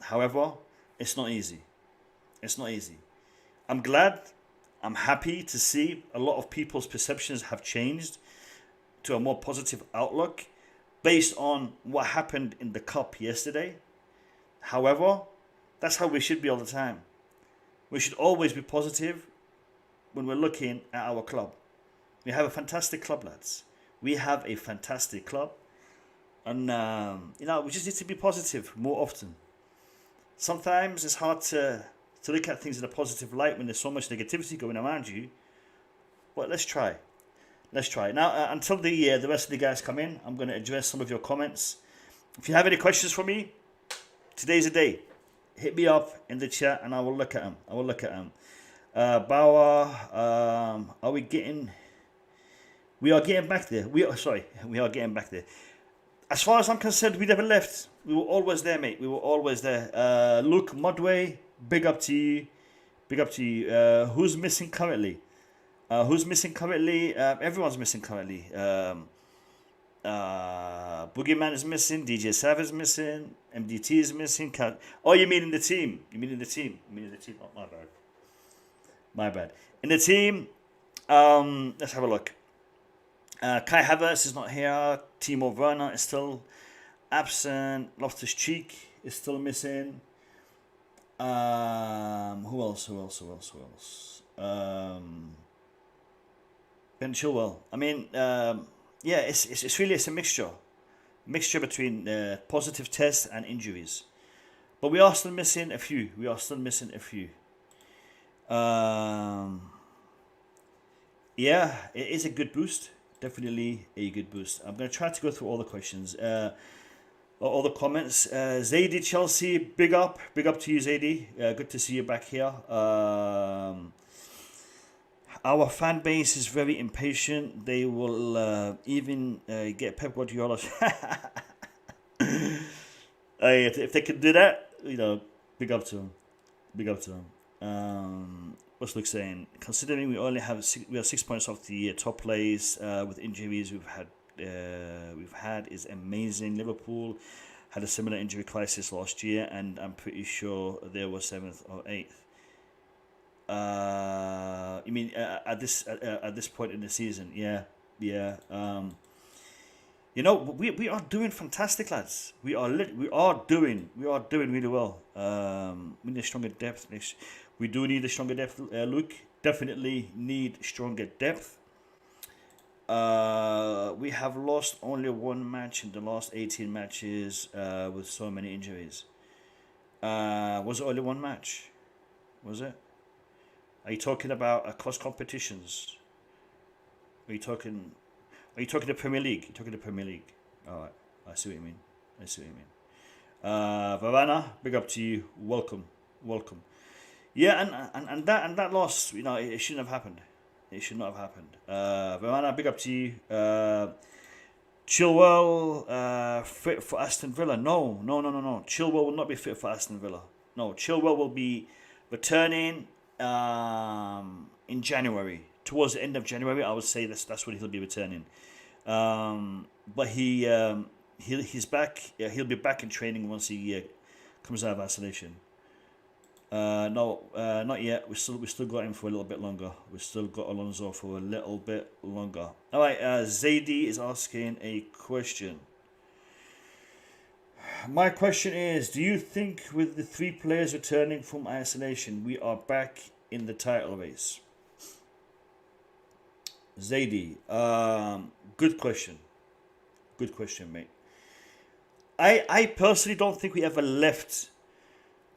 However, it's not easy. It's not easy. I'm glad, I'm happy to see a lot of people's perceptions have changed to a more positive outlook based on what happened in the Cup yesterday. However, that's how we should be all the time. We should always be positive when we're looking at our club. We have a fantastic club, lads. We have a fantastic club. And, we just need to be positive more often. Sometimes it's hard to look at things in a positive light when there's so much negativity going around you. But let's try. Let's try. Now, until the rest of the guys come in, I'm going to address some of your comments. If you have any questions for me, today's the day. Hit me up in the chat and I will look at them. Bauer, are we getting... We are getting back there. We are getting back there. As far as I'm concerned, we never left. We were always there, mate. We were always there. Luke Mudway, big up to you. Big up to you. Who's missing currently? Everyone's missing currently. Boogeyman is missing. DJ Sav is missing. MDT is missing. Oh, you mean in the team? Oh, my bad. In the team, let's have a look. Kai Havertz is not here. Timo Werner is still absent. Loftus-Cheek is still missing. Who else? Ben Chilwell. I mean, it's really a mixture between positive tests and injuries. But we are still missing a few. Yeah, it is a good boost. Definitely a good boost. I'm going to try to go through all the questions, all the comments. Zaidi Chelsea, big up to you, Zaidi. Good to see you back here. Our fan base is very impatient. They will even get Pep Guardiola. If they could do that, big up to them. What's Luke saying? Considering we only have 6 points off the top place with injuries we've had is amazing. Liverpool had a similar injury crisis last year, and I'm pretty sure they were 7th or 8th. You mean at this point in the season? Yeah. We are doing fantastic, lads. We are doing really well. We need stronger depth. We do need a stronger depth, Luke. Definitely need stronger depth. We have lost only one match in the last 18 matches with so many injuries. Was it only one match? Was it? Are you talking about across competitions? Are you talking the Premier League? All right, I see what you mean. Varana, big up to you. Welcome. Yeah, and that loss, it shouldn't have happened. It should not have happened. Varana, big up to you. Chilwell, fit for Aston Villa? No. Chilwell will not be fit for Aston Villa. No, Chilwell will be returning in January. Towards the end of January, I would say that's when he'll be returning. But he's back. Yeah, he'll be back in training once he comes out of isolation. No, not yet. We still got him for a little bit longer. We still got Alonso for a little bit longer. All right. Zaidi is asking a question. My question is: do you think with the 3 players returning from isolation, we are back in the title race? Zaidi, good question, mate. I personally don't think we ever left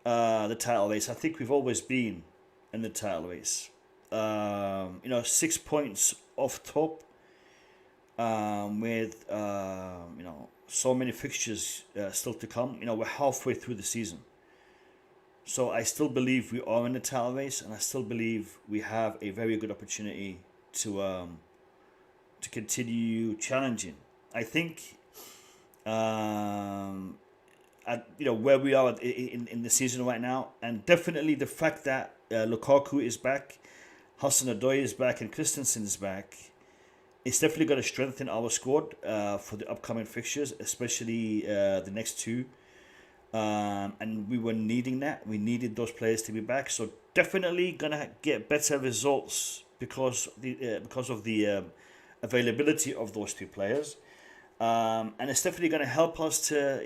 the title race. I think we've always been in the title race. 6 points off top, with so many fixtures still to come. We're halfway through the season, so I still believe we are in the title race, and I still believe we have a very good opportunity to continue challenging. I think where we are in the season right now, and definitely the fact that Lukaku is back, Hudson-Odoi is back, and Christensen is back, it's definitely going to strengthen our squad for the upcoming fixtures, especially the next 2. and we were needing that. We needed those players to be back. So definitely gonna get better results because of the availability of those two players, and it's definitely gonna help us to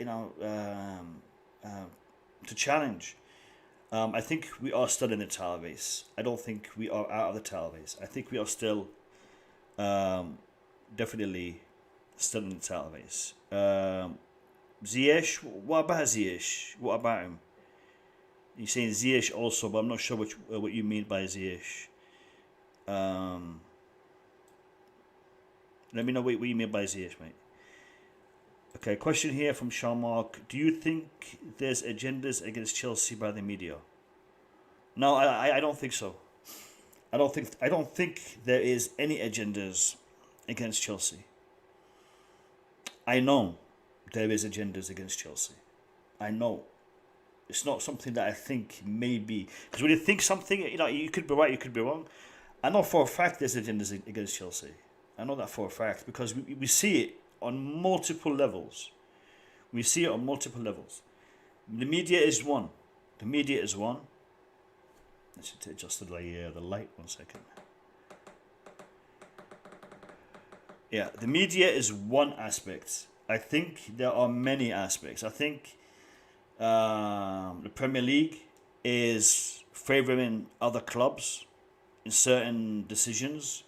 to challenge. I think we are still in the title race. I don't think we are out of the title race. I think we are still definitely still in the title race. Ziyech, what about Ziyech? What about him? You're saying Ziyech also, but I'm not sure what you mean by Ziyech. Let me know what you mean by Ziyech, mate. Okay, question here from Sean Mark. Do you think there's agendas against Chelsea by the media? No, I don't think so. I don't think there is any agendas against Chelsea. I know there is agendas against Chelsea. I know. It's not something that I think maybe, because when you think something, you could be right, you could be wrong. I know for a fact there's agendas against Chelsea. I know that for a fact because we see it on multiple levels. We see it on multiple levels. The media is one. The media is one. I should adjust the light 1 second. Yeah, the media is one aspect. I think there are many aspects. I think the Premier League is favouring other clubs in certain decisions.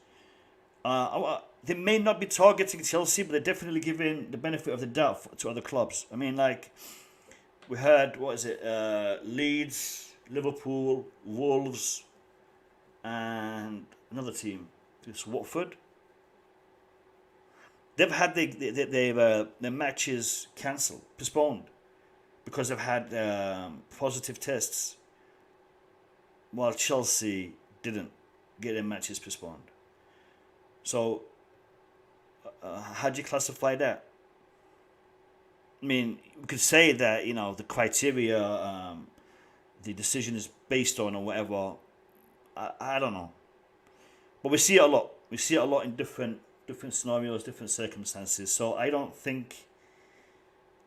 They may not be targeting Chelsea, but they're definitely giving the benefit of the doubt to other clubs. I mean, like, we heard, Leeds, Liverpool, Wolves, and another team. It's Watford. They've had their matches cancelled, postponed, because they've had positive tests, while Chelsea didn't get their matches postponed. So, how do you classify that? I mean, we could say that, the criteria, the decision is based on or whatever. I don't know. But we see it a lot. We see it a lot in different scenarios, different circumstances. So I don't think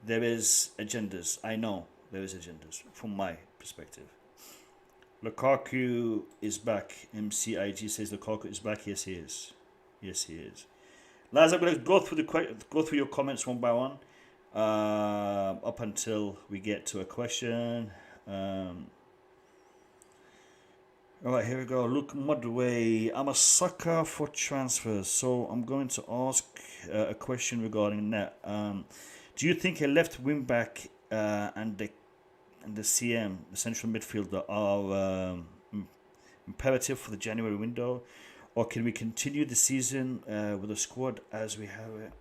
there is agendas. I know there is agendas from my perspective. Lukaku is back. MCIG says Lukaku is back. Yes, he is. Yes, he is. Lads, I'm going to go through your comments one by one, up until we get to a question. All right, here we go. Luke Mudway. I'm a sucker for transfers, so I'm going to ask a question regarding that. Do you think a left wing back and the CM, the central midfielder, are imperative for the January window? Or can we continue the season with a squad as we have it?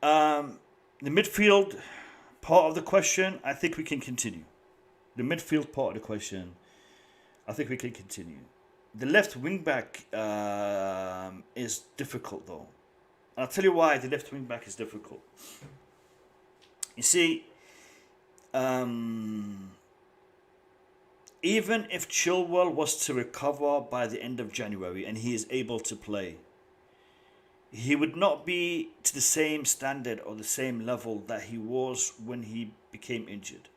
The midfield part of the question, I think we can continue. The midfield part of the question, I think we can continue. The left wing back is difficult though. I'll tell you why the left wing back is difficult. You see, even if Chilwell was to recover by the end of January and he is able to play, he would not be to the same standard or the same level that he was when he became injured.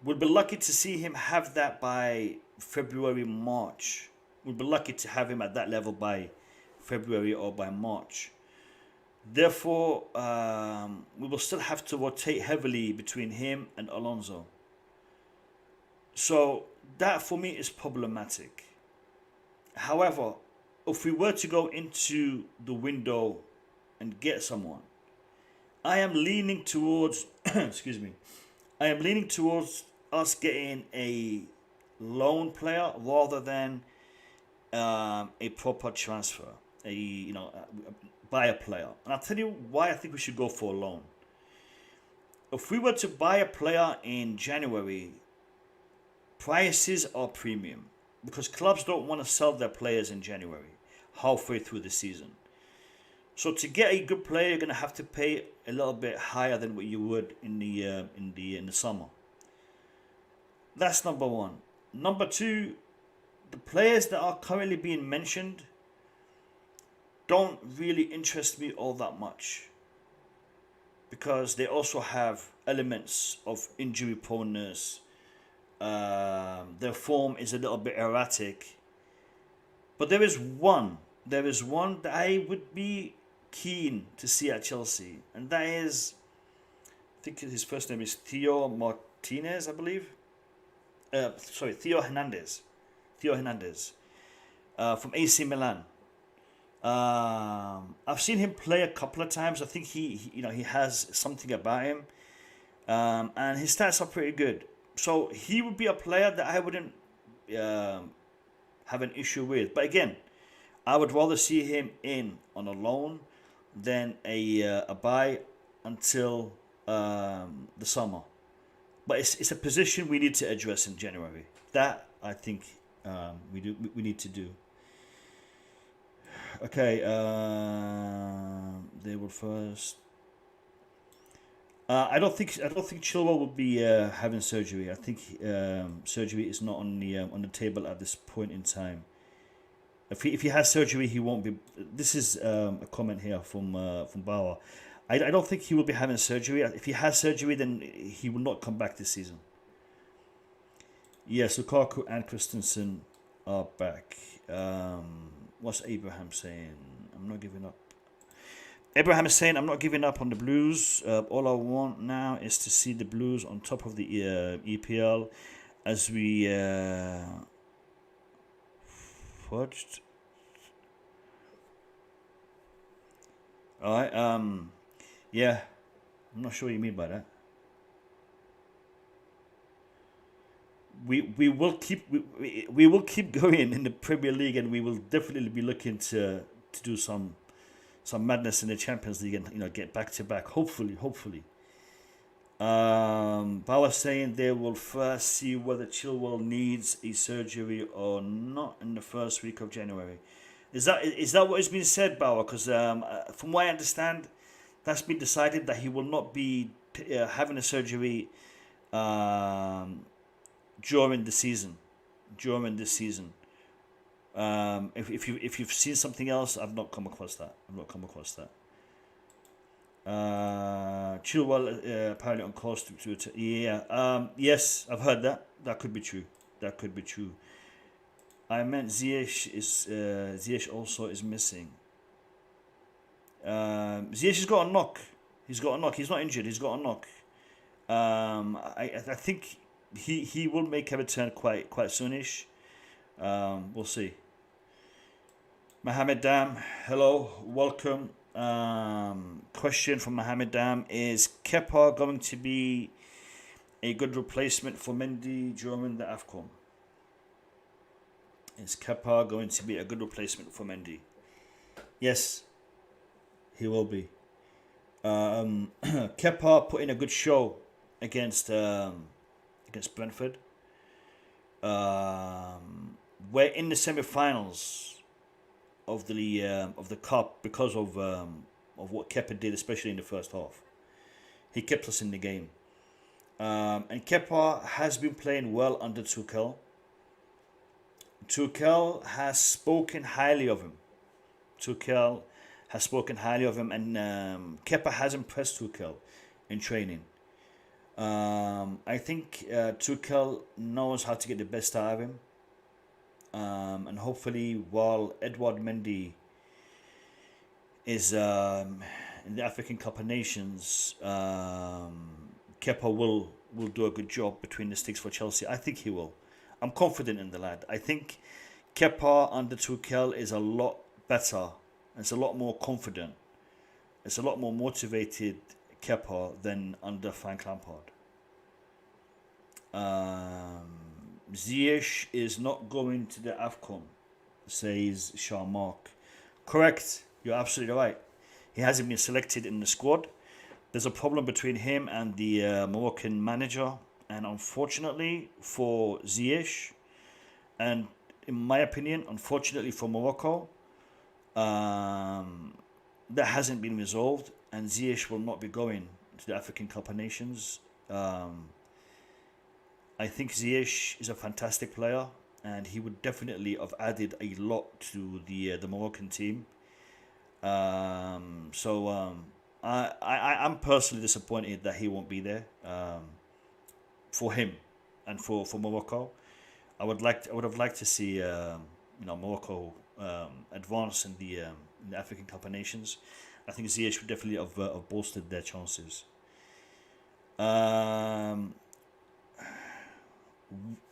We'd be lucky to see him have that by February, March. We'd be lucky to have him at that level by February or by March. Therefore, we will still have to rotate heavily between him and Alonso. So that for me is problematic. However, if we were to go into the window and get someone, I am leaning towards I am leaning towards us getting a loan player rather than a proper transfer, buy a player. And I'll tell you why I think we should go for a loan. If we were to buy a player in January, prices are premium because clubs don't want to sell their players in January, halfway through the season. So to get a good player, you're going to have to pay a little bit higher than what you would in the summer. That's number one. Number two, the players that are currently being mentioned don't really interest me all that much. because they also have elements of injury proneness. Their form is a little bit erratic. But there is one that I would be keen to see at Chelsea, and that is, I think his first name is Theo Martinez, I believe. Theo Hernandez. From AC Milan. I've seen him play a couple of times. I think he has something about him, and his stats are pretty good. So he would be a player that I wouldn't have an issue with. But again, I would rather see him in on a loan than a buy until the summer. But it's a position we need to address in January. That I think we need to do. Okay, they will first. I don't think Chilwell will be having surgery. I think surgery is not on the table at this point in time. If he has surgery, he won't be. This is a comment here from Bauer. I don't think he will be having surgery. If he has surgery, then he will not come back this season. Yes, Lukaku and Christensen are back. What's Abraham saying? I'm not giving up. Abraham is saying, I'm not giving up on the Blues. All I want now is to see the Blues on top of the EPL as we fudged. Alright, yeah. I'm not sure what you mean by that. We will keep going in the Premier League, and we will definitely be looking to do some madness in the Champions League, and get back to back. Hopefully. Bauer saying they will first see whether Chilwell needs a surgery or not in the first week of January. Is that what has been said, Bauer? Because from what I understand, that's been decided that he will not be having a surgery during the season. If you've seen something else, I've not come across that. Chilwell apparently on course to yeah. Yes, I've heard that. That could be true. I meant Ziyech also is missing. Ziyech has got a knock. He's not injured. He's got a knock. I think he will make a return quite soonish. We'll see. Mohammed Dam, hello, welcome. Question from Mohammed Dam: is Kepa going to be a good replacement for Mendy during the AFCON? Is Kepa going to be a good replacement for Mendy? Yes, he will be. Kepa put in a good show against Brentford. We're in the semi-finals of the cup because of what Kepa did, especially in the first half. He kept us in the game, and Kepa has been playing well under Tuchel. Tuchel has spoken highly of him. And Kepa has impressed Tuchel in training. I think Tuchel knows how to get the best out of him. And hopefully, while Edouard Mendy is in the African Cup of Nations, Kepa will do a good job between the sticks for Chelsea. I think he will. I'm confident in the lad. I think Kepa under Tuchel is a lot better. It's a lot more confident. It's a lot more motivated Kepa than under Frank Lampard. Ziyech is not going to the AFCON, says Sharmark. Correct. You're absolutely right. He hasn't been selected in the squad. There's a problem between him and the Moroccan manager. And unfortunately for Ziyech, and in my opinion, unfortunately for Morocco, that hasn't been resolved. And Ziyech will not be going to the African Cup of Nations. I think Ziyech is a fantastic player, and he would definitely have added a lot to the Moroccan team. So I'm personally disappointed that he won't be there. For him, and for Morocco, I would have liked to see Morocco advance in the African Cup of Nations. I think Ziyech would definitely have bolstered their chances.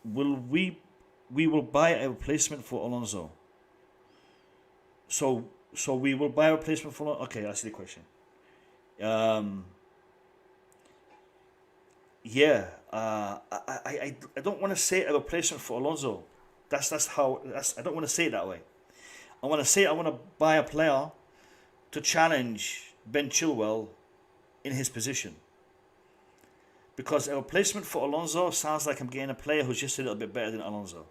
We will buy a replacement for Alonso. So we will buy a replacement for Alonso. Okay, I see the question. I don't want to say a replacement for Alonso. I don't want to say it that way. I want to say I want to buy a player to challenge Ben Chilwell in his position. Because a replacement for Alonso sounds like I'm getting a player who's just a little bit better than Alonso.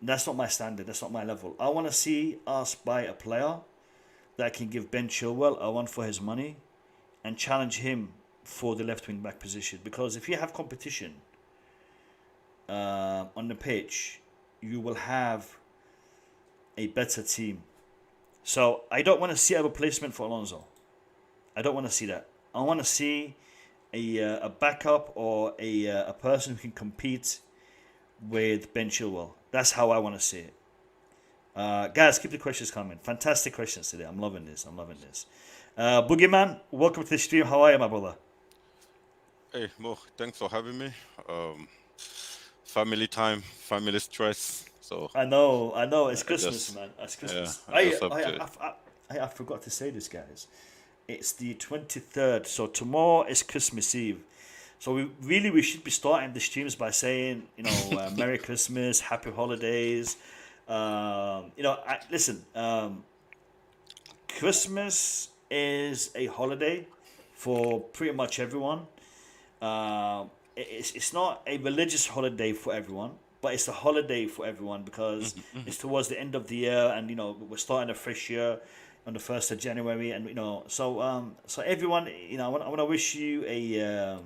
That's not my standard. That's not my level. I want to see us buy a player that can give Ben Chilwell a run for his money and challenge him for the left wing back position. Because if you have competition on the pitch, you will have a better team. So I don't want to see a replacement for Alonso. I don't want to see that. I want to see a backup or a person who can compete with Ben Chilwell. That's how I want to see it. Guys, keep the questions coming. Fantastic questions today. I'm loving this. Boogeyman, welcome to the stream. How are you, my brother? Hey, Mo, thanks for having me. Family time, family stress. So I know. It's Christmas, man. It's Christmas. Yeah, I forgot to say this, guys. It's the 23rd, so tomorrow is Christmas Eve. So we should be starting the streams by saying, Merry Christmas, Happy Holidays. Listen. Christmas is a holiday for pretty much everyone. It's not a religious holiday for everyone, but it's a holiday for everyone because it's towards the end of the year, and we're starting a fresh year on the 1st of January, and so everyone, I want to wish you a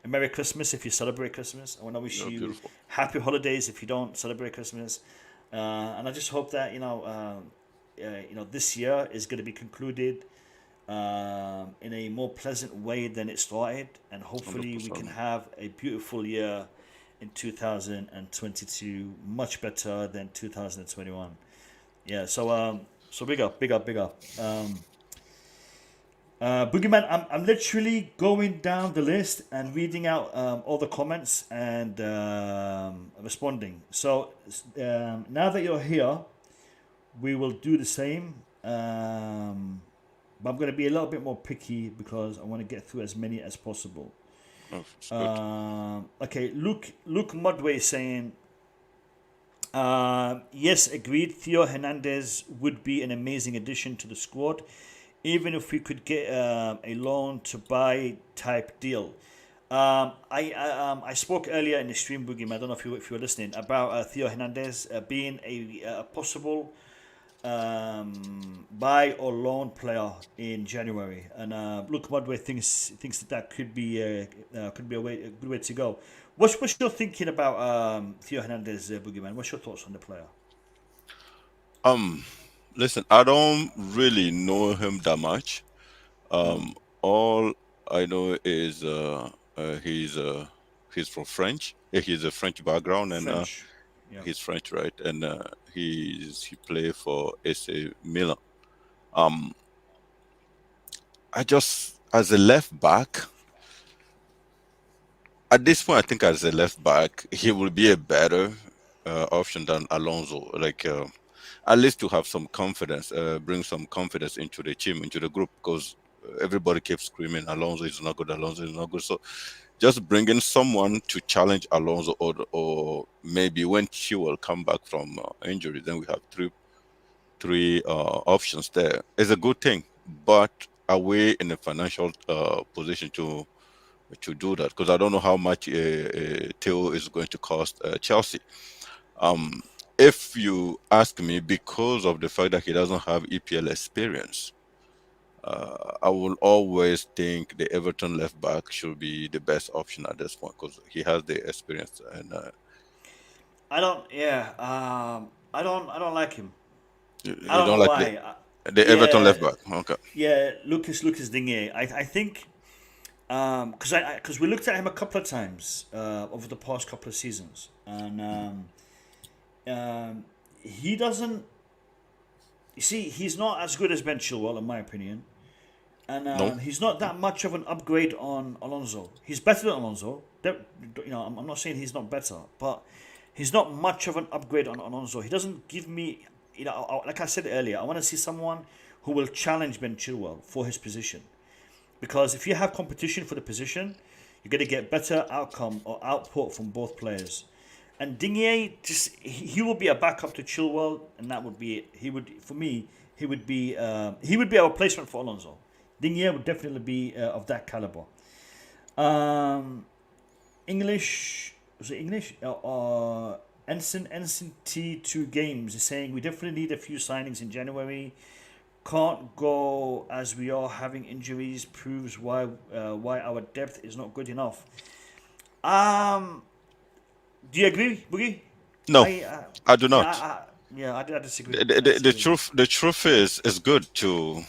Merry Christmas if you celebrate Christmas. I want to wish you beautiful. Happy Holidays if you don't celebrate Christmas, and I just hope that this year is going to be concluded in a more pleasant way than it started, and hopefully 100%. we can have a beautiful year in 2022, much better than 2021. Yeah, so big up. Boogeyman, I'm literally going down the list and reading out all the comments and responding. So now that you're here, we will do the same. But I'm going to be a little bit more picky because I want to get through as many as possible. Oh, it's good. Okay, Luke Mudway is saying, yes, agreed. Theo Hernandez would be an amazing addition to the squad, even if we could get a loan to buy type deal. I spoke earlier in the stream, Boogeyman, I don't know if you were listening, about Theo Hernandez being a possible buy or loan player in January, and Luke Mudway thinks that could be a good way to go. What's your thinking about Theo Hernandez, Boogeyman? What's your thoughts on the player? Listen, I don't really know him that much. All I know is he's from French. He's a French background, and French. Yeah. he's French, right? And he played for AC Milan. I just, as a left back, at this point, I think as a left back, he will be a better option than Alonso. At least to have some confidence, bring some confidence into the team, into the group, because everybody keeps screaming, Alonso is not good, Alonso is not good. So just bringing someone to challenge Alonso, or maybe when Chilwell come back from injury, then we have three options there. It's a good thing, but are we in a financial position to do that? Because I don't know how much Theo is going to cost Chelsea. If you ask me, because of the fact that he doesn't have EPL experience, I will always think the Everton left back should be the best option at this point because he has the experience. And I don't like him. you I don't know like why. The Everton left back. Okay. Yeah, Lucas Digne. I think because we looked at him a couple of times over the past couple of seasons, and he doesn't. You see, he's not as good as Ben Chilwell, in my opinion, and No. he's not that much of an upgrade on Alonso. He's better than Alonso. I'm not saying he's not better, but he's not much of an upgrade on Alonso. He doesn't give me, like I said earlier, I want to see someone who will challenge Ben Chilwell for his position. Because if you have competition for the position, you're going to get better outcome or output from both players. And Digne, he will be a backup to Chilwell, and that would be it. He would be a replacement for Alonso. Digne would definitely be of that caliber. English, was it English? Ensign T2 Games is saying we definitely need a few signings in January. Can't go as we are having injuries. Proves why our depth is not good enough. Do you agree, Boogie? No, I do not. I disagree. The truth is, it's good to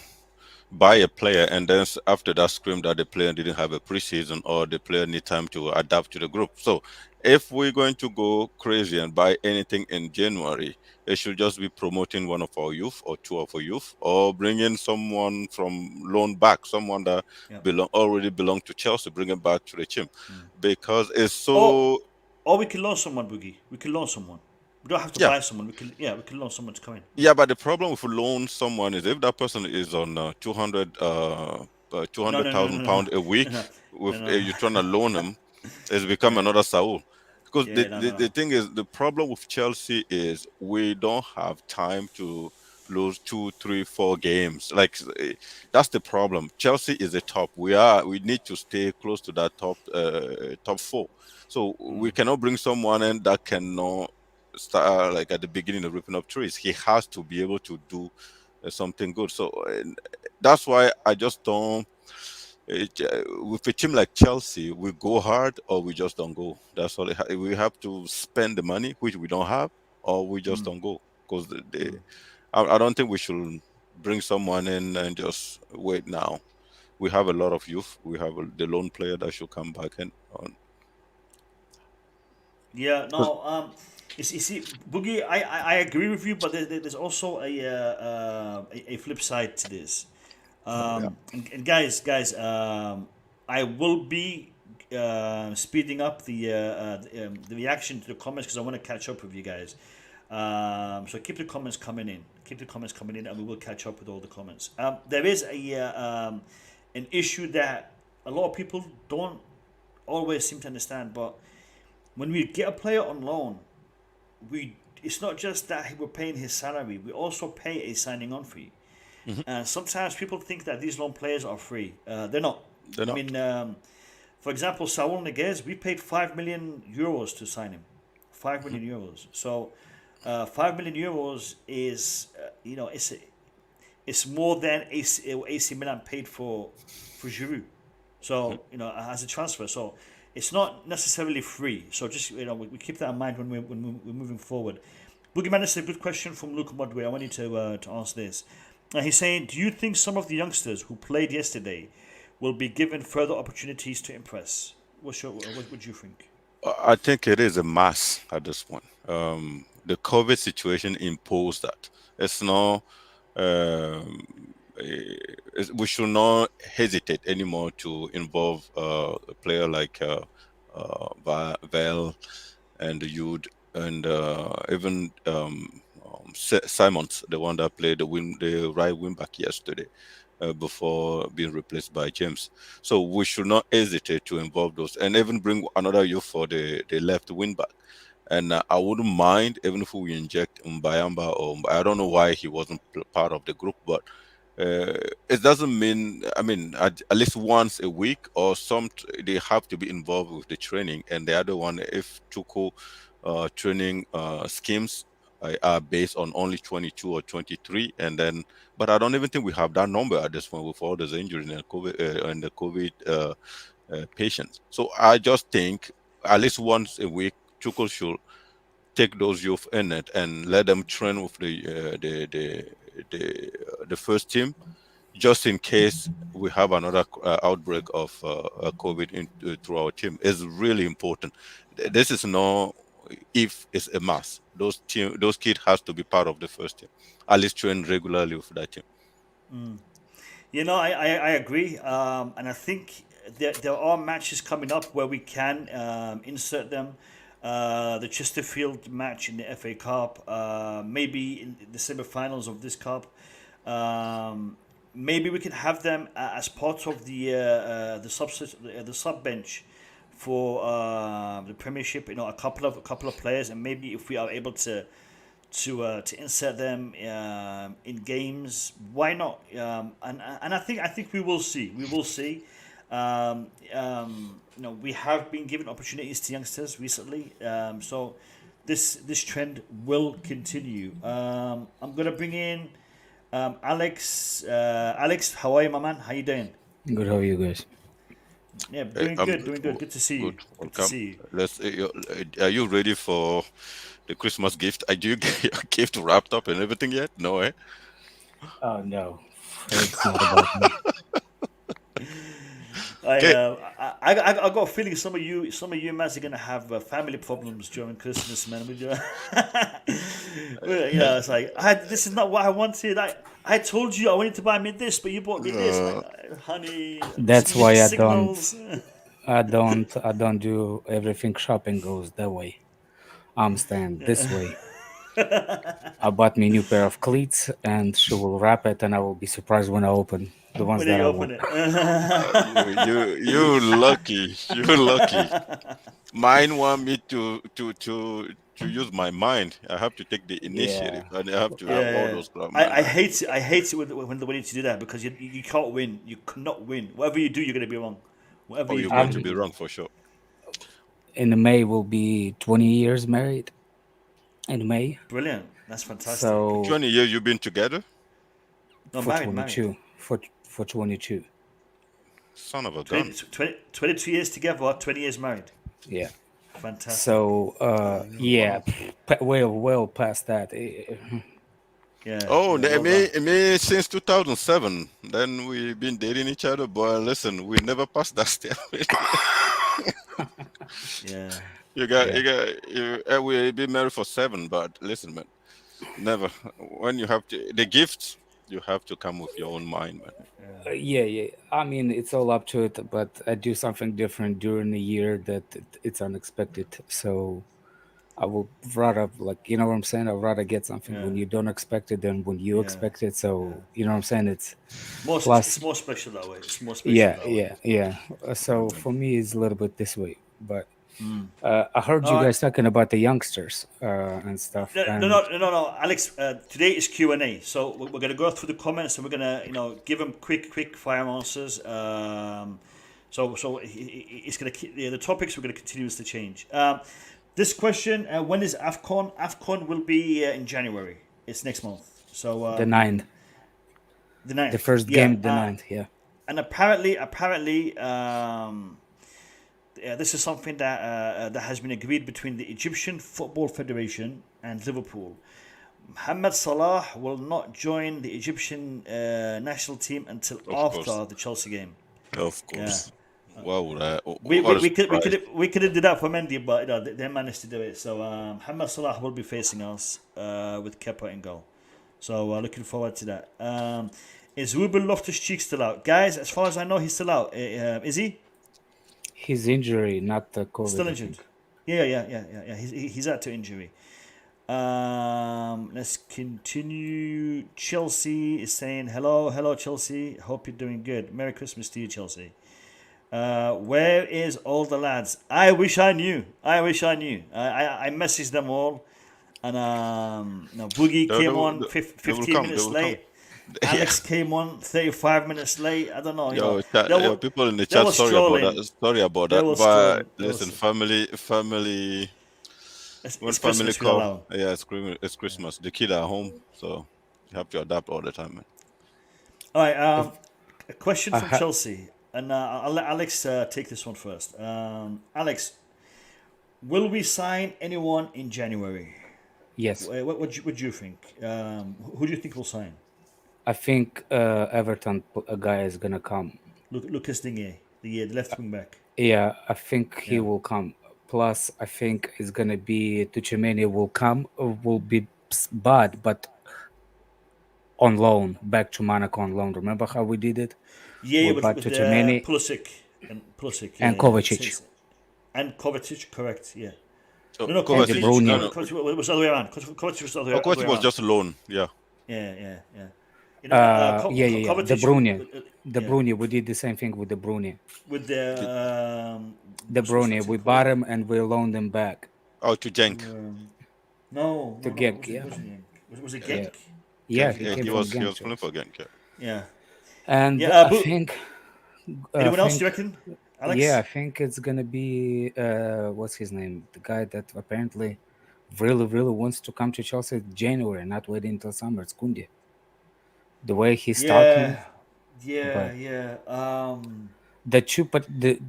buy a player and then after that scream that the player didn't have a preseason or the player need time to adapt to the group. So if we're going to go crazy and buy anything in January, it should just be promoting one of our youth or two of our youth, or bringing someone from loan back, someone that already belonged to Chelsea, bring him back to the team, because it's so. Or we can loan someone, Boogie. We can loan someone. We don't have to buy someone. We can loan someone to come in. Yeah, but the problem with loan someone is if that person is on 200,000 pound a week, you're trying to loan him, it's become another Saul. Because the thing is, the problem with Chelsea is we don't have time to lose 2, 3, 4 games. Like that's the problem. Chelsea is the top. We need to stay close to that top 4. So we cannot bring someone in that cannot start like at the beginning of ripping up trees. He has to be able to do something good. So that's why I just don't. With a team like Chelsea, we go hard or we just don't go. That's all. We have to spend the money, which we don't have, or we just don't go. Because I don't think we should bring someone in and just wait now. We have a lot of youth. We have the lone player that should come back in. Yeah, no. You see, Boogie, I agree with you, but there's also a flip side to this. And guys, I will be speeding up the reaction to the comments because I want to catch up with you guys. So keep the comments coming in. And we will catch up with all the comments. There is an issue that a lot of people don't always seem to understand, but when we get a player on loan, it's not just that we're paying his salary. We also pay a signing on fee. Sometimes people think that these loan players are free. They're not. I mean, for example, Saul Niguez, we paid 5 million euros to sign him. 5 million euros. So 5 million euros is, it's more than AC Milan paid for Giroud. So, as a transfer. So it's not necessarily free. So just, we keep that in mind when we're moving forward. Boogeyman, this is a good question from Luke Modway. I want you to answer this. He's saying, do you think some of the youngsters who played yesterday will be given further opportunities to impress? What would you think? I think it is a mass at this point. The COVID situation imposed that. It's not. We should not hesitate anymore to involve a player like Val and Jude and even Simons, the one that played the right wing back yesterday, before being replaced by James. So we should not hesitate to involve those and even bring another youth for the left wing back. And I wouldn't mind even if we inject Mbayamba, or I don't know why he wasn't part of the group, but it doesn't mean, I mean, at least once a week or they have to be involved with the training. And the other one, if Tuchel training schemes are based on only 22 or 23, and then, but I don't even think we have that number at this point with all those injuries and the COVID patients. So I just think at least once a week, Tuchel should take those youth in it and let them train with the the first team, just in case we have another outbreak of COVID through our team. Is really important. This is no if, it's a must. Those kids has to be part of the first team, at least train regularly with that team. I agree, and I think there are matches coming up where we can insert them. The Chesterfield match in the FA Cup, maybe in the semi-finals of this cup. Maybe we can have them as part of the sub bench for the Premiership. A couple of players, and maybe if we are able to insert them in games, why not? And I think we will see. We have been given opportunities to youngsters recently, so this trend will continue. I'm gonna bring in Alex. Alex, how are you, my man? How you doing? Good. How are you guys? Yeah, doing good. Good to see you. Good to see you. Are you ready for the Christmas gift? Are you get your gift wrapped up and everything yet? No, eh? Oh no, it's not about me. I got a feeling some of you men are gonna have family problems during Christmas, man. It's like this is not what I wanted. I told you I wanted to buy me this, but you bought me this, honey. That's why signals. I don't do everything. Shopping goes that way. I'm staying this way. I bought me a new pair of cleats, and she will wrap it, and I will be surprised when I open the ones that I want. You lucky. You're lucky. Mine want me to use my mind. I have to take the initiative, and I have to have all those crap. I hate it when they need to do that, because you can't win. You cannot win. Whatever you do, you're going to be wrong. You're going to be wrong for sure. In May, we'll be 20 years married. In May. Brilliant. That's fantastic. So 20 years you've been together? No, for married, 22. married. For 22. Son of a gun. 22 years together, 20 years married. Yeah. Fantastic. So well past that. Yeah. Oh, me since 2007. Then we've been dating each other, but listen, we never passed that step. Yeah. We've been married for 7, but listen, man, never. When you have the gifts, you have to come with your own mind, man. Yeah. I mean, it's all up to it, but I do something different during the year that it's unexpected. So I would rather, you know what I'm saying? I'd rather get something when you don't expect it than when you expect it. So, you know what I'm saying? It's more special that way. It's more special Yeah. So for me, it's a little bit this way. But I heard you guys talking about the youngsters and stuff. No, Alex. Today is Q&A, so we're gonna go through the comments and we're gonna give them quick fire answers. So it's gonna the topics we're gonna continuously change. This question: when is AFCON? AFCON will be in January. It's next month. So the 9th. The 9th. The first game, the 9th. Yeah. And apparently. This is something that has been agreed between the Egyptian Football Federation and Liverpool. Mohamed Salah will not join the Egyptian national team until after the Chelsea game. Of course. Yeah. Wow. We could have did that for Mendy, but they managed to do it. So Mohamed Salah will be facing us with Kepa in goal. So looking forward to that. Is Ruben Loftus-Cheek still out? Guys, as far as I know, he's still out. Is he? His injury, not the COVID. Still injured. Yeah. He's out to injury. Let's continue. Chelsea is saying hello Chelsea. Hope you're doing good. Merry Christmas to you, Chelsea. Where is all the lads? I wish I knew. I messaged them all, and Boogie came on 15 minutes late. Alex came on 35 minutes late. I don't know. People in the chat, sorry about that. But listen, family. When family call, it's Christmas. The kid at home, so you have to adapt all the time, man. All right. A question from Chelsea, and I'll let Alex take this one first. Alex, will we sign anyone in January? Yes. What do you think? Who do you think will sign? I think Everton guy is gonna come. Lucas Digne, the left wing back. Yeah, I think he Yeah. will come. Plus, I think it's gonna be Tuchemeni will come. Will be bad, but on loan back to Monaco on loan. Remember how we did it? Yeah, We with bought Tuchemeni Pulisic and and yeah, Kovačić. and Kovačić, correct? Yeah. So No, And De Kovacic, Bruyne. Kovacic was the other way around. Kovacic was the other way Kovacic was around. just loan. Yeah. Yeah. You Yeah. Kovacic De Bruyne. De yeah. Bruyne. We did the same thing with De Bruyne. with the De Bruyne. We bought him and we loaned him back Oh, to Genk. no, to no, Genk, it yeah. wasn't Genk. Was it Genk? Yeah, Yeah, came he from was Genk. playing for Genk. Yeah. Yeah. And Yeah, I but- think. Anyone I else? Do you think- reckon? Alex? Yeah, I think it's gonna be what's his name? The guy that apparently really wants to come to Chelsea in January, not waiting until summer. It's Kunde. The way he's talking, but- Yeah. the two, but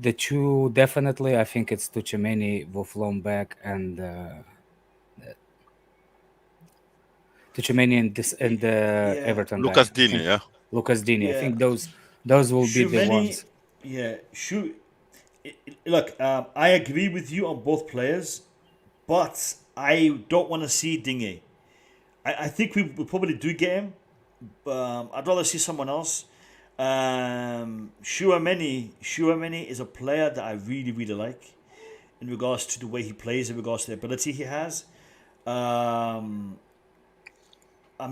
the two definitely. I think it's Tuchemeni will flown back and Tuchemeni and Everton. Lucas guy. I Digne. think Yeah. Lucas Digne. I Yeah. think those will be the Tchouaméni- ones. Yeah, look, I agree with you on both players, but I don't want to see Digne. I think we probably do get him. I'd rather see someone else. Tchouaméni is a player that I really like in regards to the way he plays, in regards to the ability he has. I'm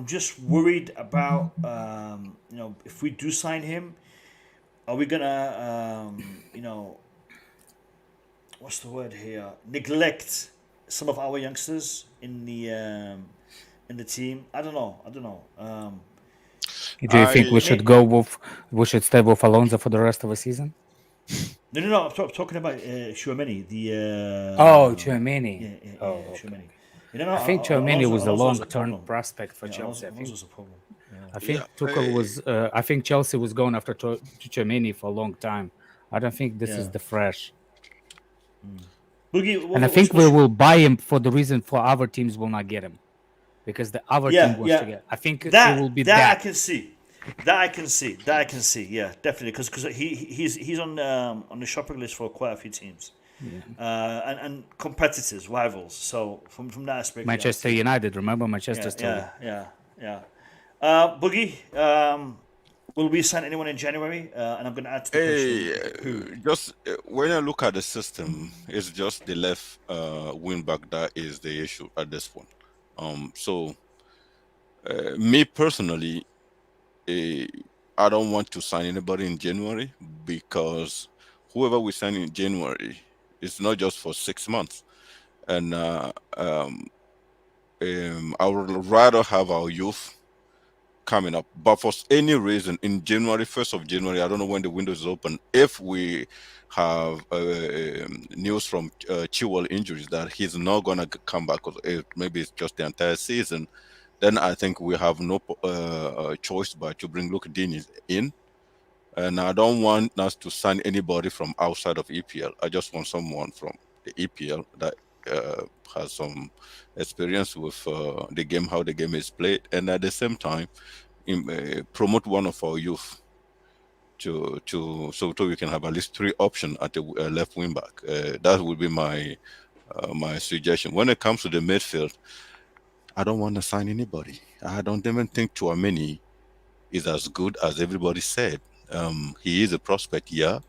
just worried about if we do sign him, are we gonna what's the word here? Neglect some of our youngsters in the team? I don't know. Do you think we I- should we should stay with Alonso for the rest of the season? No. I'm talking about Tchouaméni. Tchouaméni. Yeah, Oh, okay. Tchouaméni. I think Tchouaméni was a Alonso's long-term problem. prospect for Yeah, Chelsea. I think, Alonso's a problem. I think Yeah, Tuchel was. I think Chelsea was going after Tchouaméni for a long time. I don't think this is Yeah. the fresh. Boogie, And I think we will buy him for the reason for other teams will not get him, because the other Yeah, team wants yeah. to get. I think that it will be that I that. can see. That I can see. Yeah, definitely. Because he's on the shopping list for quite a few teams, and competitors, rivals. So from that aspect, yeah, Manchester United, remember Manchester City? Yeah. Boogie, will we sign anyone in January? And I'm going to add to the question. Just when I look at the system, it's just the left wing back that is the issue at this point. So me personally, I don't want to sign anybody in January, because whoever we sign in January, it's not just for 6 months, and I would rather have our youth coming up. But for any reason, in January, 1st of January, I don't know when the window is open, if we have news from Chilwell injuries that he's not going to come back, because maybe it's just the entire season, then I think we have no choice but to bring Luke Digne in. And I don't want us to sign anybody from outside of EPL. I just want someone from the EPL that has some experience with the game, how the game is played, and at the same time promote one of our youth so we can have at least 3 options at the left wing back. That would be my suggestion. When it comes to the midfield, I don't want to sign anybody. I don't even think Tchouaméni is as good as everybody said. He is a prospect, yeah,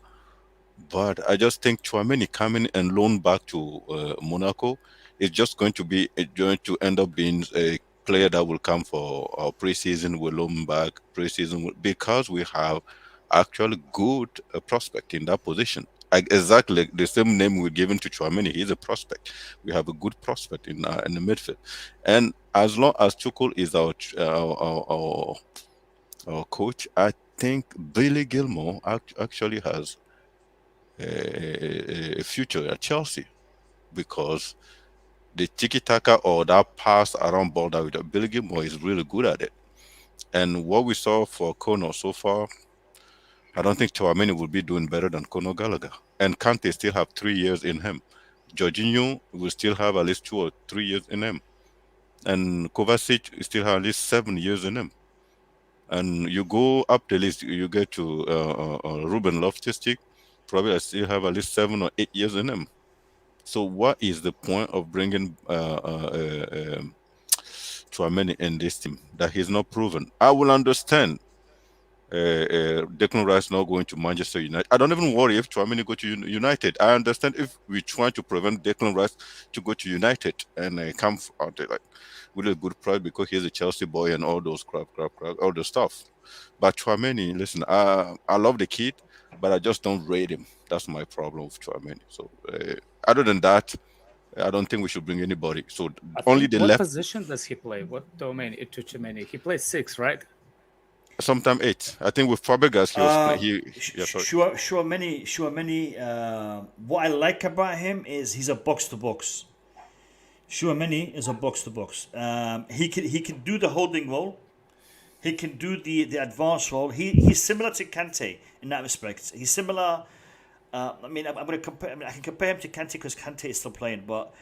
but I just think Tchouaméni coming and loan back to Monaco is just going to end up being a player that will come for our preseason. We'll loan back preseason because we have actually good prospect in that position. Exactly the same name we're giving to Tchouaméni. He's a prospect. We have a good prospect in the midfield, and as long as Tuchel is our coach, I think Billy Gilmore actually has a future at Chelsea, because the tiki-taka or that pass around ball that Billy Gilmore is really good at it. And what we saw for Conor so far, I don't think Tchouaméni will be doing better than Conor Gallagher. And Kante still have 3 years in him. Jorginho will still have at least 2 or 3 years in him. And Kovacic still have at least 7 years in him. And you go up the list, you get to Ruben Loftus-Cheek. Probably I still have at least 7 or 8 years in him. So what is the point of bringing Tchouaméni in this team that he's not proven? I will understand Declan Rice not going to Manchester United. I don't even worry if Tchouaméni go to United. I understand if we're trying to prevent Declan Rice to go to United and come out there like with a good price because he's a Chelsea boy and all those crap, all the stuff. But Tchouaméni, listen, I love the kid, but I just don't rate him. That's my problem with Tchouaméni. So other than that, I don't think we should bring anybody. So only the what left. position does he play? What domain? Tchouaméni. He plays 6, right? Sometimes 8. I think with Fabregas, he was. Tchouaméni. What I like about him is he's a box to box. Tchouaméni is a box to box. He can do the holding role. He can do the advanced role. He's similar to Kante in that respect. He's similar. I'm going to compare. I can compare him to Kante because Kante is still playing. But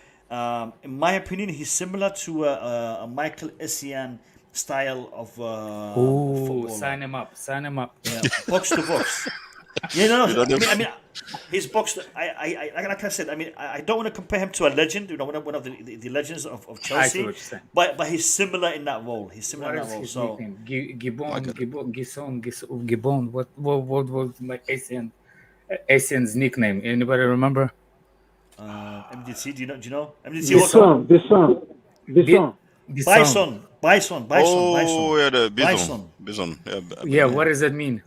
in my opinion, he's similar to a Michael Essien style of football. Sign him up. Yeah, box to box. Yeah, no. I mean, his box. Like I said. I mean, I don't want to compare him to a legend. One of the legends of Chelsea. But he's similar in that role. He's similar in that role. So Gibbon. What was my Asian's nickname? Anybody remember? MDC. Do you know? MDC. Bison. Bison. Oh, yeah, the bison. Yeah, what does that mean?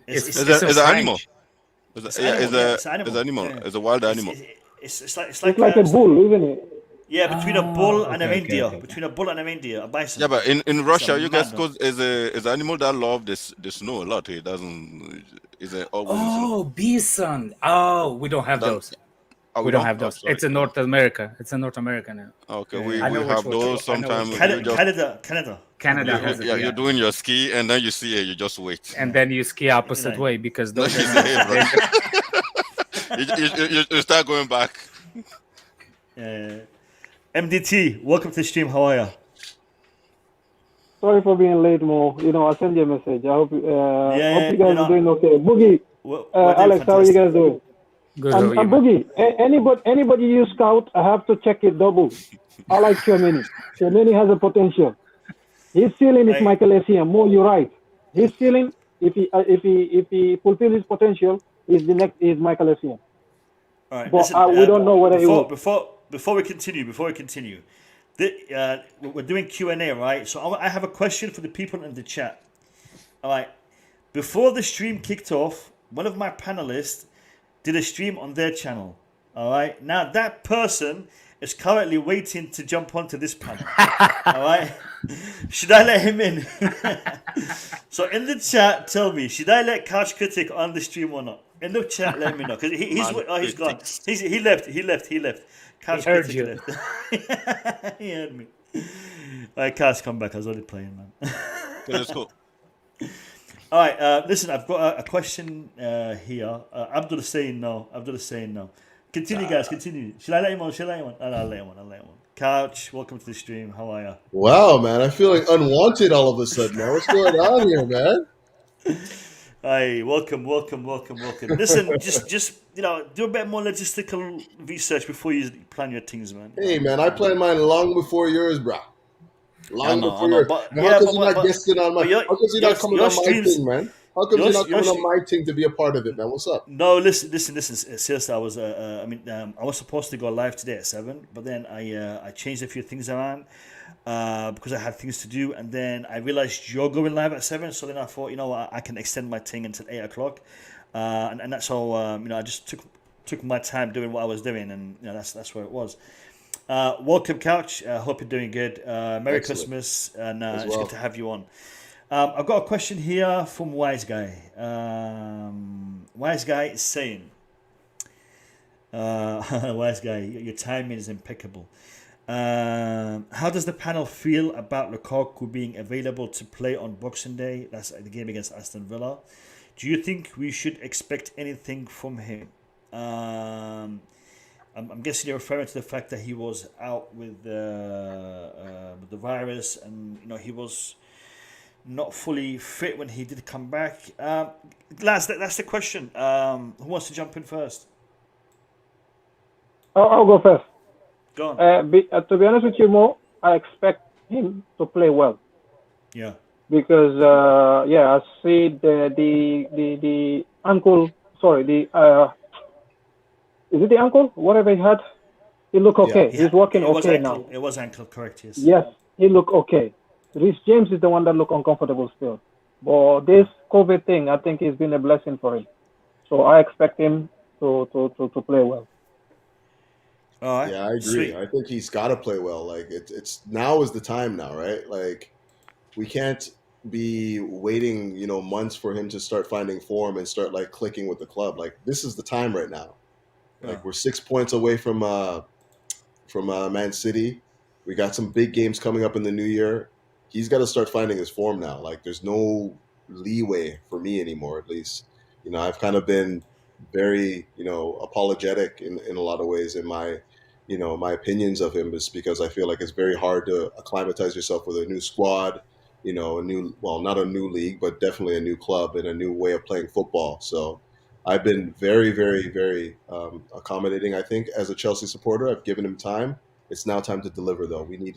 It's an animal. It's an animal. It's a wild animal. It's like a bull, isn't it? Yeah, between a bull and a reindeer. Between a bull and a reindeer, a bison. Yeah, but in Russia, you guys go is an animal that love the snow a lot. It doesn't. Bison. Oh, we don't have those. We don't have those. It's in North America. It's in North America now. Okay, we have those sometimes. Canada has it. Yeah, you're doing your ski and then you see it, you just wait. And then you ski opposite way because those you start going back. MDT, welcome to the stream. How are you? Sorry for being late, Mo. I sent you a message. I hope you guys are doing okay. Boogie, Alex, how are you guys doing? Good. And Boogie, anybody you scout, I have to check it double. I like Tchouaméni. Tchouaméni has a potential. His ceiling is Michael Essien. Mo, you're right. His ceiling, if he fulfills his potential, is Michael Essien. All right, but listen, we don't know whether he will. Before we continue, we're doing Q&A, right? So I have a question for the people in the chat. All right. Before the stream kicked off, one of my panelists did a stream on their channel. All right. Now that person is currently waiting to jump onto this panel. All right. Should I let him in? So in the chat, tell me, should I let Couch Critic on the stream or not? In the chat, let me know because he's gone. He left. Couch Critic left. He heard me. All right, Couch, come back. I was already playing, man. Okay, let's go. All right, listen, I've got a question here. Abdul is saying no. Continue, guys, continue. Should I let him on? I'll let him on. Couch, welcome to the stream. How are you? Wow, man, I'm feeling unwanted all of a sudden, man. What's going on here, man? Hi, welcome. Listen, just do a bit more logistical research before you plan your things, man. Hey, man, I planned mine long before yours, bro. Long before yours. How come you're not guesting on my? How come you're not coming on my thing, man? How come you're not coming on my team to be a part of it, man? What's up? No, listen. Seriously, I was supposed to go live today at 7, but then I changed a few things around because I had things to do, and then I realized you're going live at 7, so then I thought, I can extend my thing until 8 o'clock, and that's how I just took my time doing what I was doing, and that's where it was. Welcome, Couch. Hope you're doing good. Merry Christmas, and it's good to have you on. I've got a question here from Wise Guy. Wise Guy is saying, Wise Guy, your timing is impeccable. How does the panel feel about Lukaku being available to play on Boxing Day? That's the game against Aston Villa. Do you think we should expect anything from him? I'm guessing you're referring to the fact that he was out with the virus, and he was not fully fit when he did come back. Lads, that's the question. Who wants to jump in first? I'll go first. Go on. To be honest with you, Mo, I expect him to play well. Yeah. Because I see the ankle. Sorry, is it the ankle? Whatever he had, he look okay. Yeah. He's working okay ankle. now. It was ankle, correct? Yes. Yes, he look okay. Reece James is the one that look uncomfortable still. But this COVID thing, I think, has been a blessing for him. So I expect him to play well. All right. Yeah, I agree. Sweet. I think he's got to play well. Like it's now is the time now, right? Like we can't be waiting, months for him to start finding form and start like clicking with the club. Like this is the time right now. Like we're 6 points away from Man City. We got some big games coming up in the new year. He's got to start finding his form now. Like there's no leeway for me anymore, at least. I've kind of been very, apologetic in a lot of ways in my opinions of him, is because I feel like it's very hard to acclimatize yourself with a new squad, not a new league, but definitely a new club and a new way of playing football. So I've been very, very, very accommodating, I think, as a Chelsea supporter. I've given him time. It's now time to deliver, though. We need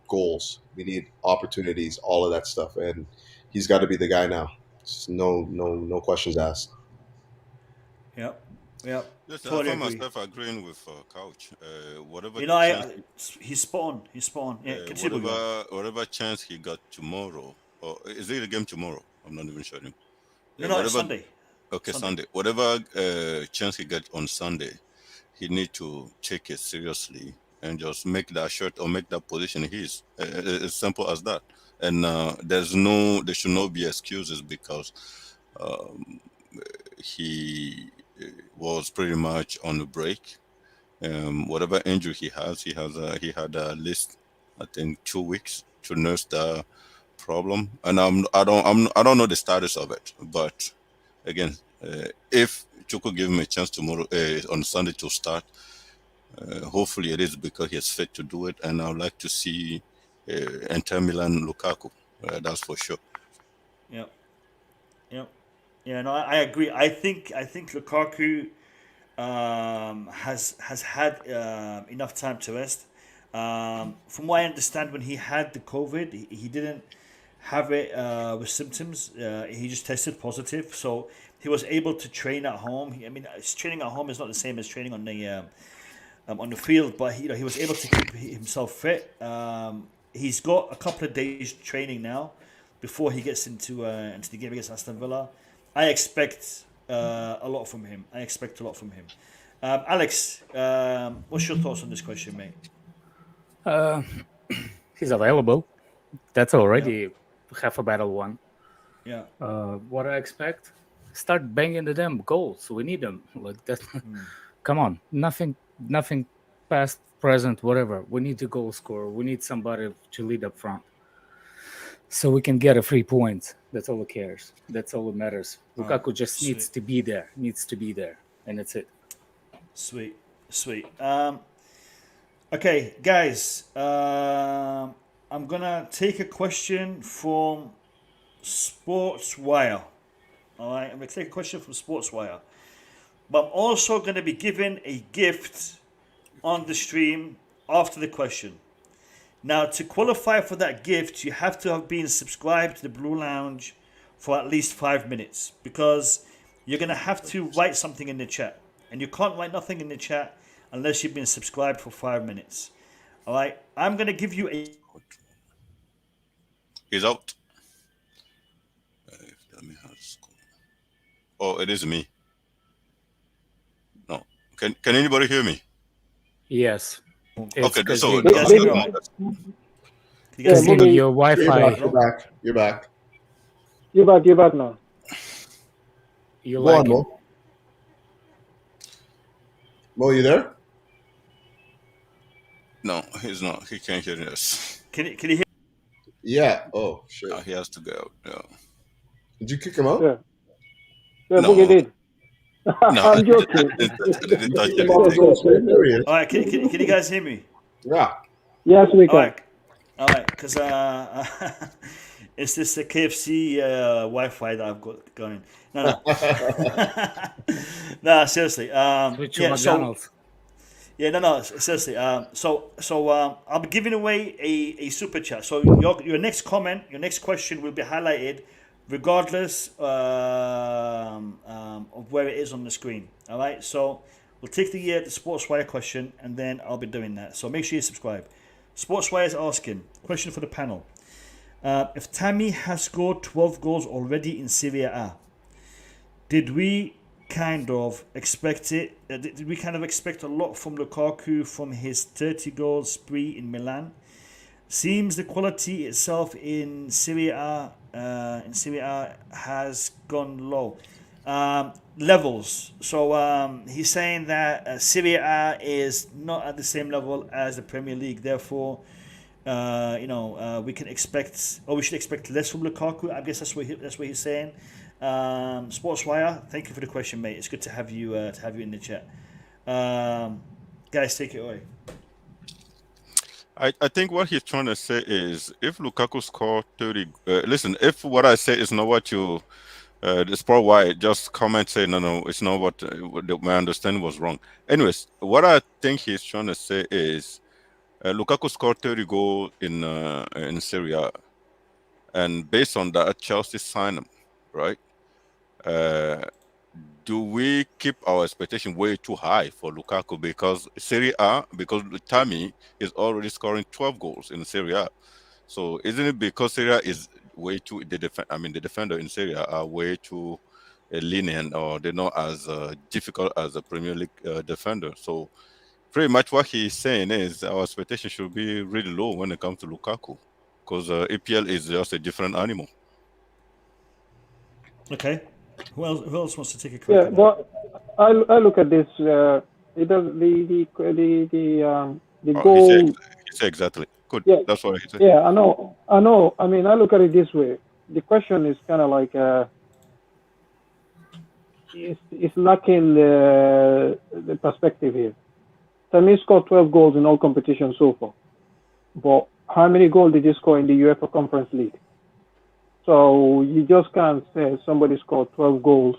goals. We need opportunities, all of that stuff. And he's got to be the guy now. Just no questions asked. Yep. Yes, Totally I found agree. myself agreeing with Couch. Whatever he's spot on. Yeah, whatever chance he got tomorrow, or is it a game tomorrow? I'm not even sure. No, it's Sunday. Okay, Sunday. Whatever chance he got on Sunday, he need to take it seriously and just make that shot or make that position his. As simple as that. And there should not be excuses, because he was pretty much on the break. Whatever injury he had at least, I think, 2 weeks to nurse the problem. And I don't know the status of it, but again, if Tuchel give him a chance tomorrow on Sunday to start, hopefully it is because he's fit to do it, and I would like to see Inter Milan Lukaku. That's for sure. Yep. Yeah, no, I agree. I think Lukaku has had enough time to rest. From what I understand, when he had the COVID, he didn't have it with symptoms. He just tested positive, so he was able to train at home. Training at home is not the same as training on the field, but he was able to keep himself fit. He's got a couple of days training now before he gets into the game against Aston Villa. I expect a lot from him. Alex, what's your thoughts on this question, mate? He's available. That's already half a battle won. Yeah. What I expect? Start banging the damn goals. We need them. Like that. Come on. Nothing past, present, whatever. We need to goal scorer. We need somebody to lead up front, so we can get a 3 points. That's all that cares. That's all that matters. Lukaku just needs to be there. And that's it. Sweet. Okay, guys. I'm gonna take a question from Sportswire. All right, I'm gonna take a question from Sportswire, but I'm also gonna be giving a gift on the stream after the question. Now, to qualify for that gift, you have to have been subscribed to the Blue Lounge for at least 5 minutes, because you're going to have to write something in the chat. And you can't write nothing in the chat unless you've been subscribed for 5 minutes. All right? I'm going to give you a... He's out. Oh, it is me. No. Can anybody hear me? Yes. Okay, so your Wi-Fi. You're back. You're back now. You like it? Mo, you there? No, he's not. He can't hear us. Can you hear? Yeah. Oh shit. He has to go out. Yeah. Did you kick him out? Yeah, No. Boogie did. No, I'm joking. I didn't touch anything. There he is. All right, can you guys hear me? Yeah. Yes, we can. All right, because It's this KFC Wi-Fi that I've got going. No. No, seriously. Switch to Yeah, so McDonald's. yeah, no, seriously. So I'll be giving away a super chat. So your next comment, your next question will be highlighted, regardless of where it is on the screen. All right. So we'll take the Sportswire question, and then I'll be doing that. So make sure you subscribe. Sportswire is asking question for the panel: if Tammy has scored 12 goals already in Serie A, did we kind of expect it? Did we kind of expect a lot from Lukaku from his 30 goal spree in Milan? Seems the quality itself in Serie A has gone low. Levels. So he's saying that Serie A is not at the same level as the Premier League. Therefore, we can expect, or we should expect less from Lukaku. I guess that's what he's saying. Sportswire, thank you for the question, mate. It's good to have you in the chat. Guys, take it away. I think what he's trying to say is if Lukaku scored 30, listen, if what I say is not what you, the sport why just comment say no, it's not what my understanding was wrong. Anyways, what I think he's trying to say is Lukaku scored 30 goals in Serie A, and based on that, Chelsea signed him, right? Do we keep our expectation way too high for Lukaku because Serie A, because Tammy is already scoring 12 goals in Serie A? So isn't it because Serie A is way too the defender in Serie A are way too lenient, or they're not as difficult as a Premier League defender? So pretty much what he's saying is our expectation should be really low when it comes to Lukaku, because EPL is just a different animal. Okay. Who else wants to take a crack? Yeah, at that? but I look at this. It does the goal. He said exactly. Good. Yeah. That's what he said. Yeah, I know. I mean, I look at it this way. The question is kind of like it's lacking the perspective here. Tammy scored 12 goals in all competitions so far, but how many goals did he score in the UEFA Conference League? So you just can't say somebody scored 12 goals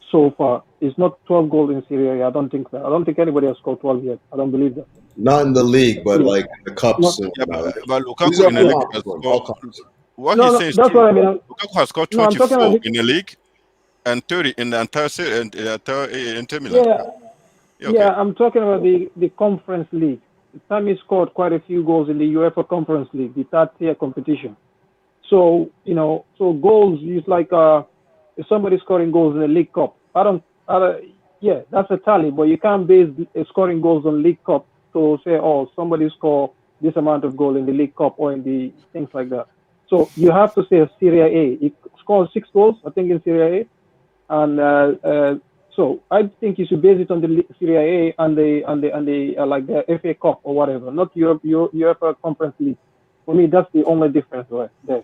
so far. It's not 12 goals in Serie A. I don't think so. I don't think anybody has scored 12 yet. I don't believe that. Not in the league, but like the cups. Yeah, but These Lukaku are in the league all has cups. scored. What No, he's no, saying is that's true. what I mean. Lukaku has scored No, I'm talking 24 about in the league and 30 in the entire Inter Milan. Yeah, Okay. I'm talking about the Conference League. Tammy scored quite a few goals in the UEFA Conference League, the third-tier competition. So so goals is like if somebody scoring goals in the League Cup. Yeah, that's a tally, but you can't base scoring goals on League Cup to say, oh, somebody scored this amount of goal in the League Cup or in the things like that. So you have to say Serie A. He scored 6 goals, I think, in Serie A, and so I think you should base it on the Serie A and the like the FA Cup or whatever, not UEFA Conference League. For me, that's the only difference there.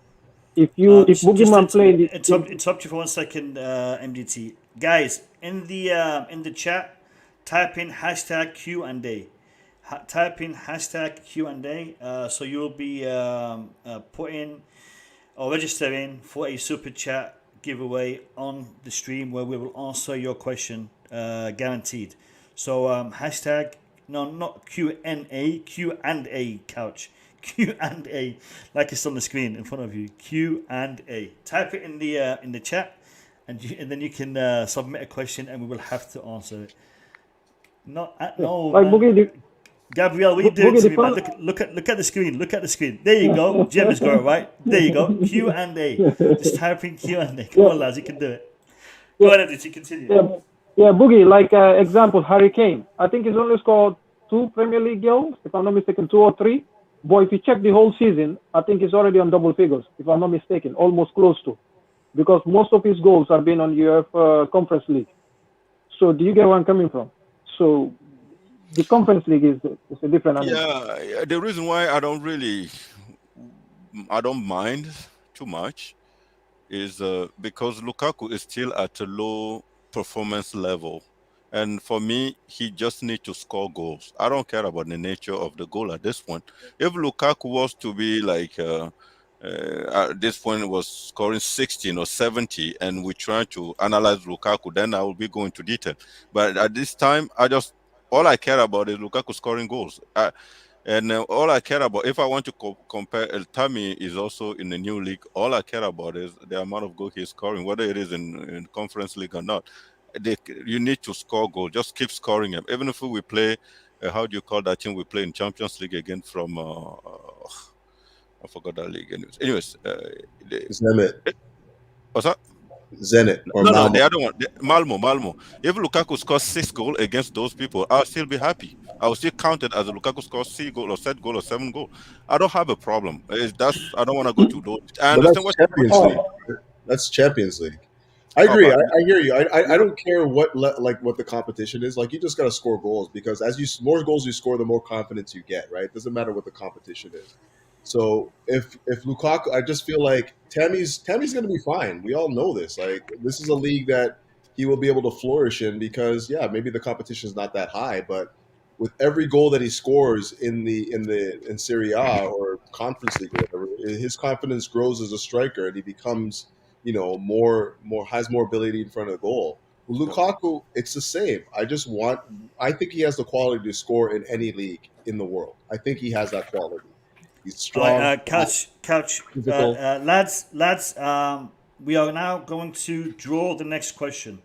If Boogeyman played, interrupt you for 1 second, MDT guys. In the chat, type in hashtag Q&A. Type in hashtag Q&A. So you'll be putting or registering for a super chat giveaway on the stream where we will answer your question, guaranteed. So hashtag not Q&A, Q&A couch. Q&A, like it's on the screen in front of you. Q&A. Type it in the chat, and then you can submit a question, and we will have to answer it. No, like man. Boogie, Gabriel, what are you doing to me, man? Look at the screen. Look at the screen. There you go. Jim has got it right. There you go. Q&A. Just type in Q&A. Come on, lads, you can do it. Go ahead, MDT, continue. Yeah, Boogie. Like example, Harry Kane. I think he's only scored 2 Premier League goals, if I'm not mistaken, 2 or 3. But if you check the whole season, I think he's already on double figures, if I'm not mistaken, almost close to, because most of his goals have been on UEFA Conference League. So do you get where I'm coming from? So the Conference League is a different animal. Yeah, the reason why I don't mind too much is because Lukaku is still at a low performance level. And for me, he just needs to score goals. I don't care about the nature of the goal at this point. If Lukaku was to be like at this point was scoring 16 or 70, and we try to analyze Lukaku, then I will be going to detail. But at this time, all I care about is Lukaku scoring goals. And all I care about, if I want to compare, Tammy is also in the new league. All I care about is the amount of goals he's scoring, whether it is in Conference League or not. You need to score goals. Just keep scoring them. Even if we play, how do you call that team we play in Champions League again from... I forgot that league. Anyways, Zenit. What's that? Zenit or No, Malmo. the other one, Malmo. If Lukaku scores 6 goals against those people, I'll still be happy. I will still count it as a Lukaku scores 6 goals or 7 goals or 7 goals. I don't have a problem. I don't want to go to those. I But understand that's what Champions you're League. saying. That's Champions League. I agree. but- I hear you. I don't care what the competition is. Like, you just got to score goals, because more goals you score, the more confidence you get. Right? It doesn't matter what the competition is. So if Lukaku, I just feel like Tammy's going to be fine. We all know this. Like, this is a league that he will be able to flourish in, because maybe the competition is not that high, but with every goal that he scores in Serie A or Conference League or whatever, his confidence grows as a striker, and he becomes, has more ability in front of the goal. With Lukaku, it's the same. I think he has the quality to score in any league in the world. I think he has that quality. He's strong. Couch. Physical. Lads, we are now going to draw the next question.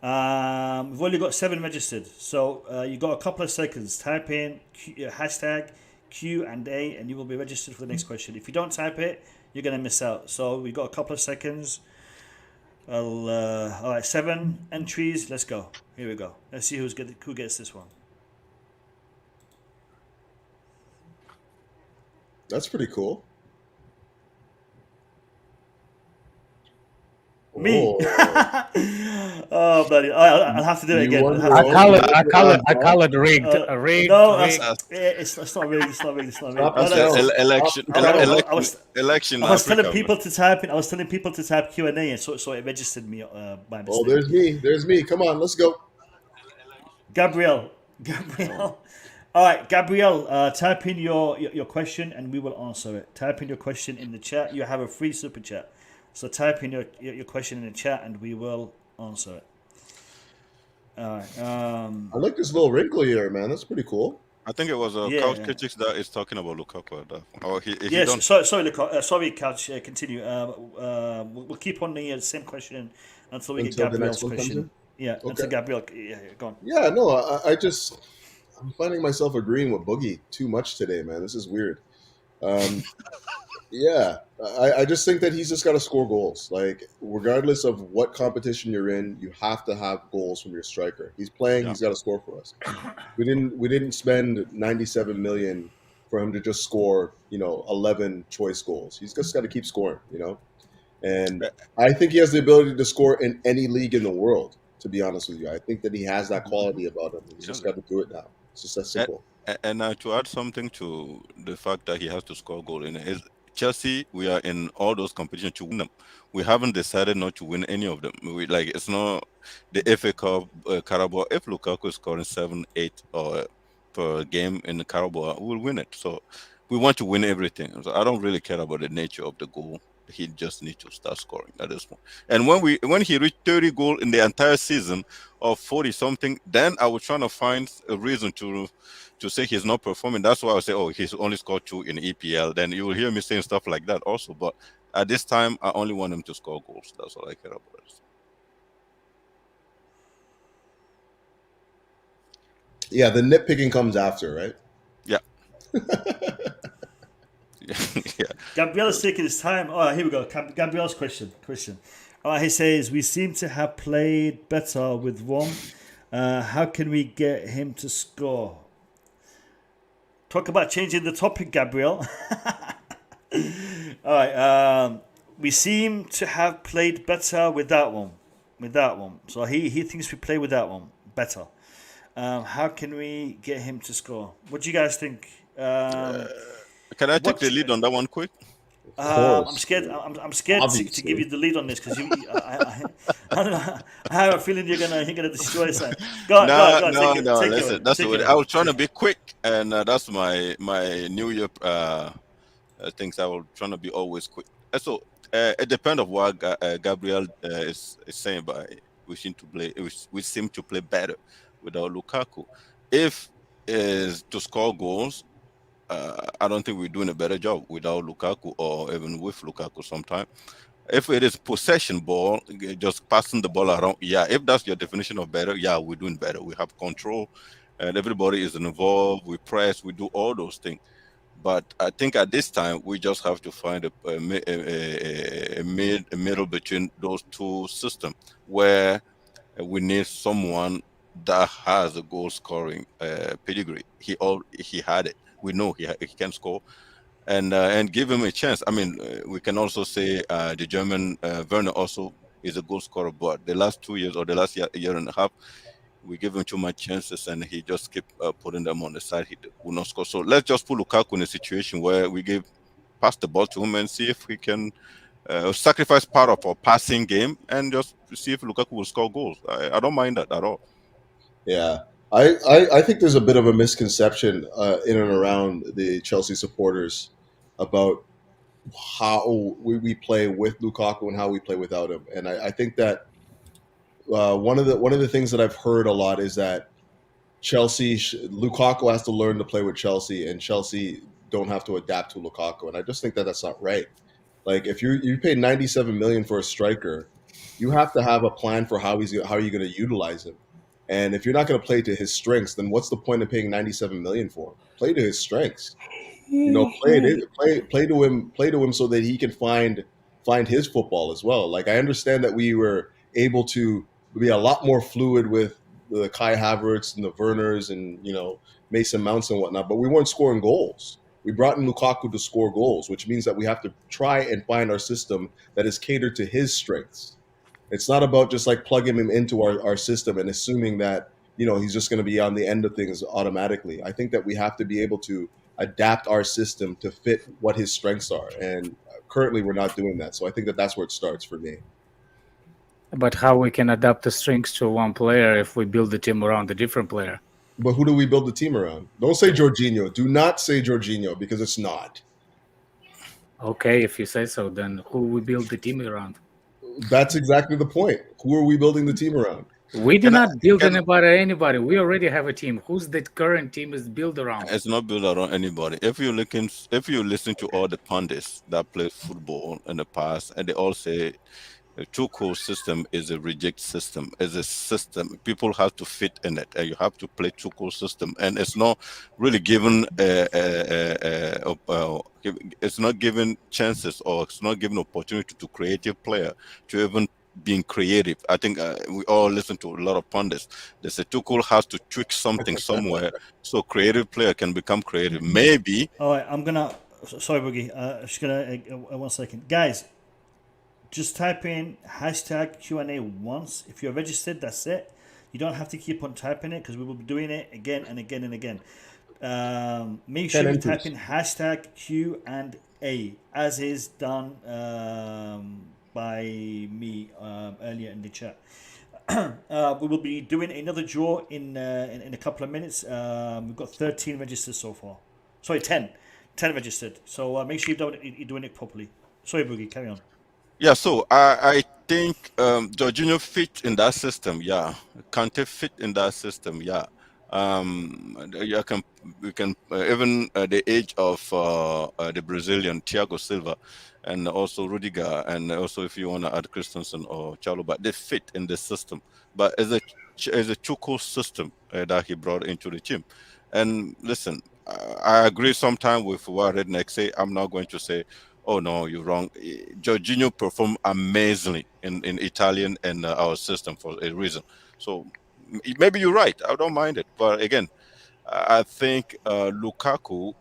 We've only got 7 registered, so you got a couple of seconds. Type in hashtag Q&A, and you will be registered for the next question. If you don't type it, you're going to miss out. So we've got a couple of seconds. All right, 7 entries. Let's go. Here we go. Let's see who gets this one. That's pretty cool. Me. Oh. Oh, bloody! I'll have to do it You again. won I'll have the to- roll. I call it rigged. Rigged. No, rigged. it's not rigged. It's not rigged. Stop No, the no, sales. Election. I was telling Africa, people to type in. I was telling people to type Q&A, and so it registered me by mistake. Oh, there's me. Come on, let's go. Gabriel. All right, Gabriel. Type in your question, and we will answer it. Type in your question in the chat. You have a free super chat, so type in your question in the chat, and we will answer it. All right. I like this little wrinkle here, man. That's pretty cool. I think it was Couch Kitchix that is talking about Lukaku. Yes. Sorry, Couch. Continue. We'll keep on the same question until we get Until the Gabriel's next one comes question. in? Yeah. Okay. Until Gabriel. Yeah. Go on. Yeah, no, I'm finding myself agreeing with Boogie too much today, man. This is weird. Yeah, I just think that he's just got to score goals. Like, regardless of what competition you're in, you have to have goals from your striker. He's playing. Yeah. He's got to score for us. We didn't spend 97 million for him to just score, 11 choice goals. He's just got to keep scoring, And I think he has the ability to score in any league in the world. To be honest with you, I think that he has that quality about him. He's just got to do it now. It's just that simple. And to add something to the fact that he has to score goal in his Chelsea, we are in all those competitions to win them. We haven't decided not to win any of them. It's not the FA Cup, Carabao. If Lukaku is scoring 7, 8 per game in the Carabao, we'll win it. So we want to win everything. So I don't really care about the nature of the goal. He just needs to start scoring at this point. And when he reached 30 goals in the entire season or 40 something, then I was trying to find a reason to say he's not performing. That's why I say, he's only scored 2 in EPL. Then you will hear me saying stuff like that also. But at this time, I only want him to score goals. That's all I care about. Yeah, the nitpicking comes after, right? Yeah. Yeah. Gabriel's taking his time. Oh, here we go. Gabriel's question. He says, we seem to have played better with Rom. How can we get him to score? Talk about changing the topic, Gabriel. All right. We seem to have played better with that one. So he thinks we play with that one better. How can we get him to score? What do you guys think? Can I take the lead on that one quick? I'm scared. I'm scared to give you the lead on this because I don't know. I have a feeling you're gonna destroy something. Go on. Listen, that's the way. I was trying to be quick, and that's my New Year things I will trying to be always quick. So it depends on what Gabriel is saying, but we seem to play better without Lukaku. If is to score goals, I don't think we're doing a better job without Lukaku or even with Lukaku sometimes. If it is possession ball, just passing the ball around, yeah, if that's your definition of better, yeah, we're doing better. We have control and everybody is involved. We press, we do all those things. But I think at this time, we just have to find a middle between those two systems where we need someone that has a goal scoring pedigree. He had it. We know he can score, and give him a chance. I mean, we can also say the German Werner also is a goal scorer, but the last 2 years or the last year and a half, we give him too much chances and he just keep putting them on the side. He will not score. So let's just put Lukaku in a situation where we pass the ball to him and see if we can sacrifice part of our passing game and just see if Lukaku will score goals. I don't mind that at all. Yeah. I think there's a bit of a misconception in and around the Chelsea supporters about how we play with Lukaku and how we play without him. And I think that one of the things that I've heard a lot is that Lukaku has to learn to play with Chelsea, and Chelsea don't have to adapt to Lukaku. And I just think that that's not right. Like if you paid 97 million for a striker, you have to have a plan for how you're going to utilize him. And if you're not going to play to his strengths, then what's the point of paying 97 million for him? Play to his strengths. Play to him so that he can find his football as well. Like I understand that we were able to be a lot more fluid with the Kai Havertz and the Werners and Mason Mounts and whatnot, but we weren't scoring goals. We brought in Lukaku to score goals, which means that we have to try and find our system that is catered to his strengths. It's not about just like plugging him into our system and assuming that he's just going to be on the end of things automatically. I think that we have to be able to adapt our system to fit what his strengths are, and currently we're not doing that. So I think that that's where it starts for me. But how we can adapt the strengths to one player if we build the team around a different player? But who do we build the team around? Don't say Jorginho. Do not say Jorginho because it's not. Okay, if you say so, then who we build the team around? That's exactly the point. Who are we building the team around? We do not build anybody. We already have a team. Who's the current team is built around? It's not built around anybody. If you listen to all the pundits that played football in the past, and they all say the Tuchel system is a reject system. It's a system. People have to fit in it, and you have to play Tuchel system. And it's not really given. It's not given chances, or it's not given opportunity to creative player to even being creative. I think we all listen to a lot of pundits. They say Tuchel has to tweak something somewhere so creative player can become creative. Maybe. All right, I'm gonna. Sorry, Boogie. Just gonna 1 second, guys. Just type in hashtag Q&A once. If you're registered, that's it. You don't have to keep on typing it because we will be doing it again and again and again. Make sure you type in hashtag Q&A as is done by me earlier in the chat. We will be doing another draw in a couple of minutes. We've got 13 registered so far. Sorry, 10 registered. So make sure you're doing it properly. Sorry, Boogie, carry on. Yeah, so I think Jorginho fit in that system. Yeah, Kante fit in that system. Yeah, we can even the age of the Brazilian Thiago Silva, and also Rudiger, and also if you want to add Christensen or Chalobah, they fit in the system. But as a Tuchel system that he brought into the team, and listen, I agree sometimes with what Redneck say. I'm not going to say, oh no, you're wrong. Jorginho performed amazingly in Italian and our system for a reason. So maybe you're right. I don't mind it. But again, I think Lukaku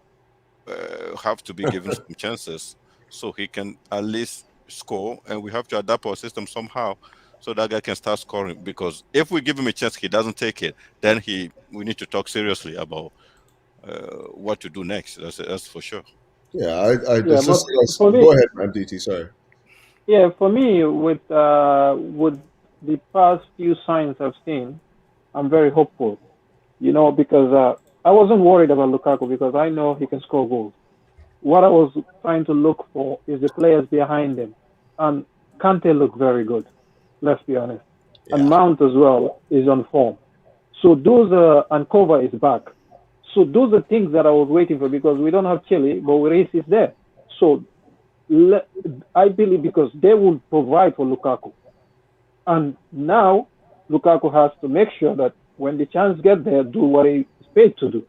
have to be given some chances so he can at least score, and we have to adapt our system somehow so that guy can start scoring. Because if we give him a chance, he doesn't take it, then we need to talk seriously about what to do next. That's for sure. Yeah, for me, go ahead, man, DT. Sorry. Yeah, for me, with the past few signs I've seen, I'm very hopeful. Because I wasn't worried about Lukaku because I know he can score goals. what I was trying to look for is the players behind him. And Kante looked very good, let's be honest. And Yeah. Mount as well is on form. So those and Kova is back. So those are things that I was waiting for because we don't have Chile, but Reece is there. So I believe because they will provide for Lukaku. And now Lukaku has to make sure that when the chance gets there, do what he's paid to do.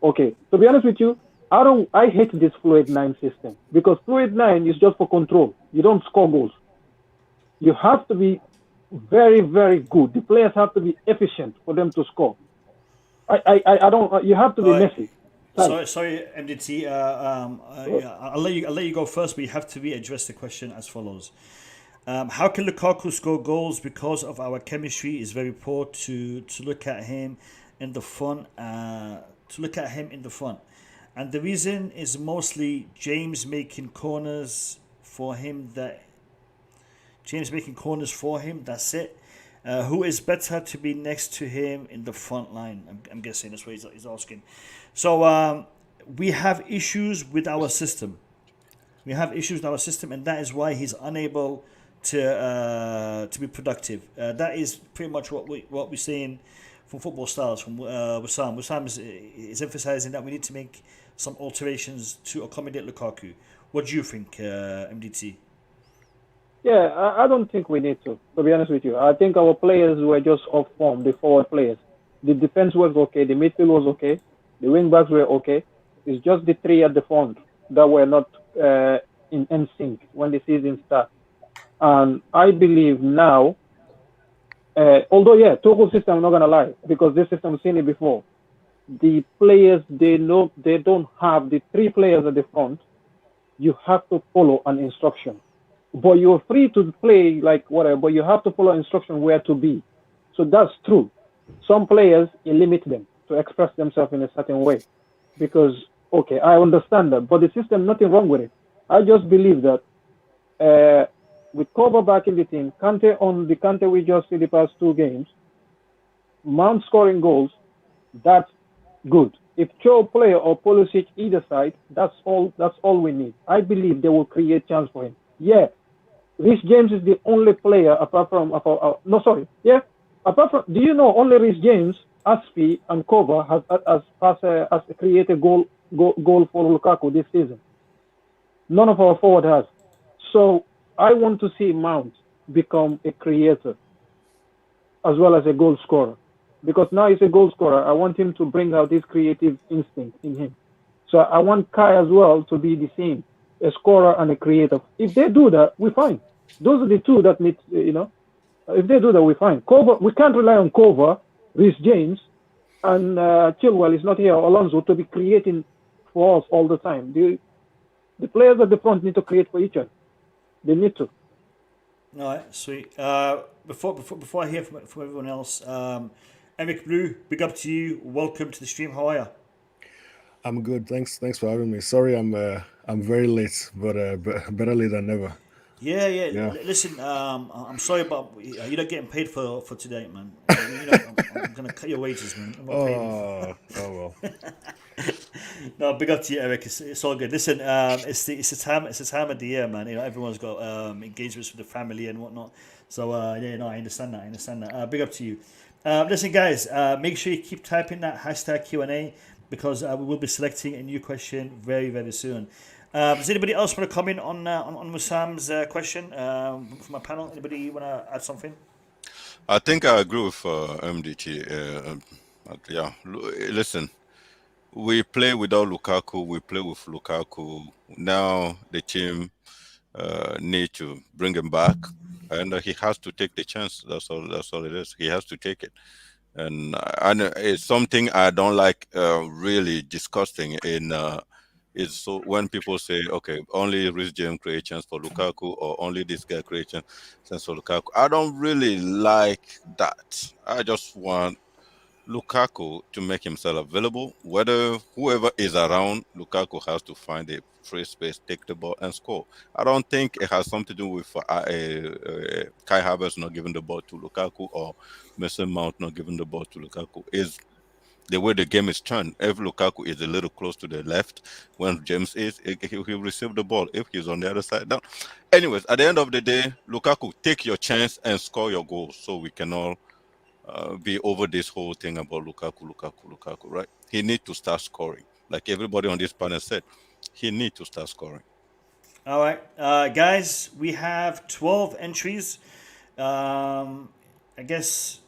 Okay, to be honest with you, I hate this fluid 9 system because fluid 9 is just for control. You don't score goals. You have to be very, very good. The players have to be efficient for them to score. I don't. You have to be messy. Sorry, MDT. I'll let you go first, but you have to address the question as follows. How can Lukaku score goals because of our chemistry is very poor to look at him in the front. And the reason is mostly James making corners for him. That's it. Who is better to be next to him in the front line? I'm guessing that's what he's asking. So we have issues with our system. And that is why he's unable to be productive. That is pretty much what we're saying from Football Styles from Wissam. Wissam is emphasizing that we need to make some alterations to accommodate Lukaku. What do you think, MDT? Yeah, I don't think we need to be honest with you. I think our players were just off form, the forward players. The defense was okay, the midfield was okay, the wing backs were okay. It's just the 3 at the front that were not in sync when the season starts. And I believe now, although, Tuchel system, I'm not going to lie, because this system, I've seen it before. The players, they don't have the 3 players at the front. You have to follow an instruction. But you're free to play like whatever, but you have to follow instruction where to be. So that's true. Some players, you limit them to express themselves in a certain way. Because, okay, I understand that. But the system, nothing wrong with it. I just believe that with Kova back in the team, Kante we just see the past 2 games, Mount scoring goals, that's good. If Cho player or Pulisic either side, that's all we need. I believe they will create chance for him. Yeah. Reece James is the only player apart from do you know only Reece James, Aspi and Kova has created goal for Lukaku this season. None of our forward has. So I want to see Mount become a creator as well as a goal scorer. Because now he's a goal scorer. I want him to bring out this creative instinct in him. So I want Kai as well to be the same, a scorer and a creator. If they do that, we're fine. Those are the 2 that need, if they do that, we're fine. Kova, we can't rely on Kova, Reece James, and Chilwell is not here, Alonso, to be creating for us all the time. The players at the front need to create for each other. They need to. All right, sweet. Before I hear from everyone else, Eric Blue, big up to you. Welcome to the stream. How are you? I'm good. Thanks for having me. Sorry, I'm very late, but better late than never. Yeah. Listen, I'm sorry, but you're not getting paid for today, man. I'm gonna cut your wages, man. I'm not paying. Well. No, big up to you, Eric. It's all good. Listen, it's the time of the year, man. Everyone's got engagements with the family and whatnot. So I understand that. Big up to you. Listen, guys, make sure you keep typing that hashtag Q&A because we will be selecting a new question very, very soon. Does anybody else want to comment on Musam's question from my panel? Anybody want to add something? I think I agree with MDT. Listen, we play without Lukaku. We play with Lukaku. Now the team need to bring him back, and he has to take the chance. That's all it is. He has to take it. And it's something I don't like really disgusting is so when people say, okay, only Reece James create chance for Lukaku or only this guy create chance for Lukaku. I don't really like that. I just want Lukaku to make himself available. Whoever is around, Lukaku has to find a free space, take the ball and score. I don't think it has something to do with Kai Havertz not giving the ball to Lukaku or Mason Mount not giving the ball to Lukaku. the way the game is turned. If Lukaku is a little close to the left, when James is, he'll receive the ball. If he's on the other side, down. Anyways, at the end of the day, Lukaku, take your chance and score your goals so we can all be over this whole thing about Lukaku, right? He needs to start scoring. Like everybody on this panel said, he needs to start scoring. All right, guys, we have 12 entries. I guess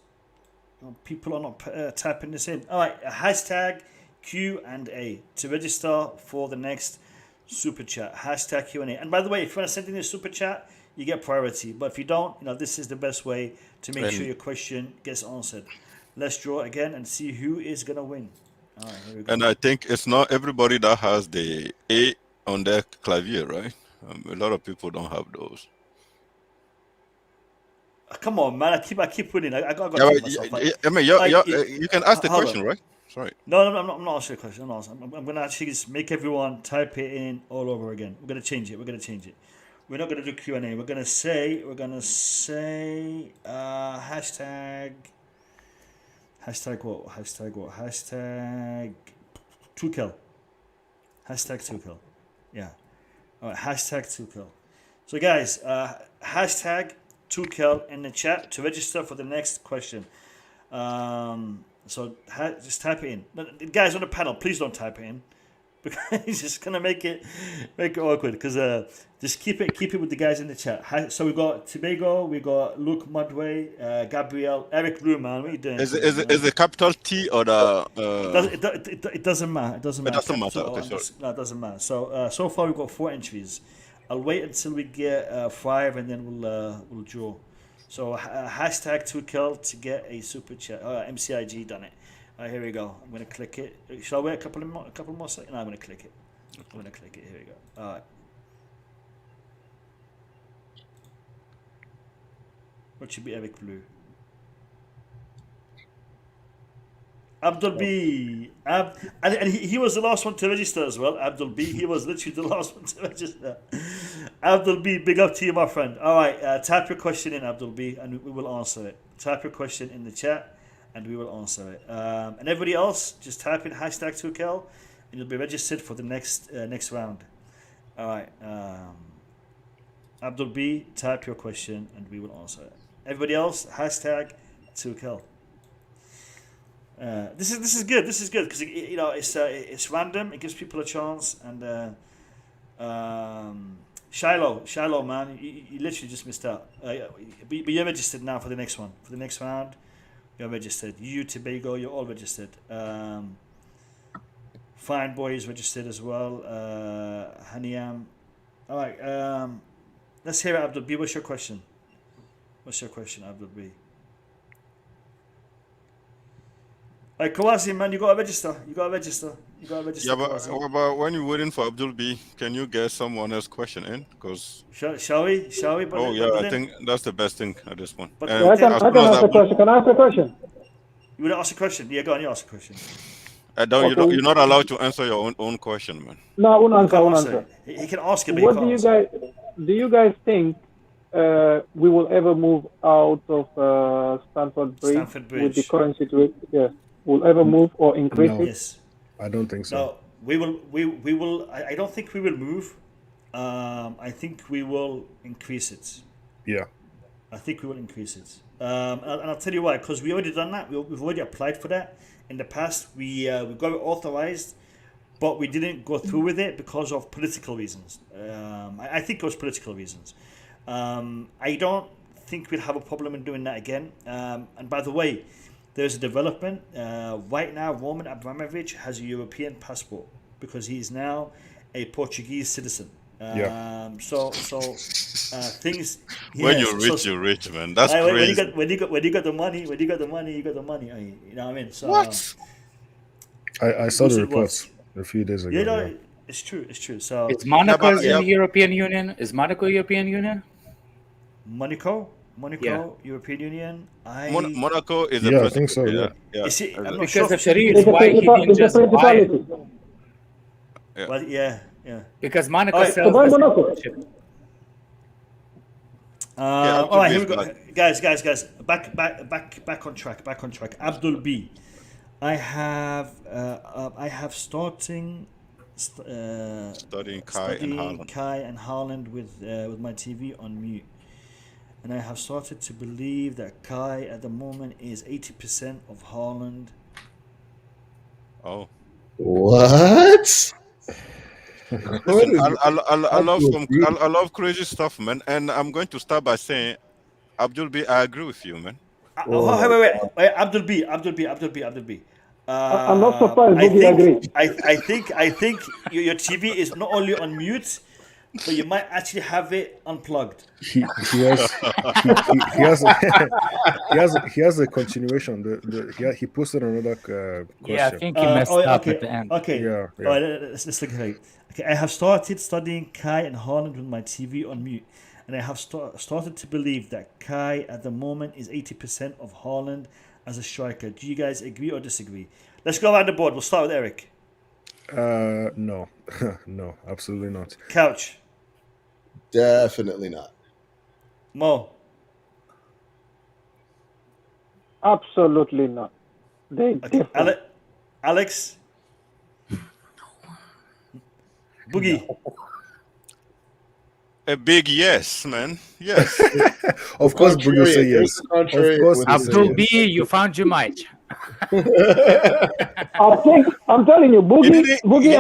people are not typing this in. All right, hashtag Q&A to register for the next super chat. Hashtag Q&A. And by the way, if you want to send in a super chat, you get priority. But if you don't, this is the best way to make sure your question gets answered. Let's draw again and see who is going to win. All right, here we go. And I think it's not everybody that has the A on their clavier, right? A lot of people don't have those. Come on, man! I keep winning. I got Yeah, to myself. I mean, you can ask the hold question, on. right? Sorry. No, I'm not answering the question. I'm going to actually just make everyone type it in all over again. We're going to change it. We're not going to do Q&A. We're going to say hashtag what? Hashtag Tuchel. Hashtag Tuchel. Yeah. All right. Hashtag Tuchel. So guys, hashtag Tuchel in the chat to register for the next question. So just type it in. But, guys on the panel, please don't type it in, because it's just gonna make it awkward. Because just keep it with the guys in the chat. So we got Tobago, we got Luke Mudway, Gabriel, Eric Blue, man. What are you doing? Is it capital T or the? It doesn't matter. It doesn't matter. It doesn't matter. Okay, sorry. No, it doesn't matter. So far we've got 4 entries. I'll wait until we get 5 and then we'll draw. So hashtag Tuchel to get a super chat. MCIG done it. All right, here we go. I'm gonna click it. Shall I wait a couple more seconds? No, I'm gonna click it. Here we go. All right. What should be Eric Blue? Abdul B. And he was the last one to register as well. Abdul B. He was literally the last one to register. Abdul B. Big up to you, my friend. All right, type your question in, Abdul B, and we will answer it. Type your question in the chat, and we will answer it. And everybody else, just type in hashtag Tuchel, and you'll be registered for the next round. All right. Abdul B, type your question, and we will answer it. Everybody else, hashtag Tuchel. This is good. This is good because it's random. It gives people a chance. And Shiloh, man, you literally just missed out. But you're registered now for the next one. For the next round, you're registered. You, Tobago, you're all registered. Fine Boy is registered as well. Haniam. All right. Let's hear it, Abdul B. What's your question? Abdul B? Like Kawasi, man, you gotta register. Yeah, but when you're waiting for Abdul B, can you get someone else's question in? Because shall we? Oh yeah, I think that's the best thing at this point. But I can ask a question. Can I ask a question? You want to ask a question? Yeah, go on. You ask a question. You're not allowed to answer your own question, man. No, I won't answer. He can ask it. What do you guys think? We will ever move out of Stamford Bridge with the current situation? Yes. Will ever move or increase it? Yes. I don't think so. No, we will. I don't think we will move. I think we will increase it. Yeah. I think we will increase it. And I'll tell you why. Because we already done that. We've already applied for that in the past. We got it authorized, but we didn't go through with it because of political reasons. I think it was political reasons. I don't think we'll have a problem in doing that again. And by the way, there's a development. Right now, Roman Abramovic has a European passport because he is now a Portuguese citizen. So things. When you're rich, you're rich, man. That's crazy. When you got the money, you got the money. You know what I mean? So, what? I saw the reports a few days ago. Yeah, it's true. So is Monaco in the European Union? Is Monaco European Union? Monaco, European Union. Monaco is I think so. Yeah. Because of Sharif, why he didn't just buy it? Well, yeah. Because Monaco All right. sells Why the Monaco? citizenship. All right, here we go, guys. Back on track. Abdul B. I have studying Kai and Haaland. Kai and Haaland with my TV on mute, and I have started to believe that Kai at the moment is 80% of Haaland. Oh. What? Listen, I love crazy stuff, man. And I'm going to start by saying, Abdul B, I agree with you, man. Wait, Abdul B. I'm not surprised. Boogie agrees. I think your TV is not only on mute, but you might actually have it unplugged. He has a continuation. He posted another question. Yeah, I think he messed up okay, at the end. Okay. Yeah. All right, let's look at it. Okay, I have started studying Kai and Haaland with my TV on mute, and I have started to believe that Kai at the moment is 80% of Haaland as a striker. Do you guys agree or disagree? Let's go around the board. We'll start with Eric. No, no, absolutely not. Couch. Definitely not. Mo. Absolutely not. They Okay. different. Alex. Boogie. A big yes, man. Yes. Of course, Boogie say yes. Of course, Abdul B, you found your mic. I'm telling you, Boogie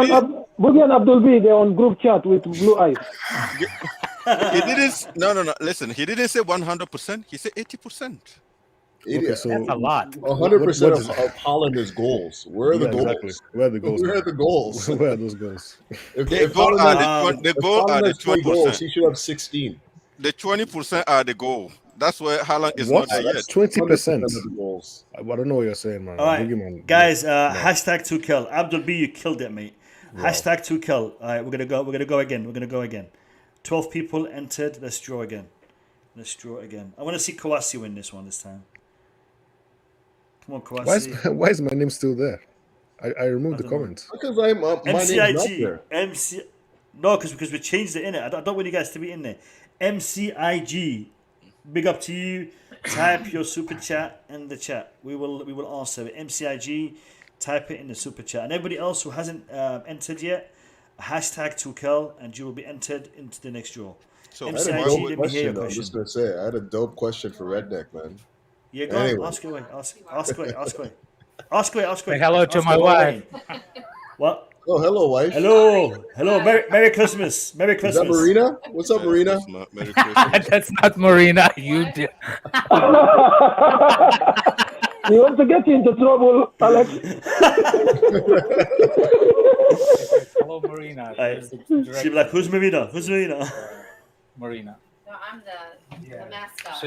and Abdul B, they're on group chat with blue eyes. He didn't. No. Listen, he didn't say 100%. He said 80%. Okay, so That's a lot. 100% of Hollander's goals. Where are the goals? exactly. Where are the goals? Where are the goals? Where are those goals? The goal are the Haaland 20%. goals, he should have 16. The 20% are the goal. That's where Haaland is What? not there yet. 20%. of the goals. I don't know what you're saying, man. All right, Boogeyman. guys. Hashtag Tuchel. Abdul B, you killed it, mate. Hashtag Tuchel. All right, we're gonna go again. 12 people entered. Let's draw again. I want to see Kouassi win this one this time. Come on, Kouassi. Why is my name still there? I removed the comment. Because my name's not there. MC. No, because we changed it in it. I don't want you guys to be in there. MCIG. Big up to you. Type your super chat in the chat. We will answer it. MCIG. Type it in the super chat. And everybody else who hasn't entered yet, hashtag Tuchel, and you will be entered into the next draw. So I had a MCIG, dope let me hear question. your I'm question. just gonna say, I had a dope question for Redneck, man. Yeah, go Anyway. on. Ask away. Say hello to my wife. What? Oh, hello, wife. Hello. Merry Christmas. Merry Is that Christmas. Marina? What's up, Marina? Merry Christmas. That's not Marina. You did. You want to get into trouble, Alex? Hello, Marina. She'll be like, who's Marina? Marina. No, I'm the mascot.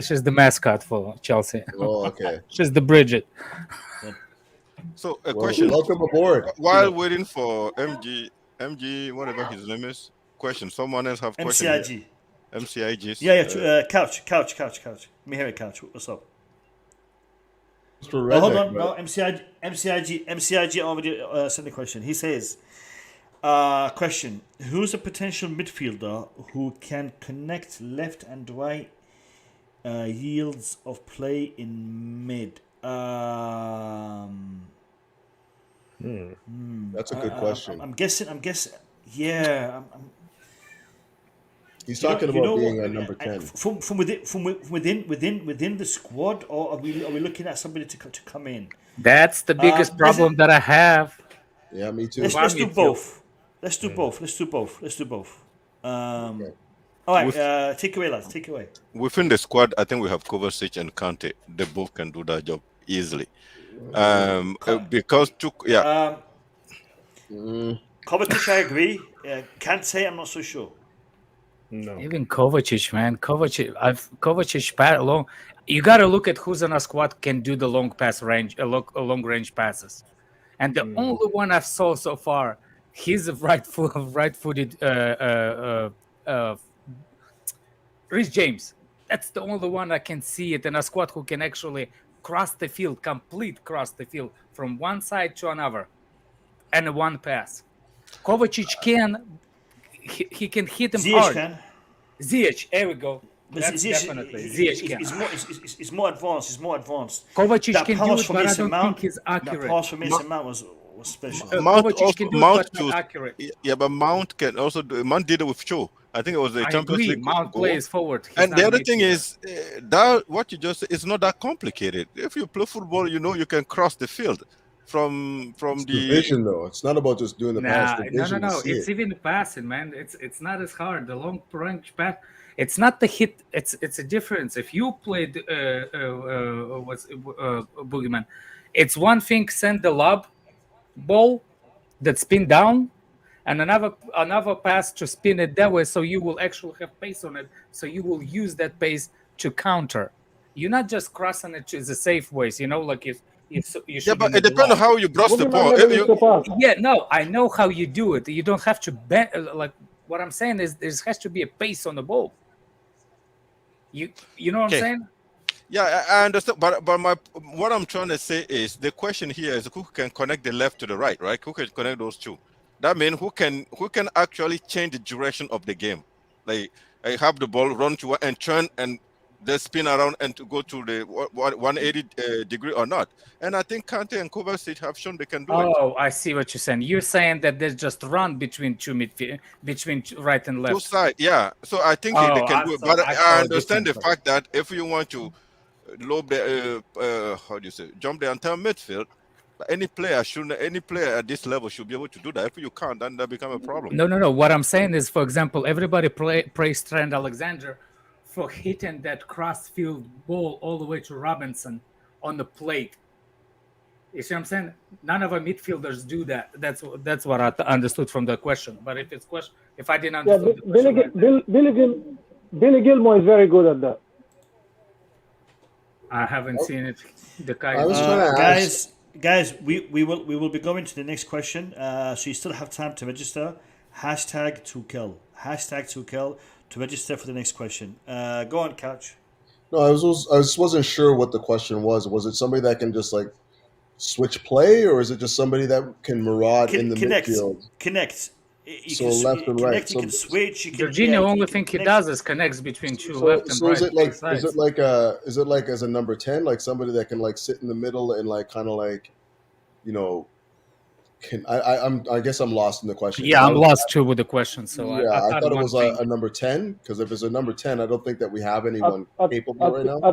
She's the mascot for Chelsea. Oh, okay. She's the Bridget. So a Well, question. welcome aboard. While waiting for MG, whatever his name is, question. Someone else have question. MCIG. MCIG. Yeah. Couch. Let me hear it, Couch. What's up? For Oh, hold Redneck, on. man. No, MCIG already sent the question. He says, question. Who's a potential midfielder who can connect left and right yields of play in mid? That's a good question. I'm guessing. Yeah. He's talking about being a number 10. From within the squad, or are we looking at somebody to come in? That's the biggest problem that I have. Yeah, me too. Let's do both. Let's do both. Okay. All right. Take away, lads. Take away. Within the squad, I think we have Kovacic and Kante. They both can do that job easily. Because Kovacic, I agree. Kante, I'm not so sure. No. Even Kovacic, man. Kovacic pat alone. You got to look at who's in our squad can do the long long range passes. And the only one I've saw so far, he's a right-footed Reece James. That's the only one I can see it in a squad who can actually cross the field from one side to another, and one pass. Kovacic can. He can hit him Ziyech hard. can. Ziyech, there we go. That's definitely. Ziyech can. It's more advanced. It's more advanced. Kovačić That can do pass it, for but I Mason don't Mount. think he's accurate. That pass for Mason Mount was special. Kovačić can do it, but not accurate. Yeah, but Mount can also do. Mount did it with Cho. I think it was the I Champions agree. League Mount goal. plays forward. He's And not the a other thing midfielder. is that what you just said, it's not that complicated. If you play football, you know you can cross the field from It's the vision, though. It's not about just doing the pass. The vision, No. you see It's it. even passing, man. It's not as hard. The long range pass. It's not the hit. It's a difference. If you played Boogeyman, it's one thing send the lob ball that spin down, and another pass to spin it that way, so you will actually have pace on it. So you will use that pace to counter. You're not just crossing it to the safe ways. You know, like if you yeah, but it depends on how you cross the ball. Yeah, no, I know how you do it. You don't have to bend. Like what I'm saying is, there has to be a pace on the ball. You know what I'm saying? Yeah, I understand. But what I'm trying to say is the question here is who can connect the left to the right, right? Who can connect those two? That means who can actually change the direction of the game? Like I have the ball run to and turn and then spin around and to go to the 180 degree or not. And I think Kante and Kovacic have shown they can do it. Oh, I see what you're saying. You're saying that there's just run between between right and left. Two sides, yeah. So I think they can do it. But I understand the fact that if you want to lob the jump the entire midfield, any player at this level should be able to do that. If you can't, then that becomes a problem. No. What I'm saying is, for example, everybody praised Trent Alexander for hitting that cross-field ball all the way to Robinson on the plate. You see what I'm saying? None of our midfielders do that. That's what I understood from the question. But if I didn't understand the question, Billy Gilmore is very good at that. I haven't seen it. The guy. I was trying to ask. Guys, we will be going to the next question. So you still have time to register. #Tuchel. #Tuchel to register for the next question. Go on, Couch. No, I just wasn't sure what the question was. Was it somebody that can just like switch play, or is it just somebody that can maraud in the midfield? Connect. So left and right. You can switch. You can, Jorginho, only thing he does is connects between two left and right. So is it like as a number 10, like somebody that can like sit in the middle and like kind of like, you know, I guess I'm lost in the question. Yeah, I'm lost too with the question. So yeah, I thought it was a number 10, because if it's a number 10, I don't think that we have anyone capable right now. I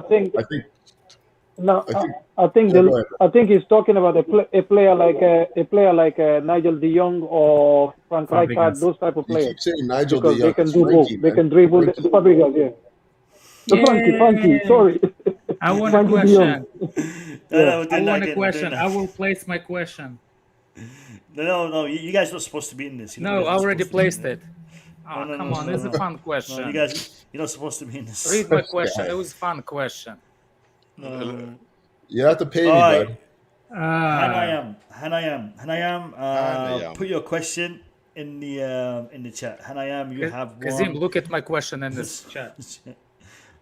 think he's talking about a player like Nigel De Jong or Frank Rijkaard, those type of players. You keep saying Nigel because De Jong. They can do both. They can dribble. Fabregas, yeah. Frankie, sorry. I want a question. I want a question. I will place my question. No. You guys are not supposed to be in this. No, I already placed it. Come on, it's a fun question. No, you guys, you're not supposed to be in this. Read my question. It was a fun question. You have to pay me, bud. Hanayam, put your question in the chat. Hanayam, you have Kazim, one. look at my question in this chat.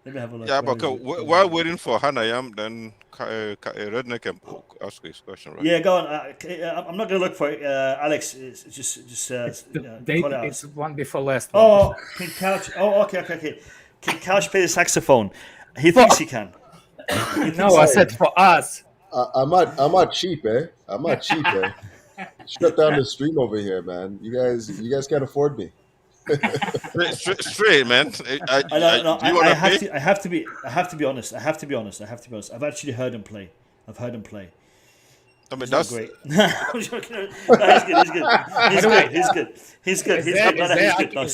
Let me have a look. Yeah, but while waiting for Hanayam, then Redneck can ask his question, right? Yeah, go on. I'm not going to look for it. Alex, just the date is one before last. Oh, can Couch? Oh, okay. Can Couch play the saxophone? He thinks he can. No, I said for us. I'm not cheap, eh? I'm not cheap, eh? Shut down the stream over here, man. You guys can't afford me. Straight, man. I have to be honest. I've actually heard him play. I mean, that's great. I'm joking. No, he's good. Is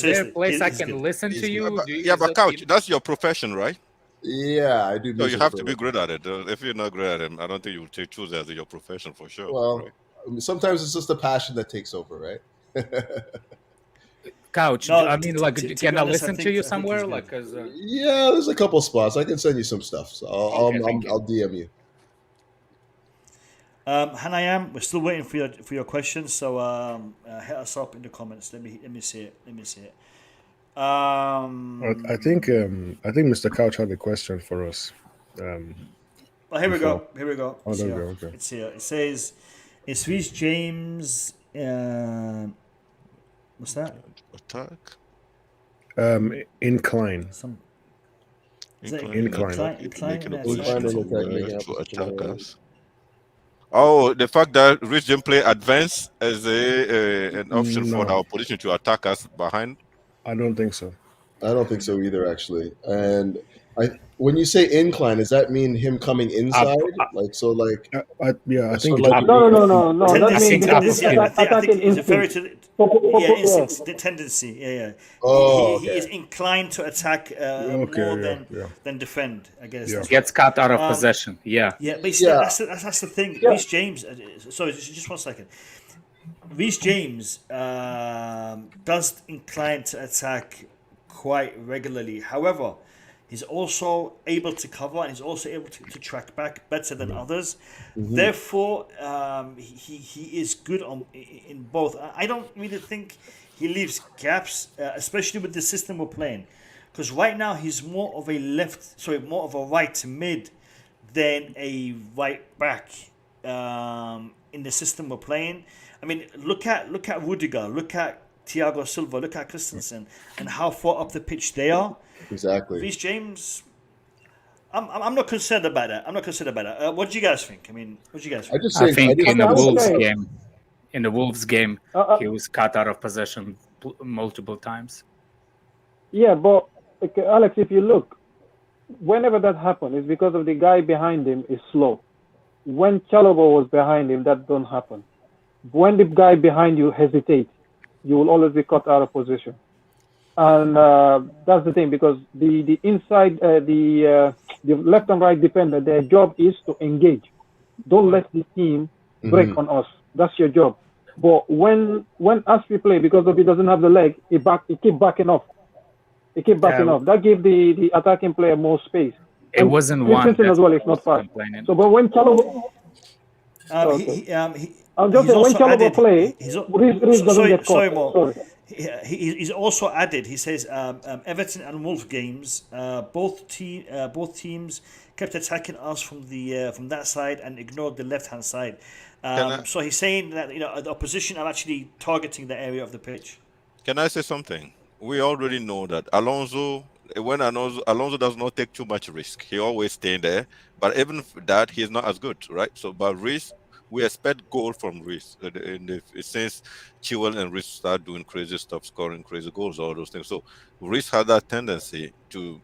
there a place I can listen to you? Yeah, but Couch, that's your profession, right? Yeah, I do. So you have to be good at it. If you're not good at it, I don't think you will choose it as your profession for sure. Well, right? Sometimes it's just a passion that takes over, right? Couch. No, I mean, like, can I listen to you somewhere? Like, yeah, there's a couple spots. I can send you some stuff. So I'll DM you. Hanayam, we're still waiting for your questions. So hit us up in the comments. Let me see it. I think Mr. Couch had a question for us. Here we go. Oh, there we go. Okay. It's here. It says, "Is Reece James what's that? Attack. Incline. Incline. Making Incline opposition in attack, making to opposition attack aware. us. Oh, the fact that Reece James play advance as an option for No. our opposition to attack us behind. I don't think so. I don't think so either, actually. And when you say incline, does that mean him coming inside? I think So it- No. That means Tendency, because I think it's very instinct. instincts, the tendency. Yeah. Oh, He is inclined to attack more than defend. I guess. Yeah. That's Gets caught out of possession. Yeah. Yeah, but you see, that's the thing. Reece James. Sorry, just 1 second. Reece James does incline to attack quite regularly. However, he's also able to cover and he's also able to track back better than others. Therefore, he is good in both. I don't really think he leaves gaps, especially with the system we're playing. Because right now he's more of a right mid than a right back in the system we're playing. I mean, look at Rudiger, look at Thiago Silva, look at Christensen, and how far up the pitch they are. Exactly. Reece James, I'm not concerned about that. What do you guys think? I mean, what do you guys think? I think in the I Wolves game, he was cut out of possession multiple times. Yeah, but Alex, if you look, whenever that happened, it's because of the guy behind him is slow. When Chilwell was behind him, that don't happen. When the guy behind you hesitates, you will always be caught out of position. And that's the thing, because the inside, the left and right defender, their job is to engage. Don't let the team break on us. That's your job. But when Aspi play, because of he doesn't have the leg, he keep backing off. That gave the attacking player more space. It wasn't one as well. It's not fast. So, but when Chilwell, I'm just saying, when Chilwell play, Reece doesn't get caught. Sorry. He's also added. He says Everton and Wolves games. Both teams kept attacking us from that side and ignored the left hand side. So he's saying that the opposition are actually targeting the area of the pitch. Can I say something? We already know that Alonso does not take too much risk. He always stay there. But even that, he's not as good, right? So, but Reece, we expect goal from Reece since Chilwell and Reece start doing crazy stuff, scoring crazy goals, all those things. So Reece had that tendency to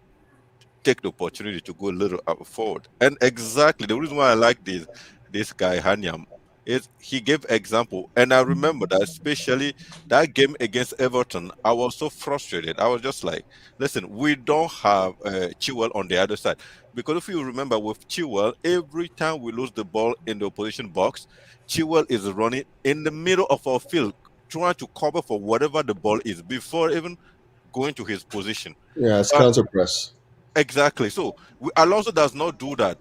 take the opportunity to go a little forward. And exactly the reason why I like this guy Hanyam is he gave example. And I remember that especially that game against Everton, I was so frustrated. I was just like, listen, we don't have Chilwell on the other side. Because if you remember with Chilwell, every time we lose the ball in the opposition box, Chilwell is running in the middle of our field, trying to cover for whatever the ball is before even going to his position. Yeah, it's counter press. Exactly. So Alonso does not do that.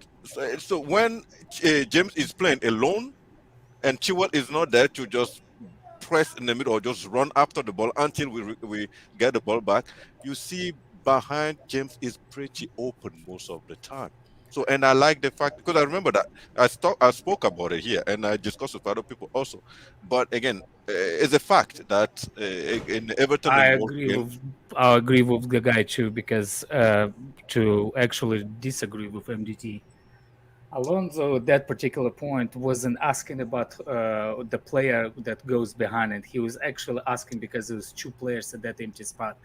So when James is playing alone and Chilwell is not there to just press in the middle or just run after the ball until we get the ball back, you see behind James is pretty open most of the time. So, and I like the fact, because I remember that I spoke about it here and I discussed with other people also. But again, it's a fact that in Everton, I agree with the guy too, because to actually disagree with MDT, Alonso at that particular point wasn't asking about the player that goes behind it. He was actually asking because there was two players at that empty spot.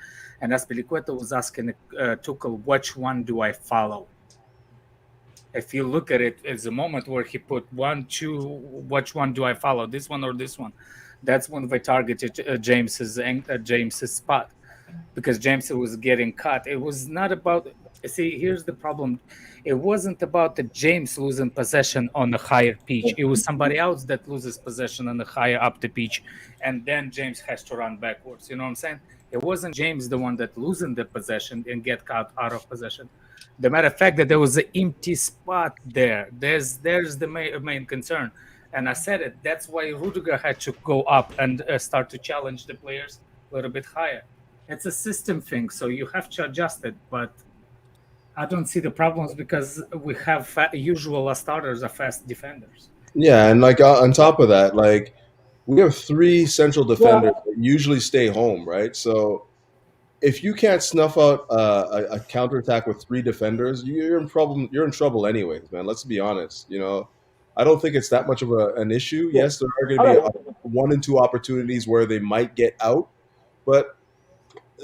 And Azpilicueta was asking Tuchel, which one do I follow? If you look at it, it's a moment where he put 1, 2, which one do I follow? This one or this one? That's when they targeted James's spot, because James was getting cut. It was not about... See, here's the problem. It wasn't about the James losing possession on the higher pitch. It was somebody else that loses possession on the higher up the pitch, and then James has to run backwards. You know what I'm saying? It wasn't James the one that losing the possession and get caught out of possession. The matter of fact that there was an empty spot there. There's the main concern. And I said it. That's why Rudiger had to go up and start to challenge the players a little bit higher. It's a system thing, so you have to adjust it, but I don't see the problems because we have usual starters are fast defenders. Yeah, and like on top of that, like we have 3 central defenders that usually stay home, right? So if you can't snuff out a counterattack with 3 defenders, you're in problem. You're in trouble anyways, man. Let's be honest. I don't think it's that much of an issue. Yes, there are going to be 1 and 2 opportunities where they might get out, but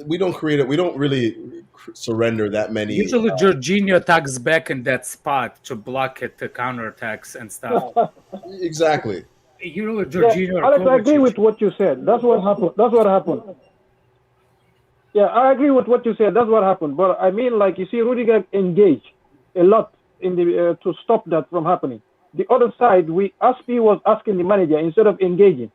we don't create it. We don't really surrender that many. Usually, Jorginho attacks back in that spot to block it, to counterattacks and stuff. Exactly. Usually, Jorginho. Alex, I agree with what you said. That's what happened. Yeah, I agree with what you said. That's what happened. But I mean, like, you see, Rudiger engaged a lot in the to stop that from happening. The other side, Aspi was asking the manager instead of engaging.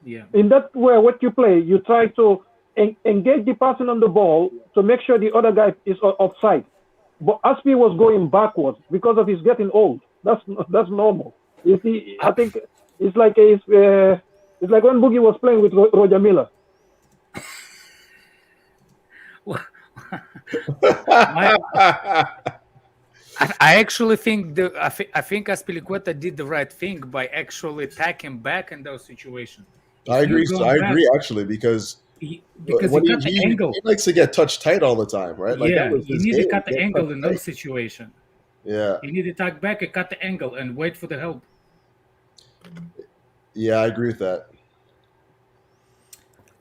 Yeah. In that way, what you play, you try to engage the person on the ball to make sure the other guy is offside. But Aspi was going backwards because of his getting old. That's normal. You see, I think it's like when Boogie was playing with Roger Miller. I actually think I think Azpilicueta did the right thing by actually attacking back in those situations. I agree. Actually, because he cut the angle. He likes to get touched tight all the time, right? Like, yeah, you need to cut the angle in those situations. Yeah, you need to attack back and cut the angle and wait for the help. Yeah, I agree with that.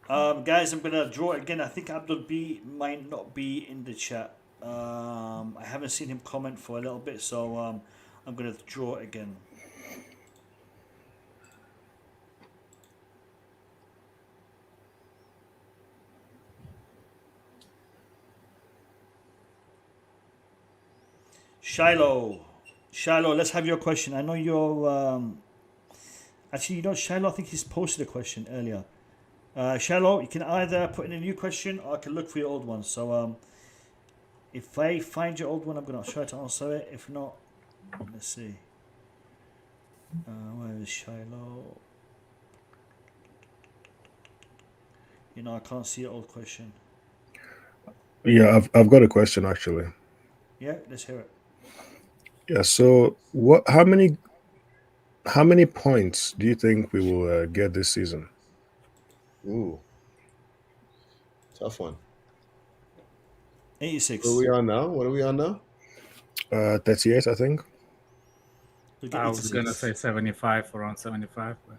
Guys, I'm gonna draw it again. I think Abdul B might not be in the chat. I haven't seen him comment for a little bit, so I'm gonna draw it again. Shiloh, let's have your question. I know you're actually, Shiloh, I think he's posted a question earlier. Shiloh, you can either put in a new question or I can look for your old one. So if I find your old one, I'm going to try to answer it. If not, let's see. Where is Shiloh? I can't see your old question. Yeah, I've got a question actually. Yeah, let's hear it. Yeah, so how many points do you think we will get this season? Ooh, tough one. 86. What are we on now? 38, I think. I was gonna say 75, around 75. But...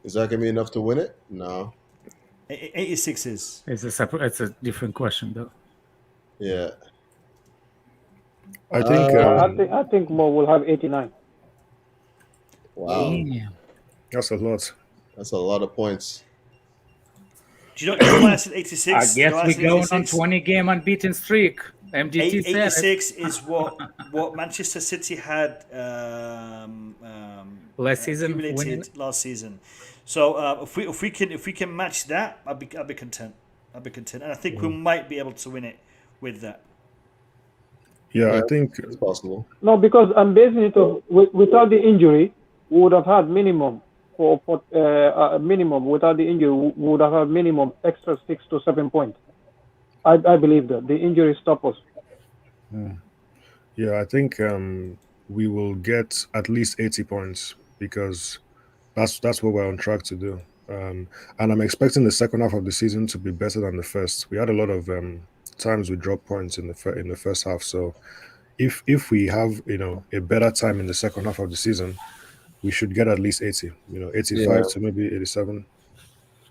Is that gonna be enough to win it? No. 86 is. It's a different question though. Yeah. I think Mo will have 89. Wow. Damn. That's a lot. That's a lot of points. Do you know why I said 86? I guess we go on 20-game unbeaten streak. MGT 86 is what Manchester City had last season. Last season. So if we can match that, I'll be content. And I think we might be able to win it with that. Yeah, I think it's possible. No, because I'm basing it on without the injury, we would have had minimum minimum without the injury, we would have had minimum extra 6 to 7 points. I believe that the injury stopped us. Yeah, I think we will get at least 80 points because that's what we're on track to do. And I'm expecting the second half of the season to be better than the first. We had a lot of times we dropped points in the first half. So if we have a better time in the second half of the season, we should get at least 80. 85 to maybe 87.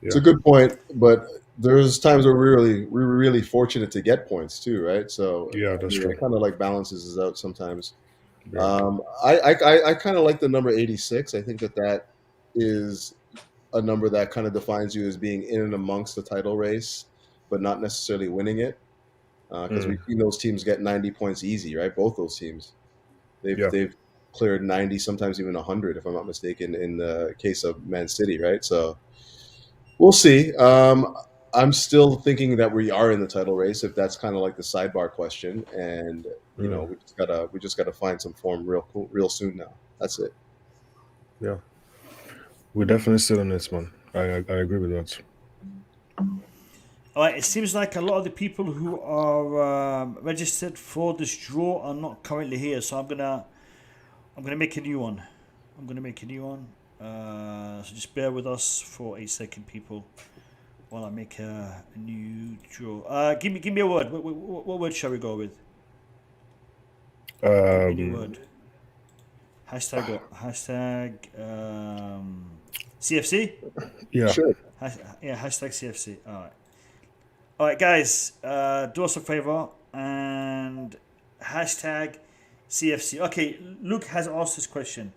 Yeah. It's a good point, but there's times where we're really fortunate to get points too, right? So yeah, that's true. It kind of like balances us out sometimes. Yeah. I kind of like the number 86. I think that is a number that kind of defines you as being in and amongst the title race, but not necessarily winning it. Because we've seen those teams get 90 points easy, right? Both those teams, they've cleared 90, sometimes even 100, if I'm not mistaken, in the case of Man City, right? So we'll see. I'm still thinking that we are in the title race, if that's kind of like the sidebar question, and we just gotta find some form real soon now. That's it. Yeah, we're definitely still in this one. I agree with that. All right, it seems like a lot of the people who are registered for this draw are not currently here, so I'm gonna make a new one. So just bear with us for a second, people. while I make a new draw. Give me a word. What word shall we go with? Give me a word. Hashtag CFC. Yeah. Sure. Hashtag CFC. All right, guys. Do us a favor and hashtag CFC. Okay, Luke has asked this question.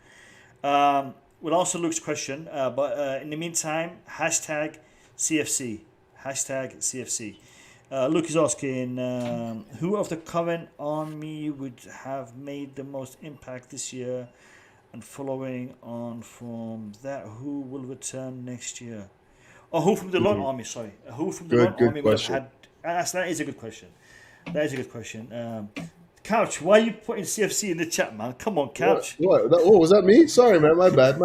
We'll answer Luke's question, but in the meantime, hashtag CFC. Hashtag CFC. Luke is asking, who of the current army would have made the most impact this year? And following on from that, who will return next year? Oh, who from the loan army? Sorry, who from the loan army would have had? That is a good question. That is a good question. Couch, why are you putting CFC in the chat, man? Come on, Couch. What? Was that me? Sorry, man. My bad.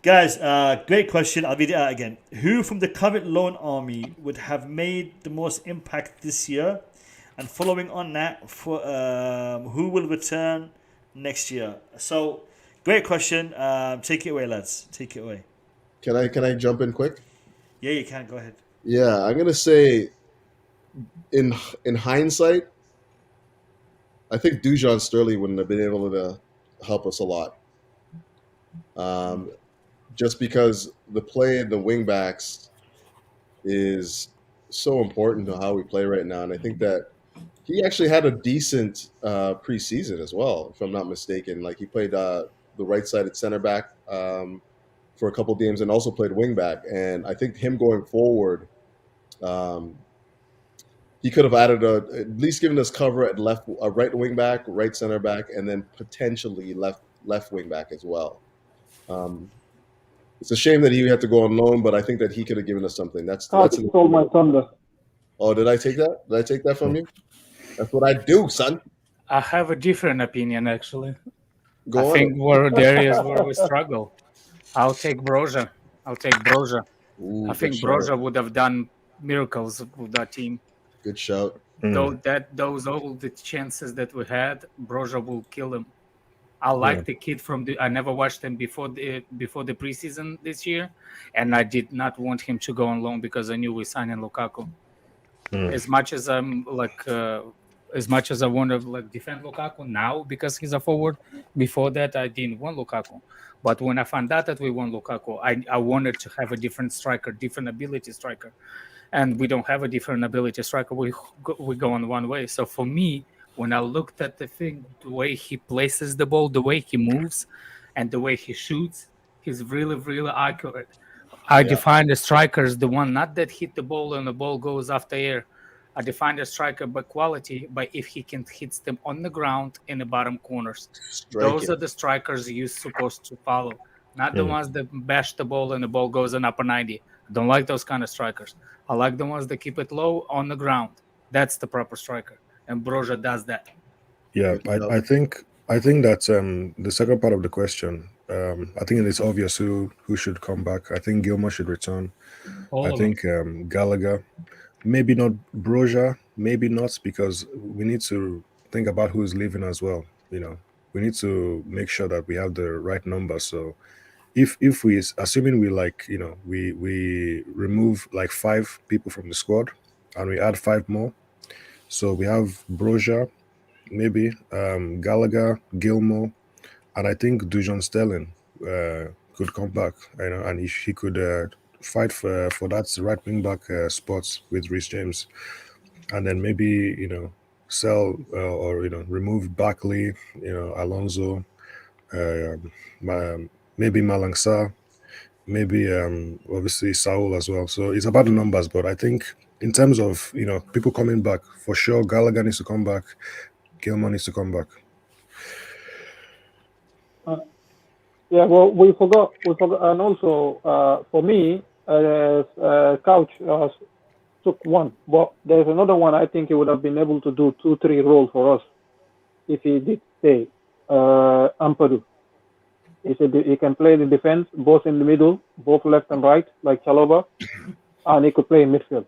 Guys, great question. I'll read it out again. Who from the current loan army would have made the most impact this year? And following on that, for who will return next year? So, great question. Take it away, lads. Take it away. Can I jump in quick? Yeah, you can. Go ahead. Yeah, I'm gonna say, in hindsight, I think Dujon Sterling wouldn't have been able to help us a lot. Just because the play in the wing backs is so important to how we play right now, and I think that he actually had a decent preseason as well, if I'm not mistaken. Like he played the right-sided center back for a couple games, and also played wing back. And I think him going forward, he could have added at least given us cover at right wing back, right center back, and then potentially left wing back as well. It's a shame that he had to go on loan, but I think that he could have given us something. That's stole my thunder. Oh, did I take that? Did I take that from you? That's what I do, son. I have a different opinion, actually. Go I on. think the areas where we struggle. I'll take Broja. Ooh, I think good shout. Broja would have done miracles with that team. Good shout. Those all the chances that we had, Broja will kill them. I like the kid I never watched him before the preseason this year, and I did not want him to go on loan because I knew we signed in Lukaku. As much as I'm as much as I want to defend Lukaku now because he's a forward, before that I didn't want Lukaku. But when I found out that we want Lukaku, I wanted to have a different striker, different ability striker. And we don't have a different ability striker. We go on one way. So for me, when I looked at the thing, the way he places the ball, the way he moves, and the way he shoots, he's really, really accurate. I define the striker as the one not that hit the ball and the ball goes after air. I define the striker by quality, by if he can hit them on the ground in the bottom corners. Those are the strikers you're supposed to follow, not the ones that bash the ball and the ball goes an upper 90. I don't like those kind of strikers. I like the ones that keep it low on the ground. That's the proper striker, and Broja does that. Yeah, I think that the second part of the question, I think it's obvious who should come back. I think Gilmour should return. I think Gallagher. Maybe not Broja, maybe not, because we need to think about who's leaving as well. You know, we need to make sure that we have the right number. So if we, assuming we remove 5 people from the squad and we add 5 more, so we have Broja, maybe Gallagher, Gilmour, and I think Dujon Sterling could come back. And if he could fight for that right wing back spot with Reece James, and then maybe sell or remove Barkley, Alonso, maybe Malangsa, maybe obviously Saul as well. So it's about the numbers, but I think in terms of people coming back, for sure Gallagher needs to come back, Gilmour needs to come back. Yeah, well, we forgot, and also for me, Couch took one, but there's another one. I think he would have been able to do 2-3 roles for us if he did stay. Ampadu. He said he can play the defense, both in the middle, both left and right, like Chalobah, and he could play in midfield.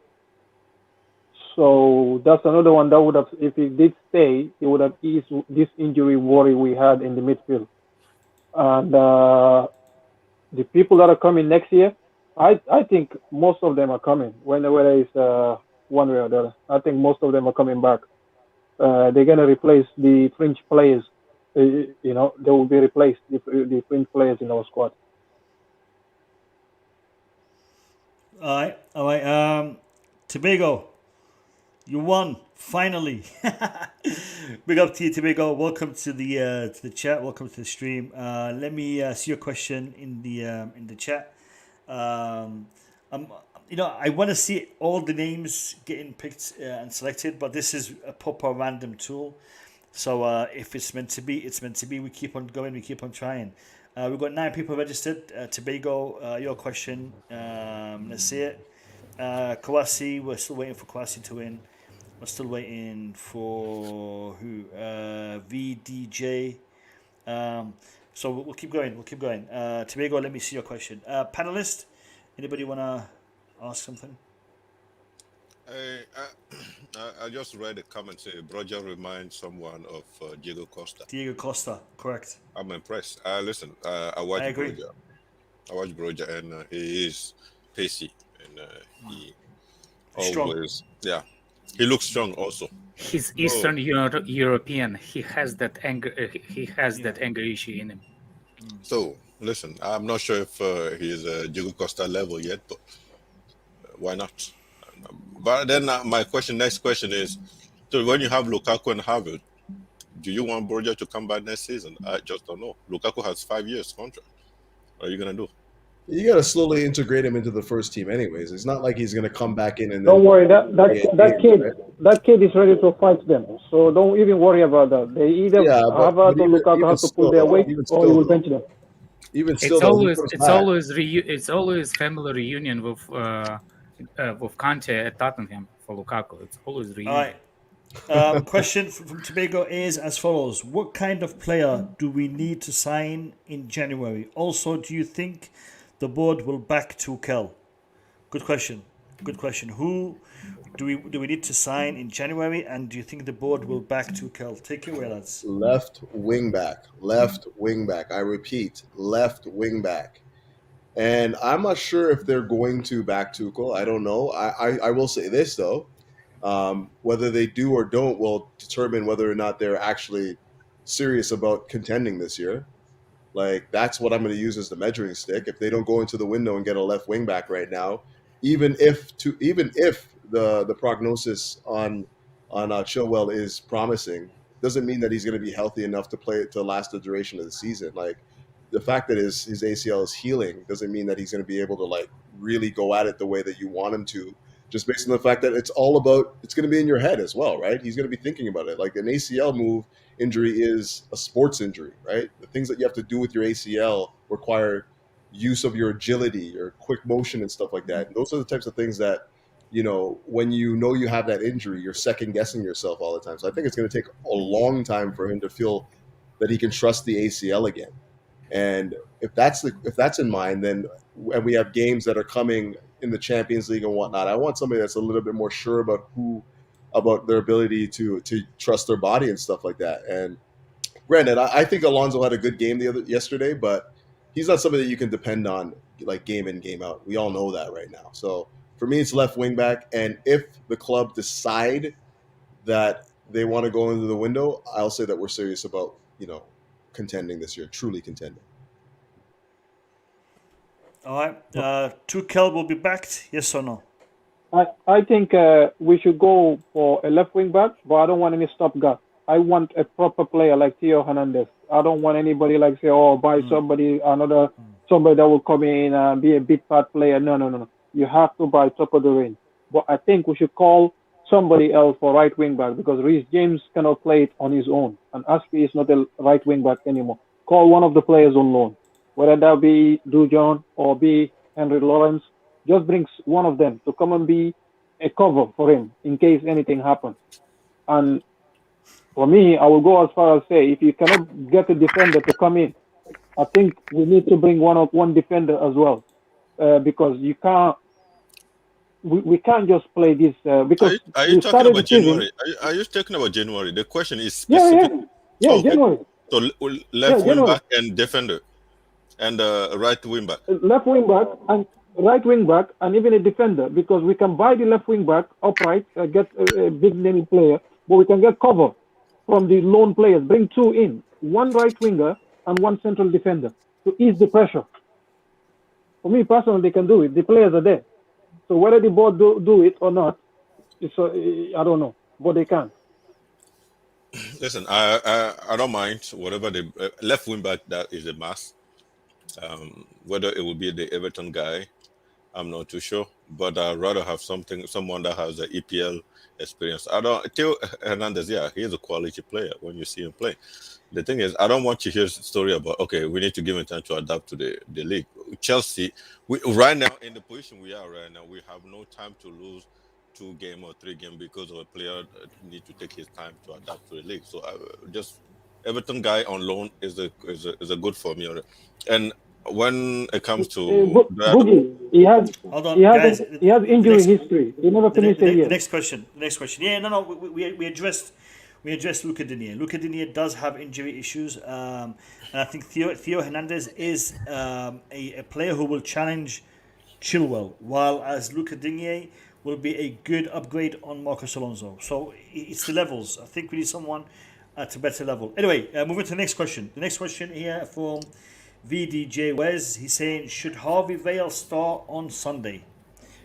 So that's another one that would have, if he did stay, he would have eased this injury worry we had in the midfield. And the people that are coming next year, I think most of them are coming. Whether it's one way or the other, I think most of them are coming back. They're gonna replace the French players. They will be replaced the French players in our squad. All right. Tobago, you won finally. Big up to you, Tobago. Welcome to the chat. Welcome to the stream. Let me see your question in the chat. I want to see all the names getting picked and selected, but this is a proper random tool. So if it's meant to be, it's meant to be. We keep on going. We keep on trying. We've got 9 people registered. Tobago, your question. Let's see it. Kawasi, we're still waiting for Kawasi to win. We're still waiting for who? VDJ. So we'll keep going. Tobago, let me see your question. Panelist, anybody want to ask something? I just read a comment say Broja reminds someone of Diego Costa. Diego Costa, correct. I'm impressed. Listen, I watch Broja. I watch Broja, and he is pacey, and he always, strong. He looks strong also. He's Eastern European. He has that anger. He has that anger issue in him. So listen, I'm not sure if he's Diego Costa level yet, but why not? But then next question is, so when you have Lukaku and Havertz, do you want Broja to come back next season? I just don't know. Lukaku has 5 years contract. What are you gonna do? You got to slowly integrate him into the first team, anyways. It's not like he's going to come back in and. Don't worry, that kid is ready to fight them. So don't even worry about that. They either Havertz or Lukaku have to pull their weight, or you will bench them. Even still, it's always family reunion with Kante at Tottenham for Lukaku. It's always reunion. All right. Question from Tobago is as follows: what kind of player do we need to sign in January? Also, do you think the board will back Tuchel? Good question. Who do we need to sign in January, and do you think the board will back Tuchel? Take it away, lads. Left wing back. I repeat, left wing back. And I'm not sure if they're going to back Tuchel. I don't know. I will say this though. Whether they do or don't will determine whether or not they're actually serious about contending this year. Like, that's what I'm going to use as the measuring stick. If they don't go into the window and get a left wing back right now, even if the prognosis on Chilwell is promising, doesn't mean that he's going to be healthy enough to play it to last the duration of the season. Like, the fact that his ACL is healing doesn't mean that he's going to be able to like really go at it the way that you want him to. Just based on the fact that it's going to be in your head as well, right? He's going to be thinking about it. Like, an ACL injury is a sports injury, right? The things that you have to do with your ACL require use of your agility, your quick motion and stuff like that. And those are the types of things that, when you have that injury, you're second guessing yourself all the time. So I think it's going to take a long time for him to feel that he can trust the ACL again. And if that's in mind, then and we have games that are coming in the Champions League and whatnot, I want somebody that's a little bit more sure about their ability to trust their body and stuff like that. And granted, I think Alonso had a good game yesterday, but he's not somebody that you can depend on like game in, game out. We all know that right now. So for me, it's left wing back. And if the club decide that they want to go into the window, I'll say that we're serious about, contending this year, truly contending. All right. Tuchel will be backed, yes or no? I think we should go for a left wing back, but I don't want any stopgap. I want a proper player like Theo Hernandez. I don't want anybody like say, buy somebody that will come in and be a big part player. No. You have to buy top of the range. But I think we should call somebody else for right wing back because Reece James cannot play it on his own, and Aspi is not a right wing back anymore. Call one of the players on loan, whether that be Dujon or be Henry Lawrence. Just brings one of them to come and be a cover for him in case anything happens. And for me, I will go as far as say, if you cannot get a defender to come in, I think we need to bring one defender as well, because you can't. We can't just play this because. Are you talking about January? Are you talking about January? The question is specific. Yeah, January. So left wing back and defender, and right wing back. Left wing back right wing back and even a defender, because we can buy the left wing back upright, get a big name player, but we can get cover from the lone players. Bring two in, one right winger and one central defender to ease the pressure. For me personally, they can do it. The players are there. So whether the board do it or not, I don't know, but they can. Listen, I don't mind whatever the left wing back, that is a must. Whether it will be the Everton guy, I'm not too sure, but I'd rather have someone that has the EPL experience. Theo Hernandez, yeah, he's a quality player when you see him play. The thing is, I don't want to hear a story about, okay, we need to give him time to adapt to the league. Chelsea, right now, in the position we are right now, we have no time to lose 2 game or 3 game because of a player that need to take his time to adapt to the league. So just Everton guy on loan is a good formula. And when it comes to Boogie, he has injury history. He never finished a year. Next question. Yeah, no, we addressed Luka Digne. Luka Digne does have injury issues, and I think Theo Hernandez is a player who will challenge Chilwell, while as Luka Digne will be a good upgrade on Marcos Alonso. So it's the levels. I think we need someone at a better level. Anyway, moving to the next question. The next question here from VDJ Wes. He's saying, should Harvey Vale start on Sunday?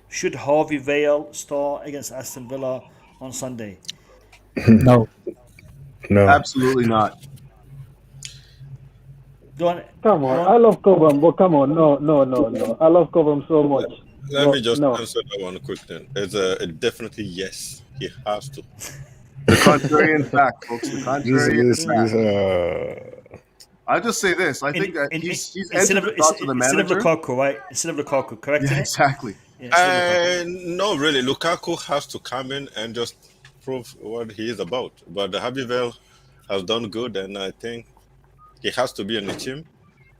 Should Harvey Vale start against Aston Villa on Sunday? No. Absolutely not. Come on, I love Cobham, but come on, no. I love Cobham so much. Let me just answer that one quick then. It's a definitely yes. He has to. The contrarian fact, folks. The contrarian fact. I'll just say this. I think that he's entered the thoughts of the manager. Instead of Lukaku, right? Instead of Lukaku, correct? Yeah, exactly. No, really. Lukaku has to come in and just prove what he is about. But Harvey Vale has done good, and I think he has to be in the team.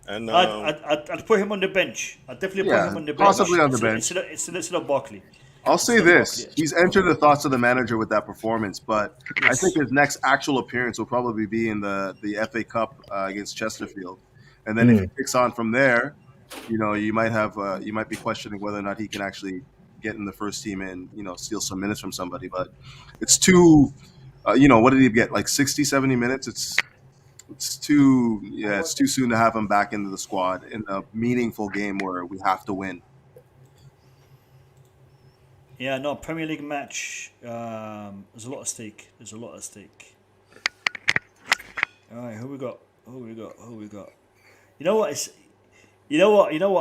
And I'd put him on the bench. I'd definitely put him on the bench. Possibly on the bench. Instead of Barkley. I'll say this. He's entered the thoughts of the manager with that performance, but I think his next actual appearance will probably be in the FA Cup against Chesterfield. And then if he kicks on from there, you might be questioning whether or not he can actually get in the first team and, steal some minutes from somebody. But it's too, what did he get? Like 60, 70 minutes? It's too soon to have him back into the squad in a meaningful game where we have to win. Yeah, no, Premier League match. There's a lot at stake. All right, who we got? You know what?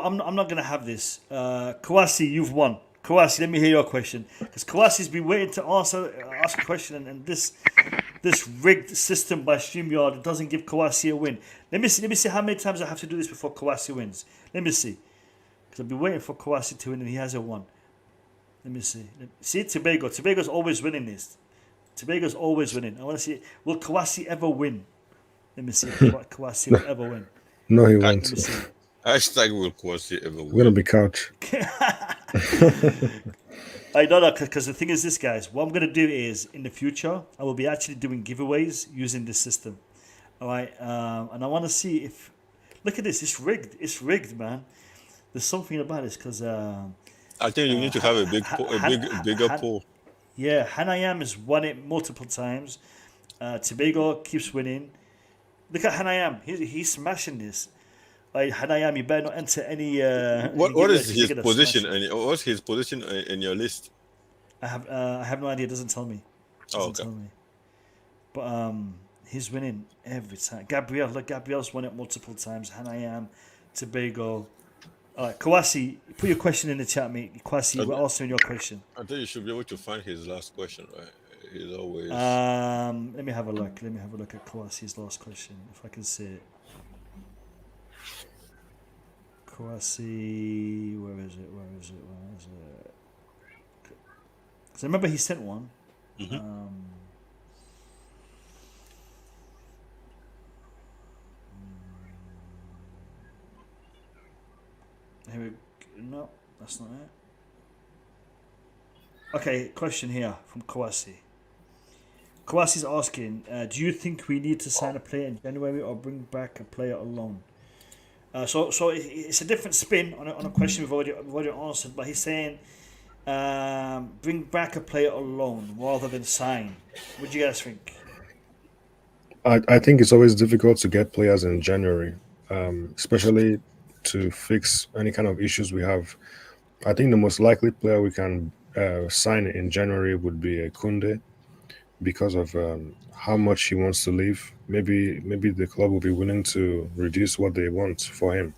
I'm not gonna have this. Kawasi, you've won. Kawasi, let me hear your question, because Kawasi's been waiting to ask a question, and this rigged system by StreamYard doesn't give Kawasi a win. Let me see how many times I have to do this before Kawasi wins. Let me see, because I've been waiting for Kawasi to win, and he hasn't won. Let me see. See, Tobago's always winning this. Tobago's always winning. I want to see, will Kawasi ever win? Let me see if Kawasi will ever win. No, he won't. Hashtag will Kawasi ever win. We're going to be couch. I know that, because the thing is this, guys. What I'm going to do is, in the future, I will be actually doing giveaways using this system. All right? And I want to see if... Look at this. It's rigged. It's rigged, man. There's something about this, because... I think you need to have a bigger pool. Yeah, Hanayam has won it multiple times. Tobago keeps winning. Look at Hanayam. He's smashing this. Like, Hanayam, you better not enter any... What is his position? What's his position in your list? I have no idea. It doesn't tell me. Tell me. But he's winning every time. Gabriel's won it multiple times. Hanayam, Tobago... All right, Kawasi, put your question in the chat, mate. Kawasi, we're answering your question. I think you should be able to find his last question, right? He's always... Let me have a look. Let me have a look at Kawasi's last question, if I can see it. Kawasi, where is it? Because I remember he sent one. Mm-hmm. No, that's not it. Okay, question here from Kawasi. Kawasi's asking, do you think we need to sign a player in January or bring back a player alone? So it's a different spin on a question we've already answered, but he's saying bring back a player alone rather than sign. What do you guys think? I think it's always difficult to get players in January, especially to fix any kind of issues we have. I think the most likely player we can sign in January would be Koundé because of how much he wants to leave. Maybe the club will be willing to reduce what they want for him.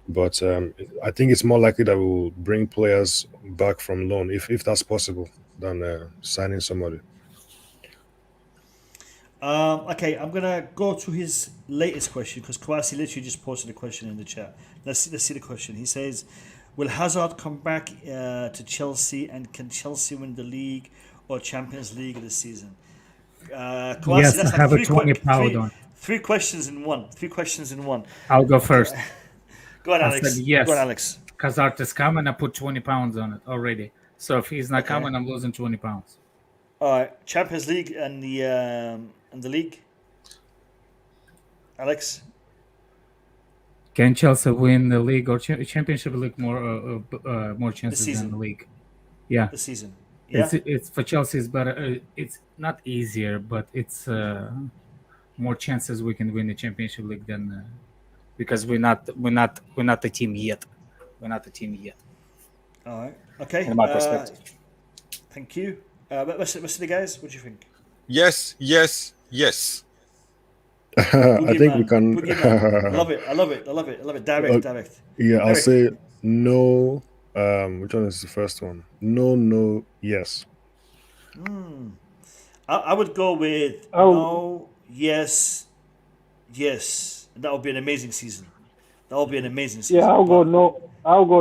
But I think it's more likely that we'll bring players back from loan, if that's possible, than signing somebody. Okay, I'm gonna go to his latest question because Kwasi literally just posted a question in the chat. Let's see the question. He says, "Will Hazard come back to Chelsea, and can Chelsea win the league or Champions League this season?" Kwasi, Yes, that's I have a three 20 pound on. Three questions in one. Three questions in one. I'll go first. Go on, I Alex. said yes. Go on, Alex. Hazard is coming. I put 20 pounds on it already. So if he's not coming, I'm losing 20 pounds. All right, Champions League and the league. Alex, can Chelsea win the league or Championship League more chances than the league? Yeah, this season. Yeah, it's for Chelsea. It's better. It's not easier, but it's more chances we can win the Championship League than because we're not the team yet. We're not the team yet. All right. Okay. In my perspective. Thank you. What's the guys? What do you think? Yes. I think we can. I love it. Direct. Yeah, I'll say no. Which one is the first one? No, yes. I would go with no, yes. That would be an amazing season. Yeah, I'll go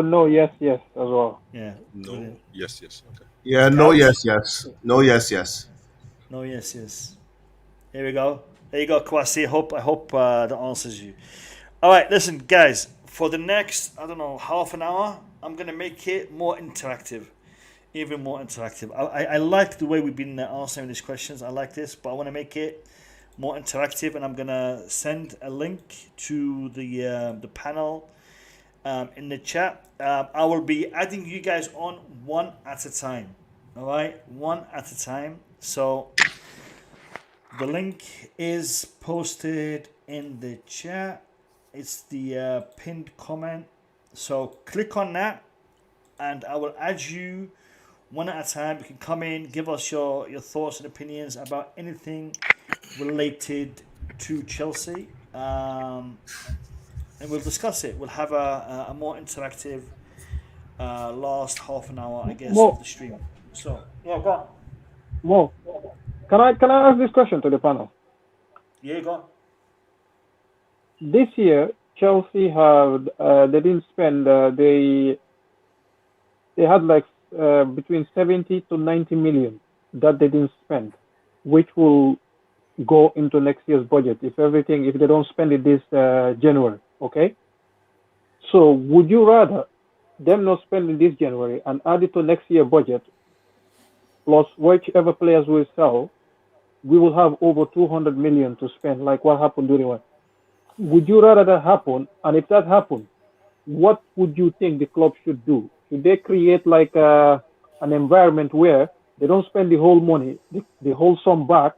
no, yes as well. Yeah. No, Brilliant. yes. Okay. Yeah, no, yes. No, yes. No, yes. Here we go. There you go, Kwasi. I hope that answers you. All right, listen, guys. For the next, half an hour, I'm gonna make it more interactive, even more interactive. I like the way we've been answering these questions. I like this, but I want to make it more interactive, and I'm gonna send a link to the panel in the chat. I will be adding you guys on one at a time. All right, one at a time. So the link is posted in the chat. It's the pinned comment. So click on that, and I will add you one at a time. You can come in, give us your thoughts and opinions about anything related to Chelsea, and we'll discuss it. We'll have a more interactive last half an hour, I guess, of the stream. So yeah, go on. Mo, can I ask this question to the panel? Yeah, go on. This year, Chelsea have they didn't spend they had like between 70 to 90 million that they didn't spend, which will go into next year's budget if they don't spend it this January. Okay. So would you rather them not spend it this January and add it to next year's budget, plus whichever players we sell, we will have over 200 million to spend, like what happened during one. Would you rather that happen? And if that happened, what would you think the club should do? Should they create like an environment where they don't spend the whole money, the whole sum back,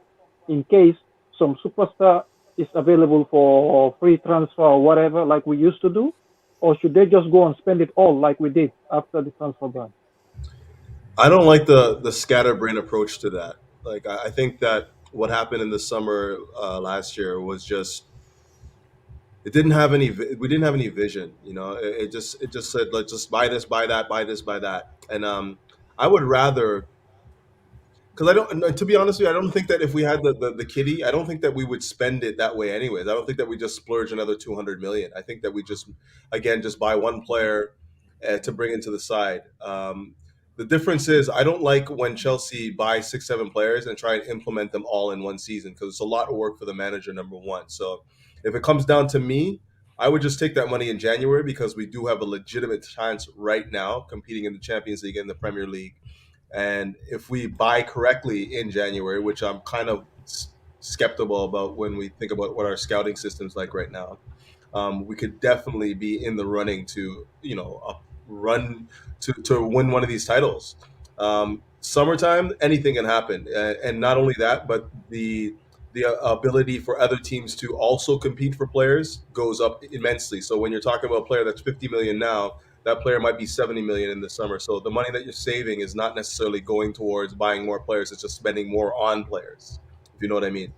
in case some superstar is available for free transfer or whatever, like we used to do? Or should they just go and spend it all like we did after the transfer ban? I don't like the scatterbrain approach to that. Like, I think that what happened in the summer last year was just, we didn't have any vision. It just said, let's just buy this, buy that. And I would rather, because to be honest with you, I don't think that if we had the kitty, I don't think that we would spend it that way anyways. I don't think that we just splurge another 200 million. I think that we just buy one player to bring into the side. The difference is, I don't like when Chelsea buy 6-7 players and try and implement them all in one season, because it's a lot of work for the manager, number one. So if it comes down to me, I would just take that money in January, because we do have a legitimate chance right now competing in the Champions League and the Premier League. And if we buy correctly in January, which I'm kind of skeptical about when we think about what our scouting system's like right now, we could definitely be in the running to, run to win one of these titles. Summertime, anything can happen, and not only that, but the ability for other teams to also compete for players goes up immensely. So when you're talking about a player that's 50 million now, that player might be 70 million in the summer. So the money that you're saving is not necessarily going towards buying more players. It's just spending more on players, if you know what I mean.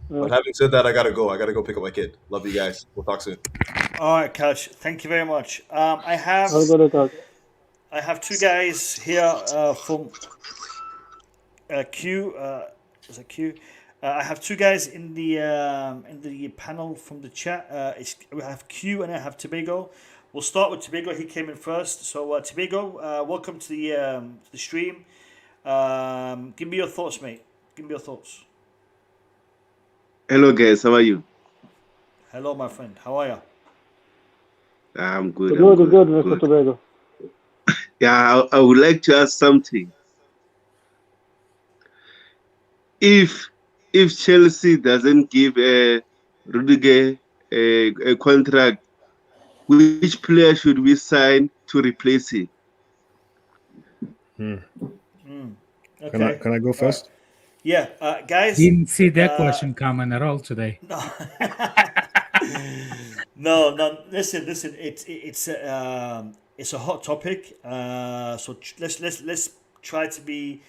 Yeah. But having said that, I gotta go. I gotta go pick up my kid. Love you guys. We'll talk soon. All right, Coach. Thank you very much. I have two guys here from Q. Is it Q? I have two guys in the panel from the chat. We have Q and I have Tobago. We'll start with Tobago. He came in first. So Tobago, welcome to the stream. Give me your thoughts, mate. Give me your thoughts. Hello, guys. How are you? Hello, my friend. How are you? I'm good. Good, Mr. Tobago. Yeah, I would like to ask something. If Chelsea doesn't give Rudiger a contract, which player should we sign to replace him? Okay. Can I go first? Yeah, guys. Didn't see that question coming at all today. No. Listen. It's a hot topic. So let's try to be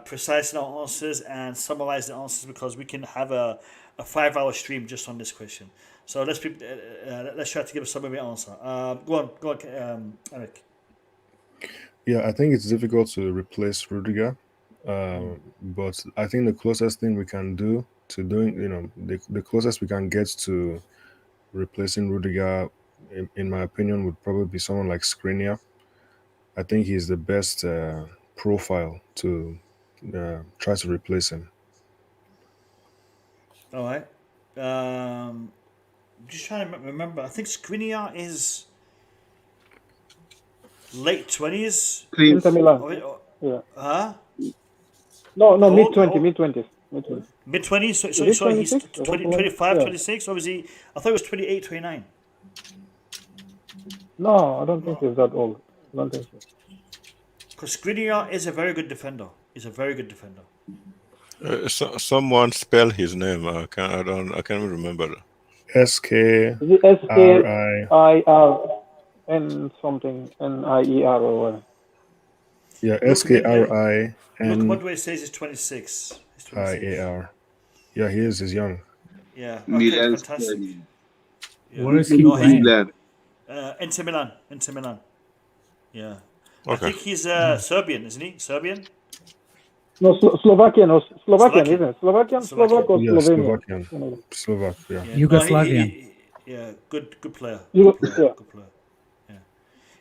precise in our answers and summarize the answers, because we can have a 5-hour stream just on this question. So let's try to give a summary answer. Go on, Eric. Yeah, I think it's difficult to replace Rudiger. But I think the closest thing we can do to doing, the closest we can get to replacing Rudiger, in my opinion, would probably be someone like Skriniar. I think he's the best profile to try to replace him. All right. Just trying to remember. I think Skriniar is late 20s. Inter Milan. Yeah. Huh? No, mid-20s. Mid-20s? So he's 25, 26? Obviously, I thought it was 28, 29. No, I don't think he's that old. I don't think so. Because Skriniar is a very good defender. Someone spell his name. I can't remember. SKRIN something NIER or whatever. Yeah, SKRIN. Look, what way it says is 26. He's 26. IAR. Yeah, he is. He's young. Yeah. Okay, fantastic. Yeah. Where is he playing? Inter Milan. Yeah. Okay. I think he's Serbian, isn't he? Serbian? No, Slovakian, isn't it? Slovakian, Slovak, or Slovenian? Slovak, yeah. Yugoslavian. Yeah, good player. Good player.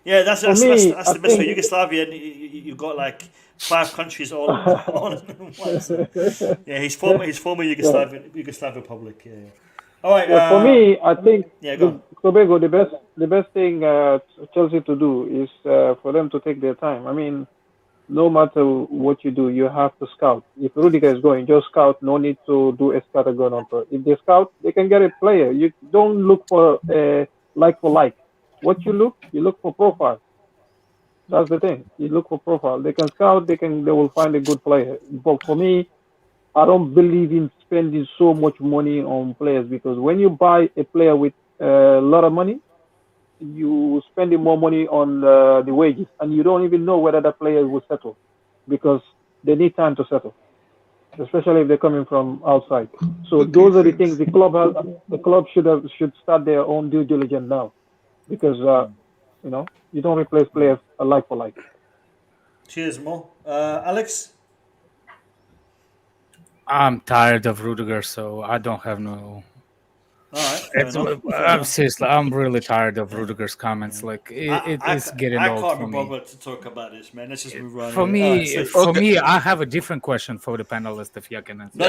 Yeah, that's the best way. Yugoslavian, you've got like 5 countries all at once. Yeah, he's former Yugoslav Republic. Yeah. All right. For me, I think Tobago, the best thing Chelsea to do is for them to take their time. I mean, no matter what you do, you have to scout. If Rudiger is going, just scout. No need to do a scattergun on pro. If they scout, they can get a player. You don't look for like for like. What you look for profile. That's the thing. You look for profile. They can scout. They will find a good player. But for me, I don't believe in spending so much money on players, because when you buy a player with a lot of money, you spending more money on the wages, and you don't even know whether the player will settle, because they need time to settle, especially if they're coming from outside. So those are the things the club should start their own due diligence now, because you don't replace players like for like. Cheers, Mo. Alex? I'm tired of Rudiger, so I don't have no. All right. I'm seriously, I'm really tired of Rudiger's comments. Like it's getting old for me. I can't be bothered to talk about this, man. Let's just move on. For me, I have a different question for the panelists. If you can answer. No.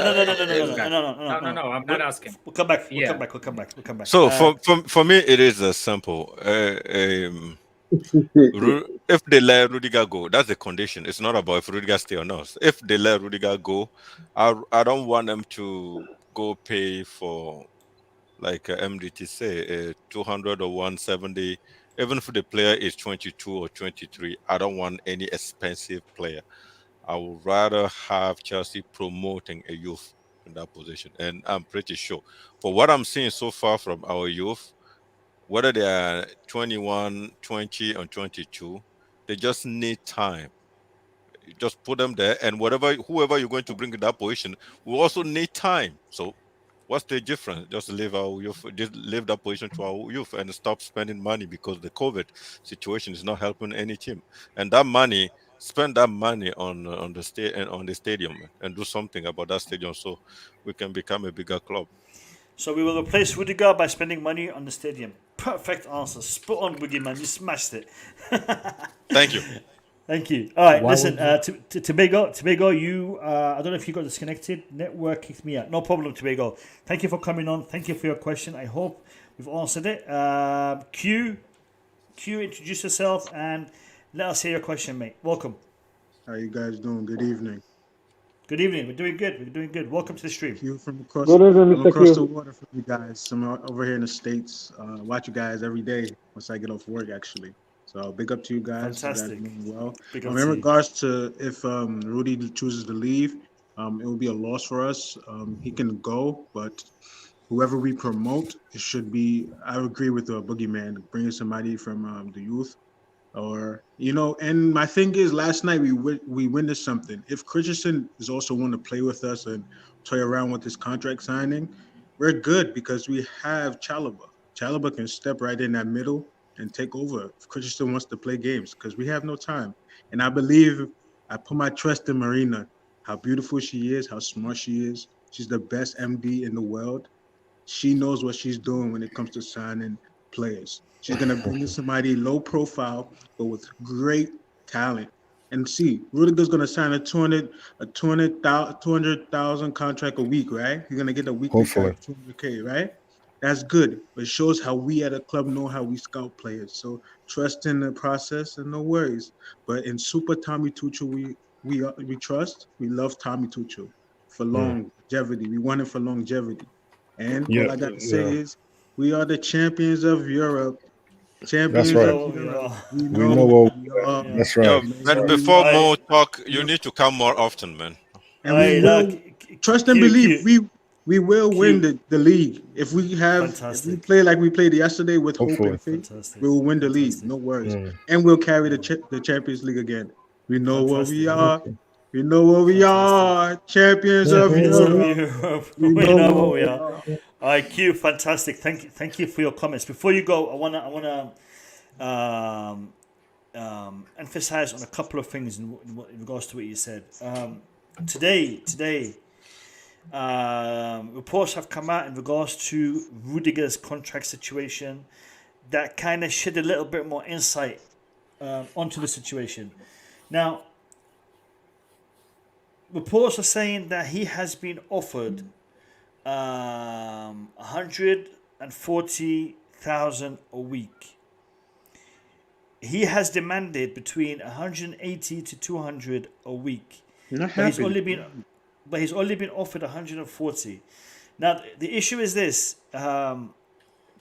I'm not asking. We'll come back. We'll come back. So for me, it is simple. If they let Rudiger go, that's the condition. It's not about if Rudiger stay or not. If they let Rudiger go, I don't want them to go pay for, like MDT say, 200 or 170, even if the player is 22 or 23, I don't want any expensive player. I would rather have Chelsea promoting a youth in that position. And I'm pretty sure, for what I'm seeing so far from our youth, whether they are 21, 20, or 22, they just need time. You just put them there, and whoever you're going to bring in that position will also need time. So what's the difference? Just leave our youth, just leave that position to our youth and stop spending money, because the COVID situation is not helping any team. And that money, spend that money on the stadium and do something about that stadium so we can become a bigger club. So we will replace Rudiger by spending money on the stadium. Perfect answer. Spot on, Boogeyman. You smashed it. Thank you. Thank you. All right, listen, Tobago, you, I don't know if you got disconnected. Network kicked me out. No problem, Tobago. Thank you for coming on. Thank you for your question. I hope we've answered it. Q, introduce yourself and let us hear your question, mate. Welcome. How you guys doing? Good evening. Good evening. We're doing good. Welcome to the stream. Q from across the water from you guys. I'm over here in the States. Watch you guys every day once I get off work, actually. So big up to you guys. Fantastic. You guys doing well. Big up In to you. regards to if Rudy chooses to leave, it will be a loss for us. He can go, but whoever we promote, it should be. I agree with the Boogeyman, bringing somebody from the youth, or And my thing is, last night we witnessed something. If Christensen is also want to play with us and toy around with his contract signing, we're good because we have Chalobah. Chalobah can step right in that middle and take over if Christensen wants to play games, because we have no time. And I believe, I put my trust in Marina, how beautiful she is, how smart she is. She's the best MD in the world. She knows what she's doing when it comes to signing players. She's going to bring in somebody low profile, but with great talent. And see, Rudiger's going to sign a 200,000 contract a week, right? He's going to get a weekly contract, 200K, right? That's good. But it shows how we at a club know how we scout players. So trust in the process and no worries. But in Super Tommy Tuchel, we trust. We love Tommy Tuchel for longevity. We want it for longevity. And all I got to say is, we are the champions of Europe. Champions of Europe. We know what we are. That's right. Man, before more talk, you need to come more often, man. And we will trust and believe we will win the league. If we play like we played yesterday with hope and faith, we will win the league. No worries. And we'll carry the Champions League again. We know what we are. We know what we are. Champions of Europe. We know what we are. All right, Q, fantastic. Thank you for your comments. Before you go, I wanna emphasize on a couple of things in regards to what you said. Today, reports have come out in regards to Rudiger's contract situation that kind of shed a little bit more insight onto the situation. Now, reports are saying that he has been offered 140,000 a week. He has demanded between 180 to 200 a week. But he's only been offered 140. Now the issue is this: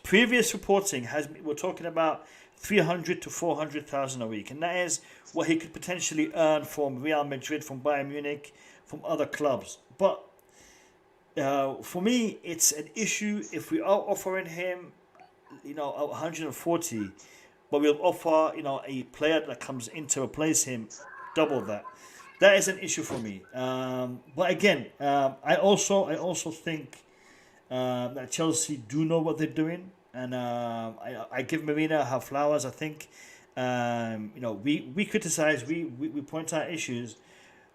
previous reporting we're talking about 300 to 400,000 a week, and that is what he could potentially earn from Real Madrid, from Bayern Munich, from other clubs. But for me, it's an issue if we are offering him, 140, but we'll offer, a player that comes in to replace him, double that. That is an issue for me. But again, I also think that Chelsea do know what they're doing, and I give Marina her flowers. I think we criticize, we point out issues,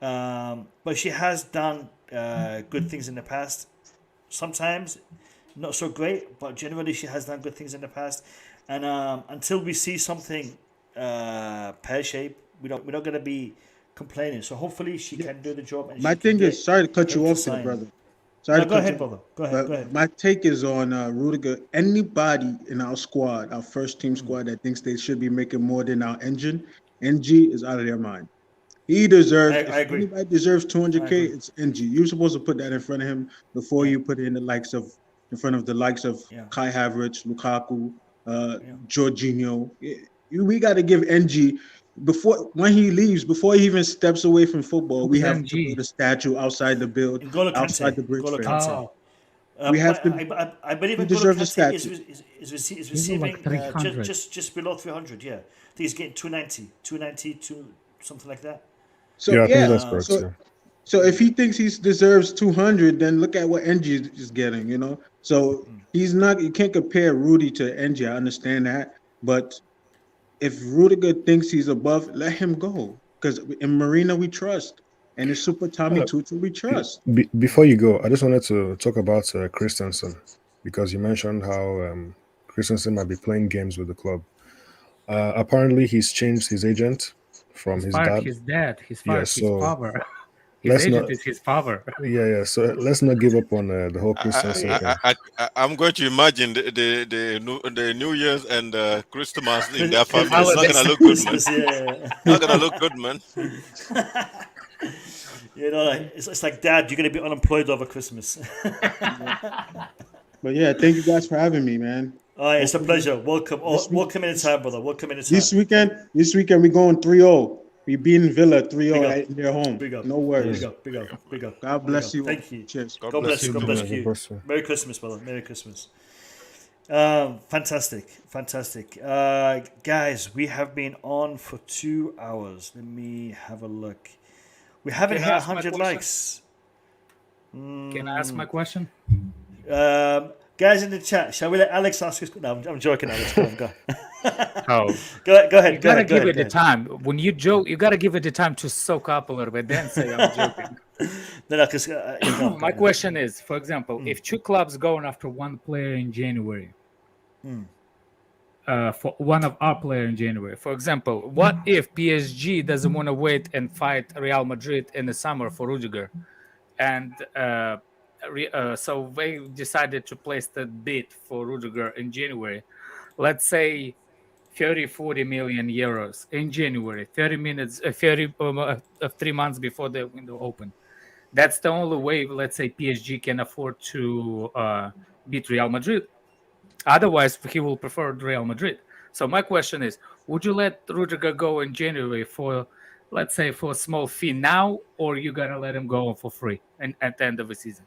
but she has done good things in the past. Sometimes not so great, but generally she has done good things in the past. And until we see something pear-shaped, we're not going to be complaining. So hopefully she can do the job. And my thing is, sorry to cut you off there, brother. Go ahead, brother. Go ahead. My take is on Rudiger. Anybody in our squad, our first team squad, that thinks they should be making more than our NG is out of their mind. He deserves. I If agree. anybody deserves I 200K, agree. it's NG. You're supposed to put that in front of him before you put in in front of the likes of Yeah. Kai Havertz, Lukaku, Yeah. Jorginho. We got to give NG when he leaves, before he even steps away from football. We Who's have to NG? build a statue outside the N'Golo outside Kante. the bridge. N'Golo for him. Kante. We have to. I believe He N'Golo deserves a Kante statue. is He's receiving like 300. just below 300. Yeah, I think he's getting 290, something like that. So Yeah, I think yeah, that's correct. Yeah. so if he thinks he deserves 200, then look at what NG is getting. So he's not. You can't compare Rudy to NG. I understand that, but if Rudiger thinks he's above, let him go. Because in Marina we trust, and in Super Tommy Tuchel we trust. Before you go, I just wanted to talk about Christensen, because you mentioned how Christensen might be playing games with the club. Apparently, he's changed his agent from He's his fired dad. his dad. He's Yeah, fired his so father. His let's agent not. is his father. Yeah. So let's not give up on the whole Christensen thing. I'm going to imagine the New Year's and Christmas in their Christmas. family. It's not gonna look good, man. Christmas, yeah. Not gonna look good, man. It's like, Dad, you're gonna be unemployed over Christmas. But yeah, thank you guys for having me, man. All right, it's a pleasure. Welcome. Welcome anytime, brother. Welcome anytime. This weekend we going 3-0. We beating Villa 3-0 at their home. Big up. No worries. Big up. God bless you. Thank you. Cheers. God bless you. God bless you. Merry Christmas, brother. Merry Christmas. Fantastic. Guys, we have been on for 2 hours. Let me have a look. We haven't hit 100 likes. Can I ask my question? Guys in the chat, shall we let Alex ask his? No, I'm joking, Alex. Come on, go. Oh, go ahead. You gotta give it the time. When you joke, you gotta give it the time to soak up a little bit. Then say I'm joking. No, because my question is, for example, if two clubs going after one player in January, for one of our player in January, for example, what if PSG doesn't want to wait and fight Real Madrid in the summer for Rudiger, and so they decided to place the bid for Rudiger in January, let's say 30-40 million euros in January, 3 months before the window open. That's the only way, let's say, PSG can afford to beat Real Madrid. Otherwise, he will prefer Real Madrid. So my question is, would you let Rudiger go in January for, let's say, for a small fee now, or you gotta let him go for free and at the end of the season?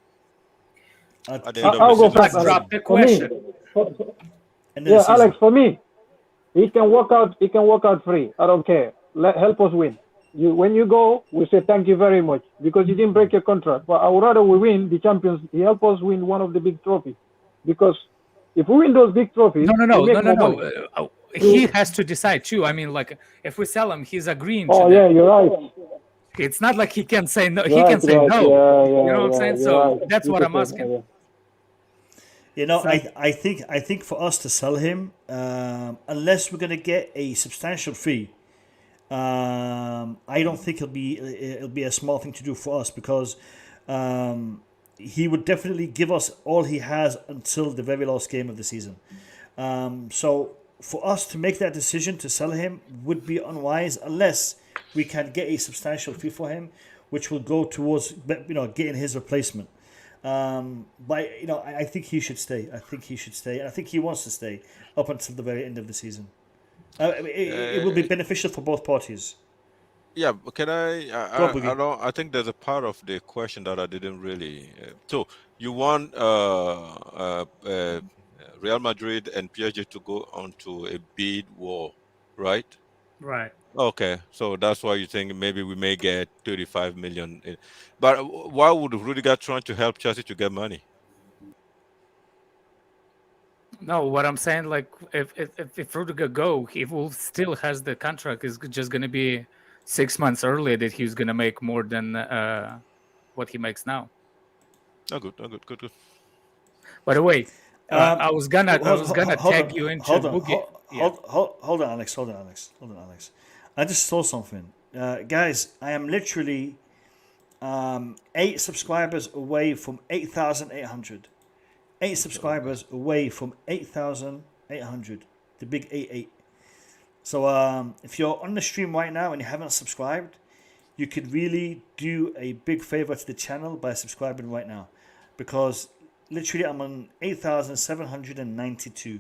I'll go first. Drop the question. Alex, for me, he can work out free. I don't care. Help us win. When you go, we say thank you very much because you didn't break your contract. But I would rather we win the Champions. He help us win one of the big trophies, because if we win those big trophies, no. He has to decide too. I mean, like if we sell him, he's agreeing. Oh yeah, you're right. It's not like he can say no. Right, he can say right, no. yeah, You know what I'm saying? So right. that's what I'm asking. I think for us to sell him, unless we're gonna get a substantial fee, I don't think it'll be a small thing to do for us, because he would definitely give us all he has until the very last game of the season. So for us to make that decision to sell him would be unwise unless we can get a substantial fee for him, which will go towards getting his replacement. But I think he should stay. And I think he wants to stay up until the very end of the season. It will be beneficial for both parties. Yeah, but can I think there's a part of the question that I didn't really. So you want Real Madrid and PSG to go onto a bid war, right? Right. Okay, so that's why you think maybe we may get 35 million. But why would Rudiger trying to help Chelsea to get money? No, what I'm saying, like if Rudiger go, he will still has the contract. Is just going to be 6 months earlier that he's going to make more than what he makes now. Oh, good. By the way, I was gonna tag you into Hold on, Alex. I just saw something, guys. I am literally 8 subscribers away from 8,800. 8 subscribers away from 8,800. The big 88. So if you're on the stream right now and you haven't subscribed, you could really do a big favor to the channel by subscribing right now, because literally I'm on 8,792.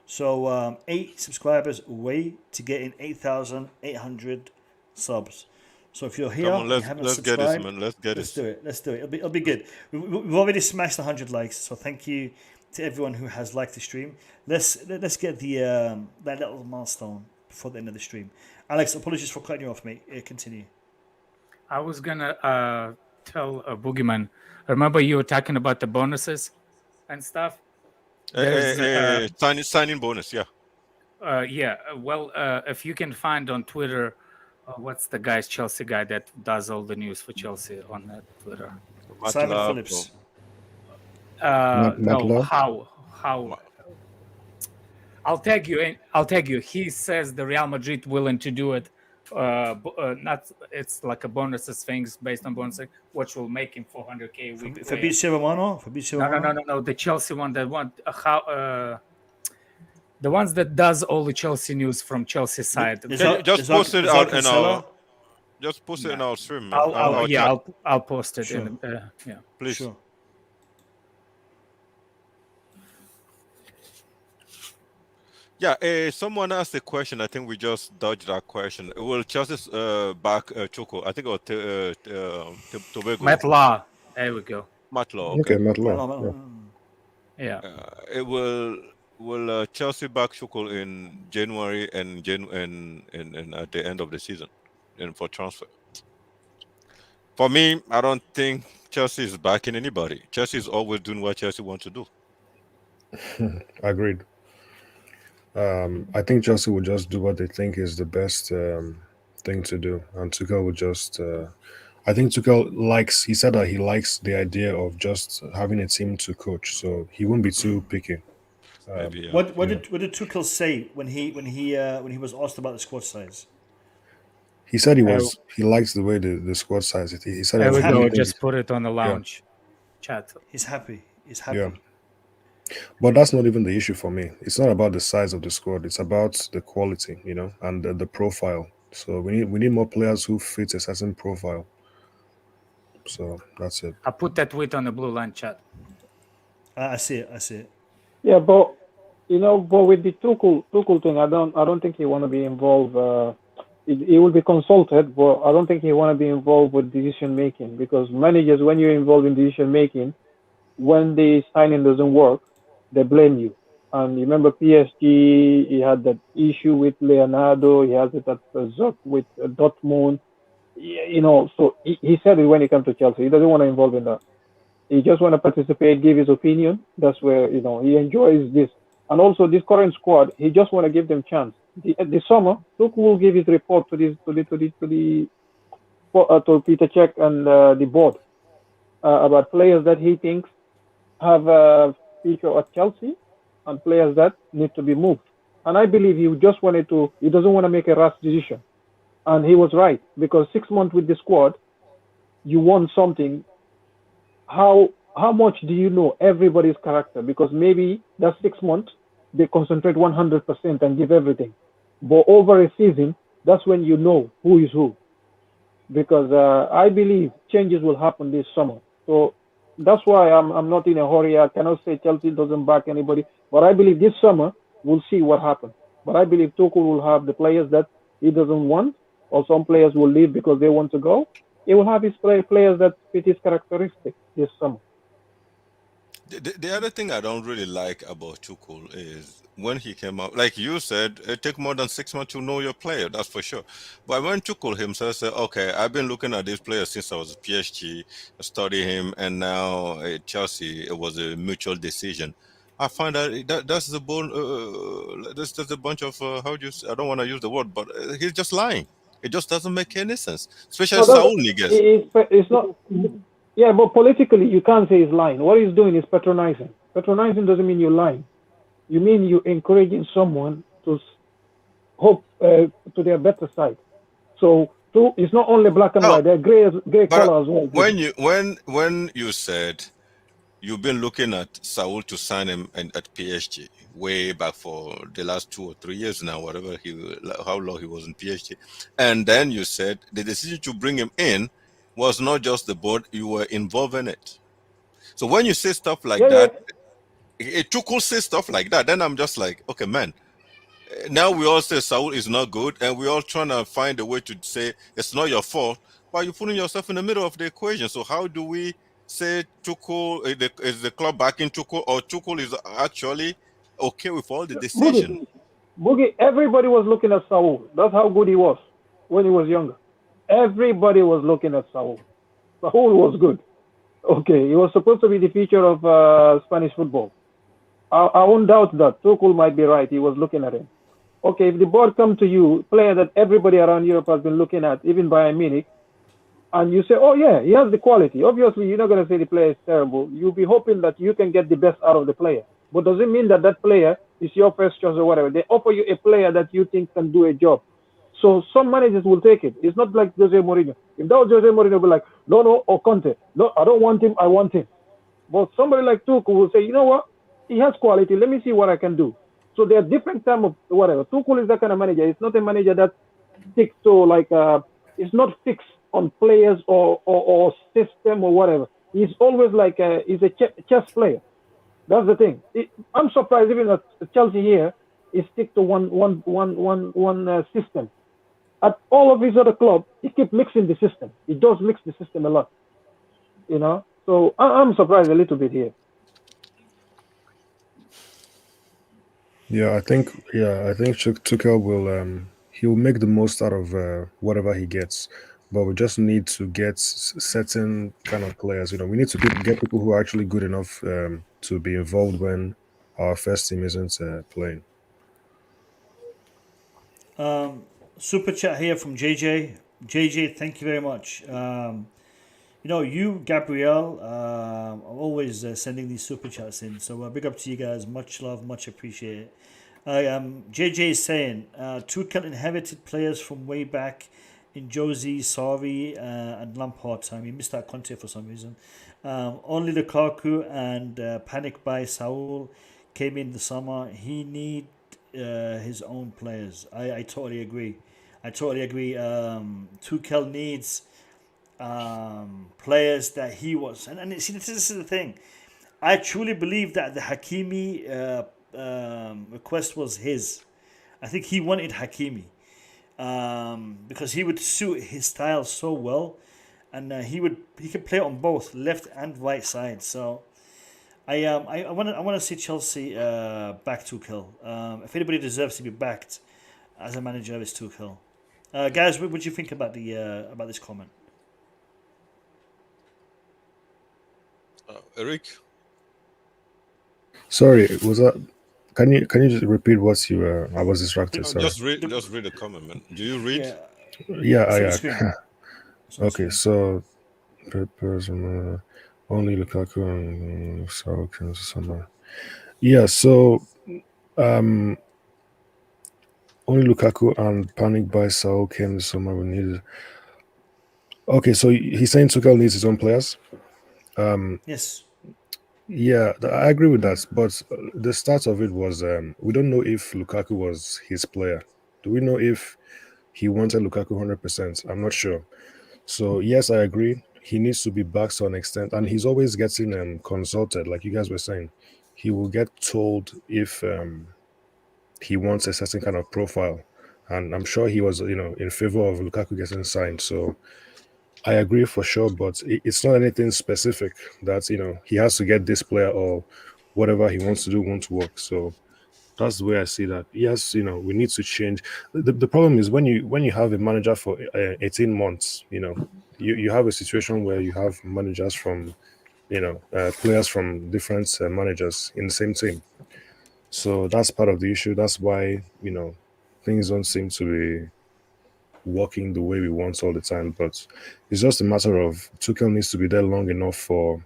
So 8 subscribers away to getting 8,800 subs. So if you're here, Come on, and you haven't let's get subscribed, this, man. Let's get let's this. do it. Let's do it. It'll be good. We've already smashed 100 likes, so thank you to everyone who has liked the stream. Let's get the that little milestone before the end of the stream. Alex, apologies for cutting you off, mate. Continue. I was gonna tell Boogeyman. Remember you were talking about the bonuses and stuff. Signing bonus, yeah. Yeah. Well, if you can find on Twitter, what's the guy's Chelsea guy that does all the news for Chelsea on that Twitter? Simon Phillips. No, how? I'll tag you. He says the Real Madrid willing to do it. Not it's like a bonuses things based on bonuses, which will make him 400k a week. Fabrizio Romano. No. The Chelsea one that the ones that does all the Chelsea news from Chelsea side. Just post it out in our. Just post it in our stream. I'll post it. Sure. Please. Sure. Yeah, someone asked a question. I think we just dodged that question. Will Chelsea back Choco? I think it was Tobago. Matt Law. There we go. Matt Law. Okay, Matt Law. Yeah. It will Chelsea back Choco in January and at the end of the season, and for transfer. For me, I don't think Chelsea is backing anybody. Chelsea is always doing what Chelsea wants to do. Agreed. I think Chelsea will just do what they think is the best thing to do, and Tuchel will just. I think Tuchel he said that he likes the idea of just having a team to coach, so he won't be too picky. Maybe, What did Tuchel say when he was asked about the squad size? He said he likes the way the squad size. He said there we go. Just put it on the lounge chat. He's happy. Yeah. But that's not even the issue for me. It's not about the size of the squad. It's about the quality, and the profile. So we need more players who fit a certain profile. So that's it. I put that tweet on the blue line chat. I see it. Yeah, but with the Tuchel thing, I don't think he want to be involved. He will be consulted, but I don't think he want to be involved with decision making, because managers, when you're involved in decision making, when the signing doesn't work, they blame you. And you remember PSG, he had that issue with Leonardo, he has it at Zuck with Dortmund. So he said it when he came to Chelsea. He doesn't want to involve in that. He just want to participate, give his opinion. That's where, he enjoys this. And also this current squad, he just want to give them chance. This summer, Tuchel will give his report to Petr Cech and the board about players that he thinks have a future at Chelsea and players that need to be moved. And I believe he doesn't want to make a rash decision. And he was right, because 6 months with the squad, you want something. How much do you know everybody's character? Because maybe that 6 months, they concentrate 100% and give everything. But over a season, that's when you know who is who. Because I believe changes will happen this summer. So that's why I'm not in a hurry. I cannot say Chelsea doesn't back anybody. But I believe this summer, we'll see what happens. But I believe Tuchel will have the players that he doesn't want, or some players will leave because they want to go. He will have his players that fit his characteristics this summer. The other thing I don't really like about Tuchel is when he came out, like you said, it took more than 6 months to know your player, that's for sure. But when Tuchel himself said, okay, I've been looking at this player since I was at PSG, study him, and now at Chelsea, it was a mutual decision. I find that's a bunch of, I don't want to use the word, but he's just lying. It just doesn't make any sense, especially Saul Niguez. It's not. Yeah, but politically, you can't say he's lying. What he's doing is patronizing. Patronizing doesn't mean you're lying. You mean you're encouraging someone to hope to their better side. So it's not only black and white. There are gray color as well. When you said you've been looking at Saul to sign him at PSG way back for the last 2 or 3 years now, how long he was in PSG. And then you said the decision to bring him in was not just the board, you were involved in it. So when you say stuff like that, Tuchel says stuff like that, then I'm just like, okay, man, now we all say Saul is not good, and we're all trying to find a way to say it's not your fault, but you're putting yourself in the middle of the equation. So how do we say Tuchel is the club backing Tuchel, or Tuchel is actually okay with all the decisions? Boogie, everybody was looking at Saul. That's how good he was when he was younger. Everybody was looking at Saul. Saul was good. Okay, he was supposed to be the future of Spanish football. I won't doubt that. Tuchel might be right. He was looking at him. Okay, if the board come to you, player that everybody around Europe has been looking at, even Bayern Munich, and you say, oh yeah, he has the quality. Obviously, you're not going to say the player is terrible. You'll be hoping that you can get the best out of the player. But does it mean that that player is your first choice or whatever? They offer you a player that you think can do a job. So some managers will take it. It's not like Jose Mourinho. If that was Jose Mourinho, would be like, no, or Conte. No, I don't want him. I want him. But somebody like Tuchel will say, you know what? He has quality. Let me see what I can do. So there are different type of whatever. Tuchel is that kind of manager. It's not a manager that sticks to it's not fixed on players or system or whatever. He's always he's a chess player. That's the thing. I'm surprised even at Chelsea here, he stick to one system. At all of his other clubs, he keeps mixing the system. He does mix the system a lot. You know? So I'm surprised a little bit here. I think Tuchel will he'll make the most out of whatever he gets, but we just need to get certain kind of players. You know, we need to get people who are actually good enough to be involved when our first team isn't playing. Super chat here from JJ. JJ, thank you very much. You, Gabrielle, are always sending these super chats in. So big up to you guys. Much love, much appreciated. JJ is saying, Tuchel inherited players from way back in Josie, Sarri, and Lampard time. He missed out Conte for some reason. Only Lukaku and panic by Saul came in the summer. He need his own players. I totally agree. Tuchel needs players that he was, and see, this is the thing. I truly believe that the Hakimi request was his. I think he wanted Hakimi because he would suit his style so well, and he could play on both left and right side. So I want to see Chelsea back Tuchel. If anybody deserves to be backed as a manager, it's Tuchel. Guys, what do you think about this comment? Eric? Sorry, was that? Can you just repeat what you were? I was distracted. Sorry. Just read the comment, man. Do you read? Yeah. Okay, so only Lukaku and Saul came to summer. Yeah, so only Lukaku and panic by Saul came this summer. We needed. Okay, so he's saying Tuchel needs his own players. Yes. Yeah, I agree with that. But the start of it was we don't know if Lukaku was his player. Do we know if he wanted Lukaku 100%? I'm not sure. So yes, I agree. He needs to be back to an extent, and he's always getting consulted, like you guys were saying. He will get told if he wants a certain kind of profile, and I'm sure he was, in favor of Lukaku getting signed. So I agree for sure, but it's not anything specific that he has to get this player or whatever he wants to do won't work. So that's the way I see that. Yes, we need to change. The problem is when you have a manager for 18 months, you have a situation where you have managers from, players from different managers in the same team. So that's part of the issue. That's why, things don't seem to be working the way we want all the time. But it's just a matter of Tuchel needs to be there long enough for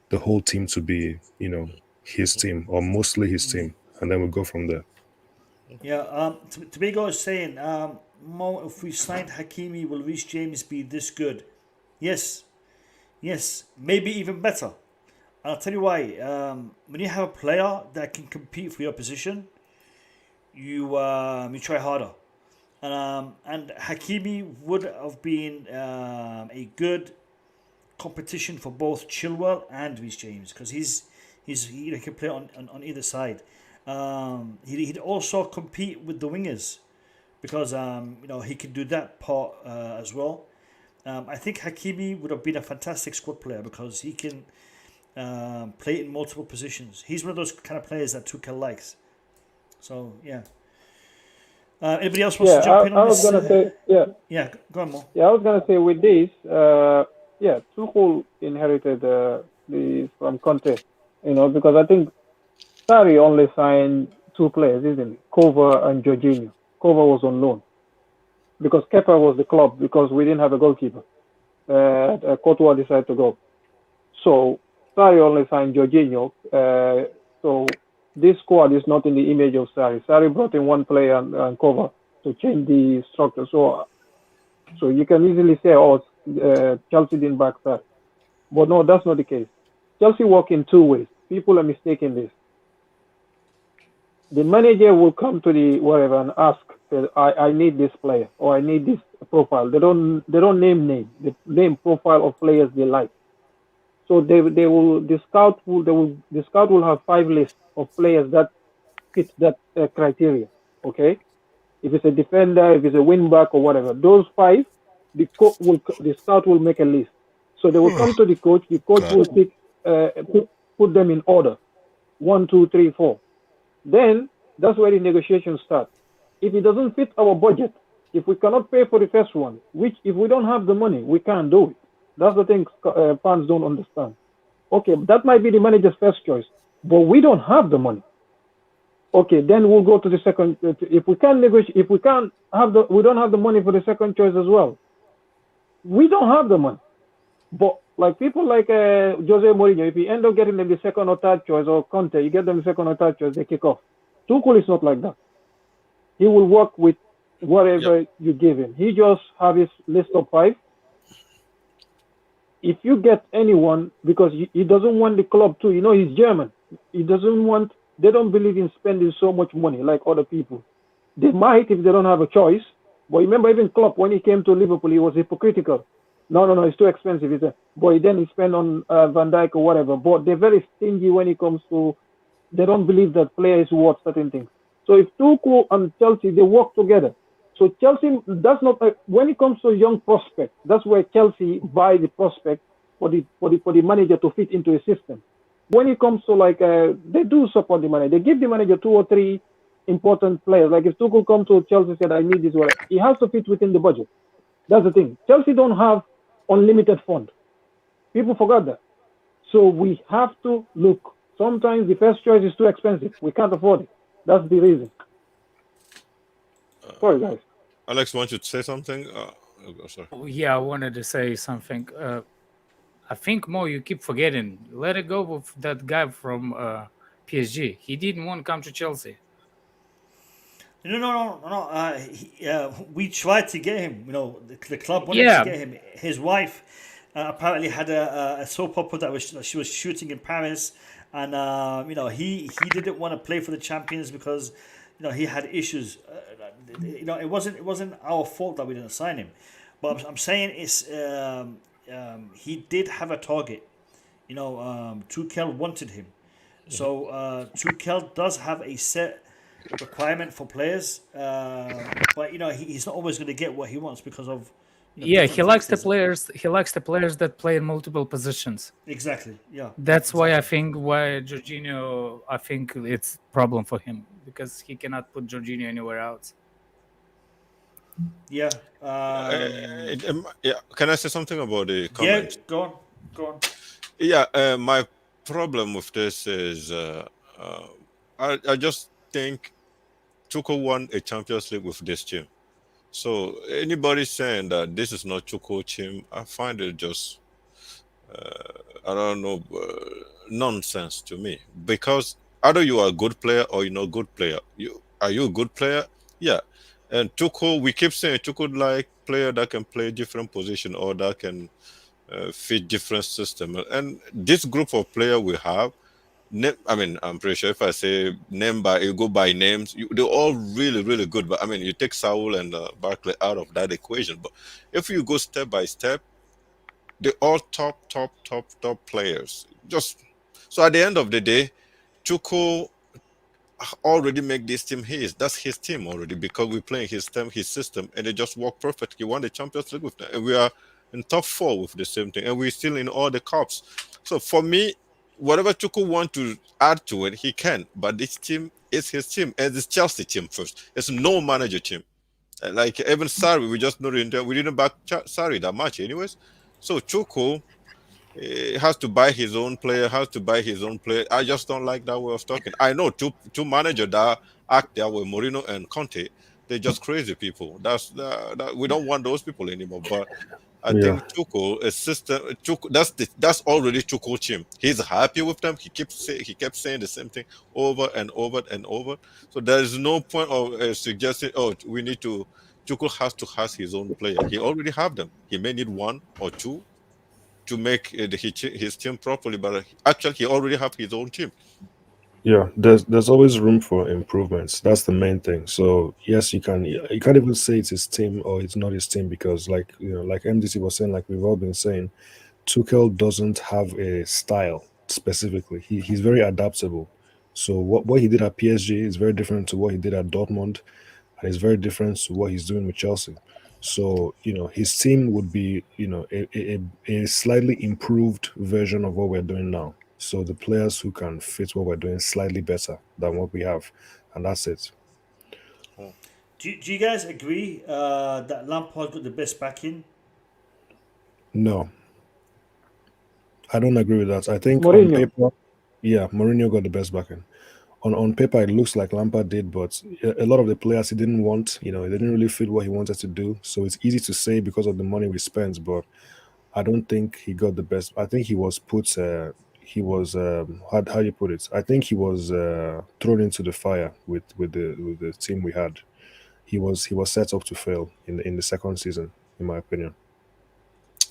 the whole team to be, his team or mostly his team. And then we'll go from there. Yeah, Tobago is saying, Mo, if we signed Hakimi, will Reece James be this good? Yes, maybe even better. I'll tell you why. When you have a player that can compete for your position, you try harder. And Hakimi would have been a good competition for both Chilwell and Reece James because he can play on either side. He'd also compete with the wingers because he can do that part as well. I think Hakimi would have been a fantastic squad player because he can play in multiple positions. He's one of those kind of players that Tuchel likes. So yeah. Anybody else wants to jump in on this? I was gonna say, Yeah, go on, Mo. Yeah, I was gonna say with this, Tuchel inherited from Conte, because I think Sarri only signed 2 players, isn't it? Kova and Jorginho. Kova was on loan because Kepa was the club because we didn't have a goalkeeper. Courtois decided to go, so Sarri only signed Jorginho. So this squad is not in the image of Sarri. Sarri brought in 1 player and Kova to change the structure. So you can easily say, Chelsea didn't back Sarri. But no, that's not the case. Chelsea work in 2 ways. People are mistaking this. The manager will come to the whatever and ask, I need this player or I need this profile. They don't name name. They name profile of players they like. So the scout will have 5 lists of players that fit that criteria. Okay, if it's a defender, if it's a wing back or whatever, those 5, the scout will make a list. So they will come to the coach. The coach will pick, put them in order, 1, 2, 3, 4. Then that's where the negotiations start. If it doesn't fit our budget, if we cannot pay for the first one, which if we don't have the money, we can't do it. That's the thing fans don't understand. Okay, that might be the manager's first choice, but we don't have the money. Okay, then we'll go to the second. If we can't negotiate, if we don't have the money for the second choice as well. We don't have the money. But like people like Jose Mourinho, if you end up getting them the second or third choice, or Conte, you get them the second or third choice, they kick off. Tuchel is not like that. He will work with whatever you give him. He just have his list of 5. If you get anyone, because he doesn't want the club to, he's German. He doesn't want, they don't believe in spending so much money like other people. They might if they don't have a choice. But remember, even Klopp, when he came to Liverpool, he was hypocritical. No, it's too expensive. He said, boy, then he spent on Van Dijk or whatever. But they're very stingy when it comes to, they don't believe that player is worth certain things. So if Tuchel and Chelsea, they work together. So Chelsea, that's not, when it comes to young prospect, that's where Chelsea buy the prospect for the manager to fit into a system. When it comes to they do support the manager. They give the manager 2 or 3 important players. Like if Tuchel comes to Chelsea and said, I need this, whatever, he has to fit within the budget. That's the thing. Chelsea don't have unlimited fund. People forgot that. So we have to look. Sometimes the first choice is too expensive. We can't afford it. That's the reason. Sorry, guys. Alex, want you to say something? Sorry. Yeah, I wanted to say something. I think, Mo, you keep forgetting. Let it go with that guy from PSG. He didn't want to come to Chelsea. No. We tried to get him. The club wanted to get him. His wife apparently had a soap opera that she was shooting in Paris, and he didn't want to play for the champions because he had issues. It wasn't our fault that we didn't sign him, but I'm saying it's he did have a target. Tuchel wanted him, so Tuchel does have a set requirement for players, but he's not always going to get what he wants because of he likes the players. He likes the players that play in multiple positions. Exactly. Yeah. That's why Jorginho. I think it's a problem for him because he cannot put Jorginho anywhere else. Yeah. Can I say something about the comments? Yeah. Go on. Yeah. My problem with this is I just think Tuchel won a Champions League with this team. So anybody saying that this is not Tuchel team, I find it just, nonsense to me. Because either you are a good player or you're not a good player. Are you a good player? Yeah. And Tuchel, we keep saying Tuchel like player that can play different position or that can fit different system. And this group of players we have, I mean, I'm pretty sure if I say you go by names, they're all really, really good. But I mean, you take Saul and Barkley out of that equation. But if you go step by step, they're all top players. So at the end of the day, Tuchel already make this team his. That's his team already, because we're playing his system, and they just work perfect. He won the Champions League with them, and we are in top 4 with the same thing, and we're still in all the cups. So for me, whatever Tuchel want to add to it, he can. But this team is his team, and it's Chelsea team first. It's no manager team. Like even Sarri, we just know we didn't back Sarri that much, anyways. So Tuchel has to buy his own player. I just don't like that way of talking. I know two managers that act that way, Mourinho and Conte. They're just crazy people. We don't want those people anymore. But I think Tuchel, that's already Tuchel team. He's happy with them. He kept saying the same thing over and over and over. So there is no point of suggesting, Tuchel has to have his own player. He already have them. He may need 1 or 2 to make his team properly, but actually he already have his own team. Yeah, there's always room for improvements. That's the main thing. So yes, you can't even say it's his team or it's not his team, because like MDC was saying, like we've all been saying, Tuchel doesn't have a style specifically. He's very adaptable. So what he did at PSG is very different to what he did at Dortmund, and it's very different to what he's doing with Chelsea. So, his team would be, a slightly improved version of what we're doing now. So the players who can fit what we're doing slightly better than what we have. And that's it. Do you guys agree that Lampard got the best backing? No. I don't agree with that. I think Mourinho. on paper, Mourinho got the best backing. On paper, it looks like Lampard did, but a lot of the players he didn't want, they didn't really fit what he wanted to do. So it's easy to say because of the money we spent, but I don't think he got the best. I think he was how do you put it? I think he was thrown into the fire with the team we had. He was set up to fail in the second season, in my opinion.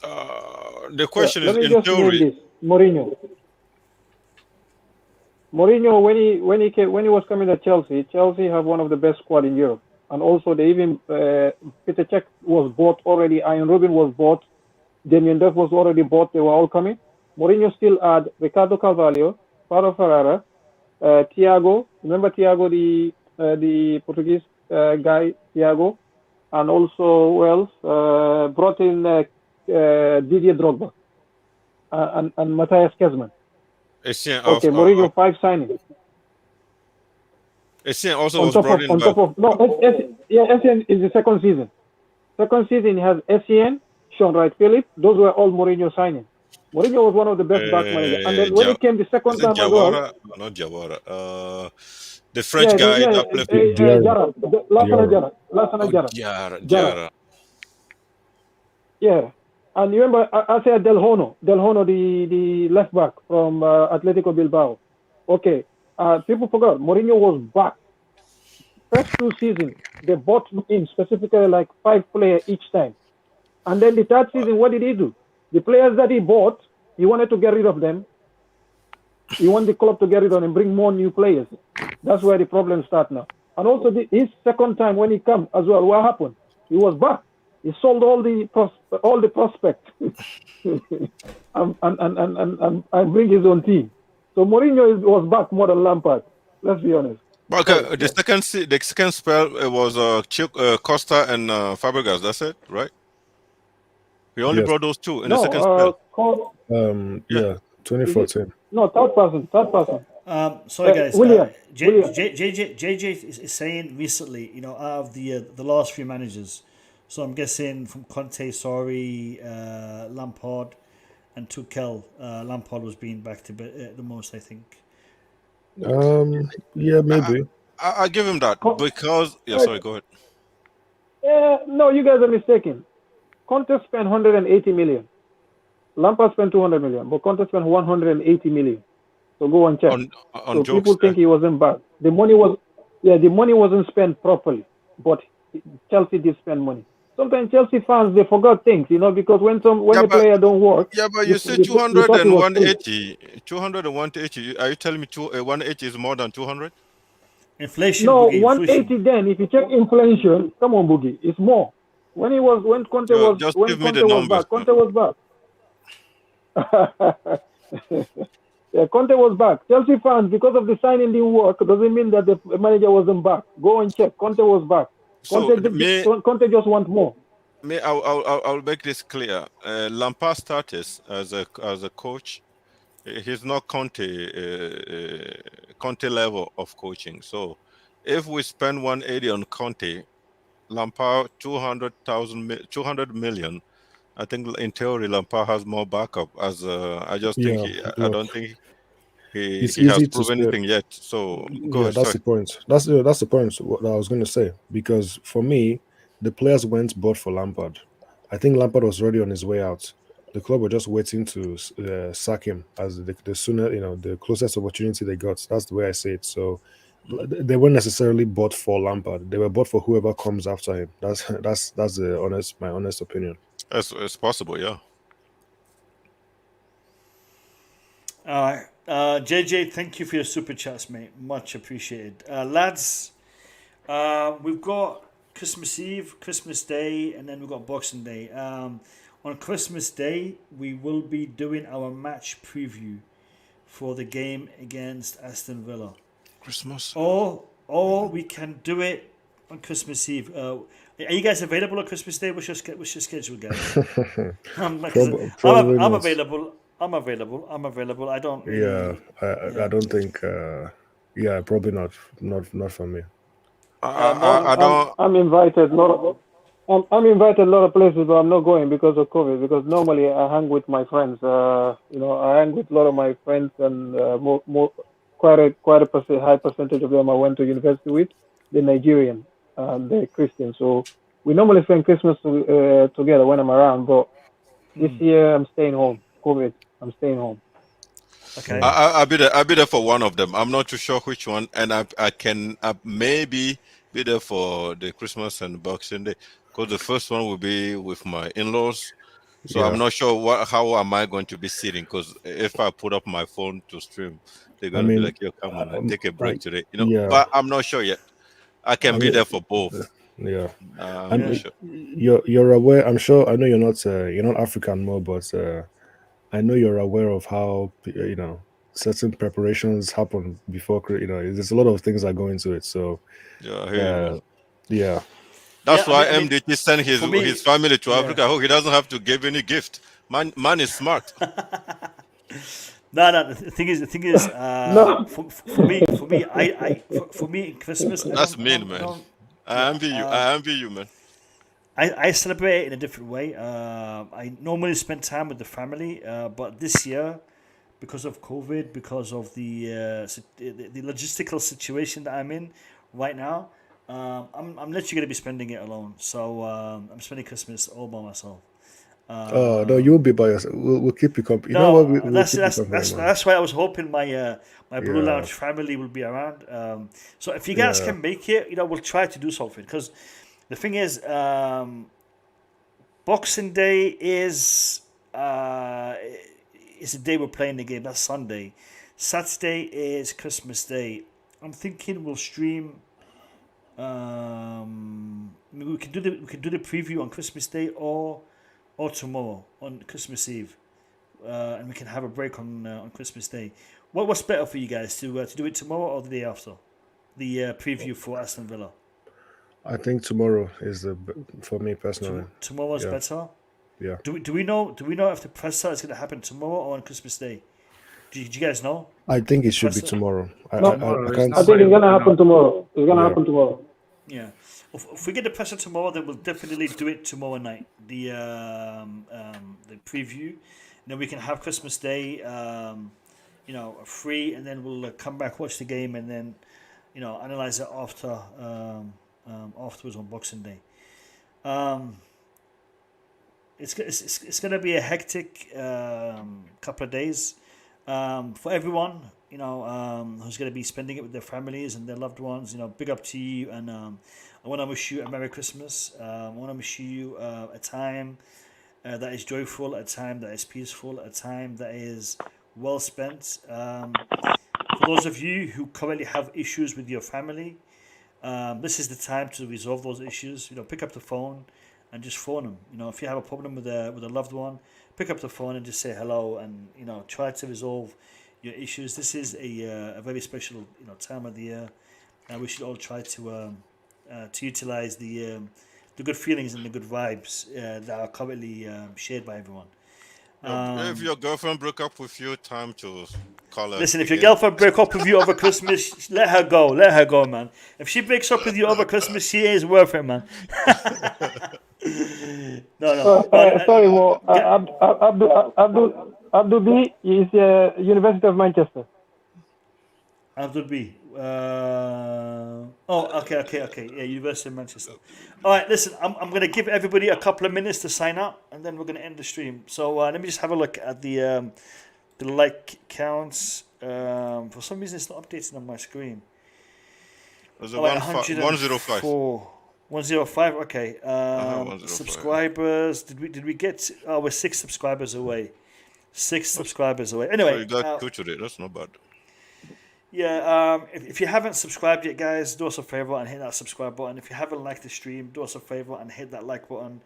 The question is, in theory, Mourinho, when he was coming to Chelsea have one of the best squad in Europe, and also they even Petr Cech was bought already. Ian Rubin was bought. Damien Duff was already bought. They were all coming. Mourinho still had Ricardo Carvalho, Paulo Ferreira, Thiago. Remember Thiago, the Portuguese guy, Thiago, and also who else? Brought in Didier Drogba and Matthias Kezman. Mourinho 5 signings. Essien also was brought in. Essien is the second season. Second season he has Essien, Sean Wright Phillips. Those were all Mourinho signings. Mourinho was one of the best back managers. And then when he came the second time as well. Not Jawara. The French guy that played Jara. Yeah. And you remember, I said Del Hono, the left back from Atletico Bilbao. Okay, people forgot, Mourinho was back. First 2 seasons, they bought in specifically like 5 players each time. And then the third season, what did he do? The players that he bought, he wanted to get rid of them. He wanted the club to get rid of them and bring more new players. That's where the problem starts now. And also his second time when he came as well, what happened? He was back. He sold all the prospects and bring his own team. So Mourinho was back more than Lampard. Let's be honest. Okay, the second spell was Costa and Fabregas. That's it, right? We only brought those 2 in the second spell. 2014. No, third person. Sorry guys, William. JJ is saying recently, out of the last 3 managers. So I'm guessing from Conte, Lampard, and Tuchel, Lampard was being backed the most, I think. Yeah, maybe. I give him that because sorry, go ahead. No, you guys are mistaken. Conte spent 180 million. Lampard spent 200 million, but Conte spent 180 million. So go and check. On so people think he wasn't back. The money wasn't spent properly, but Chelsea did spend money. So sometimes Chelsea fans they forgot things, because when Yeah, a but player don't work, yeah, but you say you 200 thought it and was free. 180. 200 and 180. Are you telling me 180 is more than 200? Inflation, No, Boogie, inflation. 180. Then, if you check inflation, come on, Boogie, it's more. When Just give me Conte the was numbers, back, man. Conte was back. Yeah, Conte was back. Chelsea fans, because of the signing didn't work, doesn't mean that the manager wasn't back. Go and check. Conte was back. So Conte just wants more. I'll make this clear. Lampard's status as a coach, he's not Conte level of coaching. So if we spend 180 on Conte, Lampard 200 million, I think in theory Lampard has more backup. As I just think I don't think he It's has easy to proven say. anything yet. So go ahead. That's Sorry. the point. That's the point what I was going to say. Because for me, the players bought for Lampard. I think Lampard was already on his way out. The club were just waiting to sack him as the sooner, the closest opportunity they got. That's the way I say it. So they weren't necessarily bought for Lampard. They were bought for whoever comes after him. That's my honest opinion. It's possible, yeah. All right. JJ, thank you for your super chats, mate. Much appreciated. Lads, we've got Christmas Eve, Christmas Day, and then we've got Boxing Day. On Christmas Day, we will be doing our match preview for the game against Aston Villa. Christmas. Or we can do it on Christmas Eve. Are you guys available on Christmas Day? What's your schedule, guys? I'm available. I'm available. I don't. Really, I don't think. Probably not for me. I don't. I'm invited. I'm invited a lot of places, but I'm not going because of COVID. Because normally I hang with my friends. I hang with a lot of my friends, and quite a high percentage of them I went to university with. They're Nigerian and they're Christian, so we normally spend Christmas together when I'm around. But this year I'm staying home. COVID, I'm staying home. Okay. I'll be there for one of them. I'm not too sure which one, and I can maybe be there for the Christmas and Boxing Day, because the first one will be with my in-laws. So I'm not sure how am I going to be sitting, because if I put up my phone to stream, they're going to be like, "Yo, come on, take a break today," But I'm not sure yet. I can be there for both. Yeah, I'm not sure. You're aware. I'm sure. I know you're not African more, but I know you're aware of how certain preparations happen before. There's a lot of things that go into it. So yeah. That's why MDT sent his family to Africa. Oh, he doesn't have to give any gift. Man is smart. No. The thing is, for me, Christmas. That's mean, man. I envy you, man. I celebrate it in a different way. I normally spend time with the family, but this year, because of COVID, because of the logistical situation that I'm in right now, I'm literally going to be spending it alone. So I'm spending Christmas all by myself. No, you'll be by yourself. We'll keep you company. That's why I was hoping my Blue Lounge family will be around. So if you guys can make it, we'll try to do something, because the thing is, Boxing Day is the day we're playing the game. That's Sunday. Saturday is Christmas Day. I'm thinking we'll stream. We could do the preview on Christmas Day or tomorrow on Christmas Eve, and we can have a break on Christmas Day. What's better for you guys, to do it tomorrow or the day after? The preview for Aston Villa. I think tomorrow is for me personally. Tomorrow's better. Yeah. Do we know if the presser is going to happen tomorrow or on Christmas Day? Do you guys know? I think it should be tomorrow. I think it's going to happen tomorrow. It's going to happen tomorrow. Yeah. If we get the presser tomorrow, then we'll definitely do it tomorrow night. The preview, and then we can have Christmas Day, free, and then we'll come back, watch the game, and then, analyze it afterwards on Boxing Day. It's going to be a hectic couple of days for everyone. who's going to be spending it with their families and their loved ones, big up to you. And I want to wish you a Merry Christmas. I want to wish you a time that is joyful, a time that is peaceful, a time that is well spent. For those of you who currently have issues with your family, this is the time to resolve those issues. Pick up the phone and just phone them. If you have a problem with a loved one, pick up the phone and just say hello, and try to resolve your issues. This is a very special time of the year, and we should all try to utilize the good feelings and the good vibes that are currently shared by everyone. If your girlfriend broke up with you, time to call her. Listen, if your girlfriend broke up with you over Christmas, let her go. Let her go, man. If she breaks up with you over Christmas, she is worth it, man. No. Sorry, well, Abdul B is University of Manchester. Abdul B. Okay. Yeah, University of Manchester. All right, listen, I'm going to give everybody a couple of minutes to sign up, and then we're going to end the stream. So let me just have a look at the like counts. For some reason, it's not updating on my screen. There's a 105. 105. Okay. 105. Subscribers. Did we get? We're 6 subscribers away. 6 subscribers away. Anyway, so you got two today. That's not bad. Yeah, if you haven't subscribed yet, guys, do us a favor and hit that subscribe button. If you haven't liked the stream, do us a favor and hit that like button.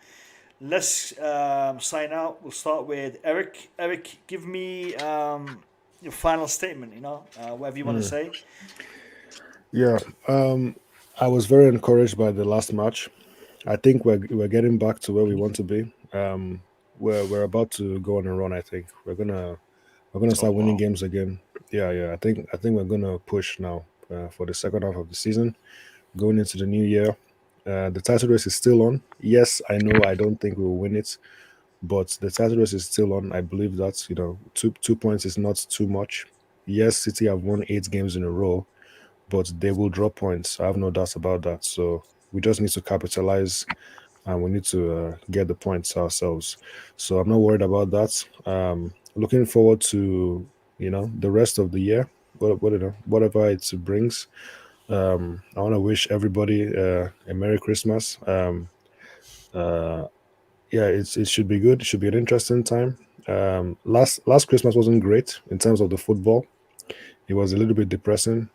Let's sign out. We'll start with Eric. Eric, give me your final statement, whatever you want to say. Yeah, I was very encouraged by the last match. I think we're getting back to where we want to be. We're about to go on a run. I think we're gonna start winning games again. Yeah. I think we're gonna push now for the second half of the season, going into the new year. The title race is still on. Yes, I know I don't think we'll win it, but the title race is still on. I believe that 2 points is not too much. Yes, City have won 8 games in a row, but they will drop points. I have no doubts about that. So we just need to capitalize, and we need to get the points ourselves. So I'm not worried about that. Looking forward to the rest of the year, whatever it brings. I want to wish everybody a Merry Christmas. It should be good. It should be an interesting time. Last Christmas wasn't great in terms of the football. It was a little bit depressing,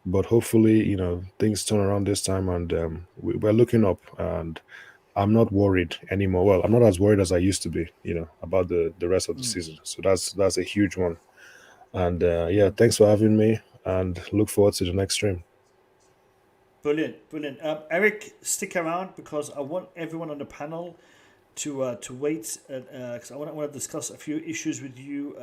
but hopefully, things turn around this time, and we're looking up, and I'm not worried anymore. Well, I'm not as worried as I used to be, about the rest of the season. So that's a huge one. And thanks for having me, and look forward to the next stream. Brilliant. Eric, stick around because I want everyone on the panel to wait because I want to discuss a few issues with you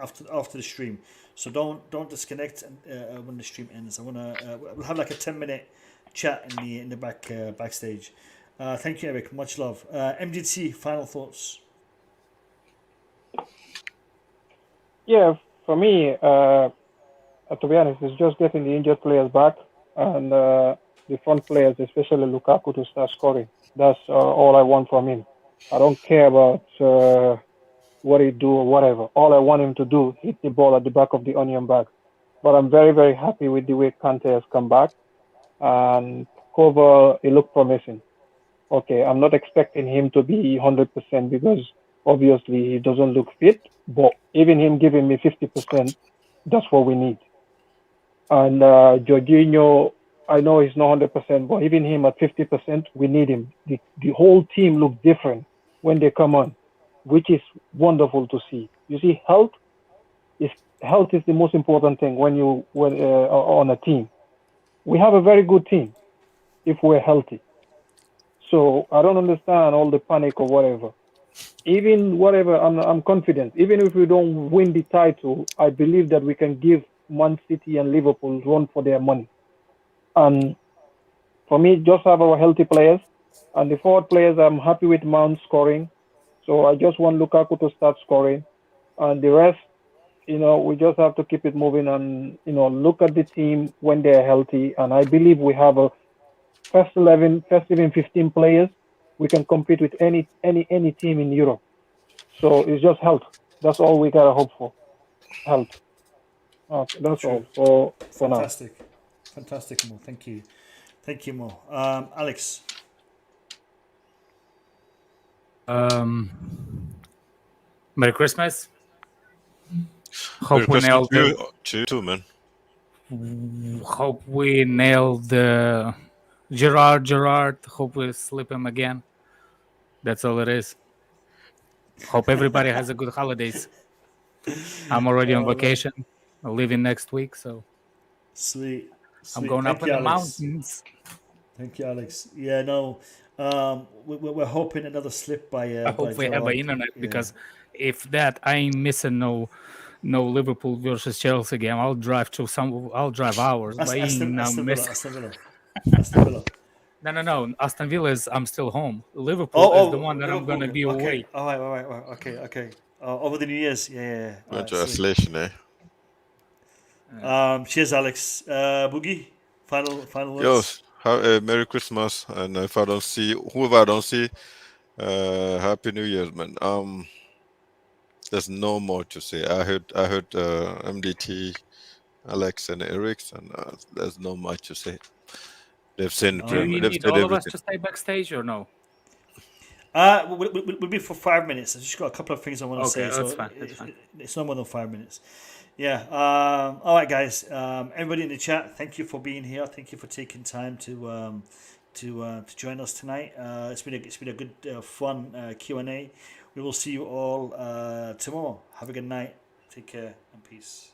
after the stream. So don't disconnect when the stream ends. I want to we'll have like a 10-minute chat in the backstage. Thank you, Eric. Much love. MDT, final thoughts. Yeah, for me, to be honest, it's just getting the injured players back and the front players, especially Lukaku, to start scoring. That's all I want from him. I don't care about what he do or whatever. All I want him to do, hit the ball at the back of the onion bag. But I'm very, very happy with the way Kante has come back. And Kova, it looked promising. Okay, I'm not expecting him to be 100% because obviously he doesn't look fit. But even him giving me 50%, that's what we need. And Jorginho, I know he's not 100%, but even him at 50%, we need him. The whole team looks different when they come on, which is wonderful to see. You see, health is the most important thing when on a team. We have a very good team if we're healthy. So I don't understand all the panic or whatever. Even whatever, I'm confident. Even if we don't win the title, I believe that we can give Man City and Liverpool run for their money. And for me, just have our healthy players. And the forward players, I'm happy with Mount scoring. So I just want Lukaku to start scoring. And the rest, we just have to keep it moving and, look at the team when they're healthy. And I believe we have a first 11, first even 15 players. We can compete with any team in Europe. So it's just health. That's all we got to hope for. Health. That's all for now. Fantastic, Mo. Thank you, Mo. Alex. Merry Christmas. Hope we nailed too, man. Hope we nailed Gerard. Hope we slip him again. That's all it is. Hope everybody has a good holidays. I'm already on vacation. I'm leaving next week, so sweet. I'm going up in the mountains. Thank you, Alex. Yeah, no, we're hoping another slip by. I hope we have an internet because if that, I ain't missing no Liverpool versus Chelsea game. I'll drive hours. Aston Villa. No. Aston Villa is. I'm still home. Liverpool is the one that I'm gonna be away. All right. Okay. Over the New Year's, yeah. No translation, eh? Cheers, Alex. Boogie, final words. Yo, Merry Christmas, and whoever I don't see, Happy New Year, man. There's no more to say. I heard MDT, Alex, and Eric, and there's no much to say. They've seen. Do you need all of us to stay backstage or no? We'll be for 5 minutes. I've just got a couple of things I want to say. That's fine. It's no more than 5 minutes. Yeah. All right, guys. Everybody in the chat, thank you for being here. Thank you for taking time to join us tonight. It's been a good, fun Q&A. We will see you all tomorrow. Have a good night. Take care and peace.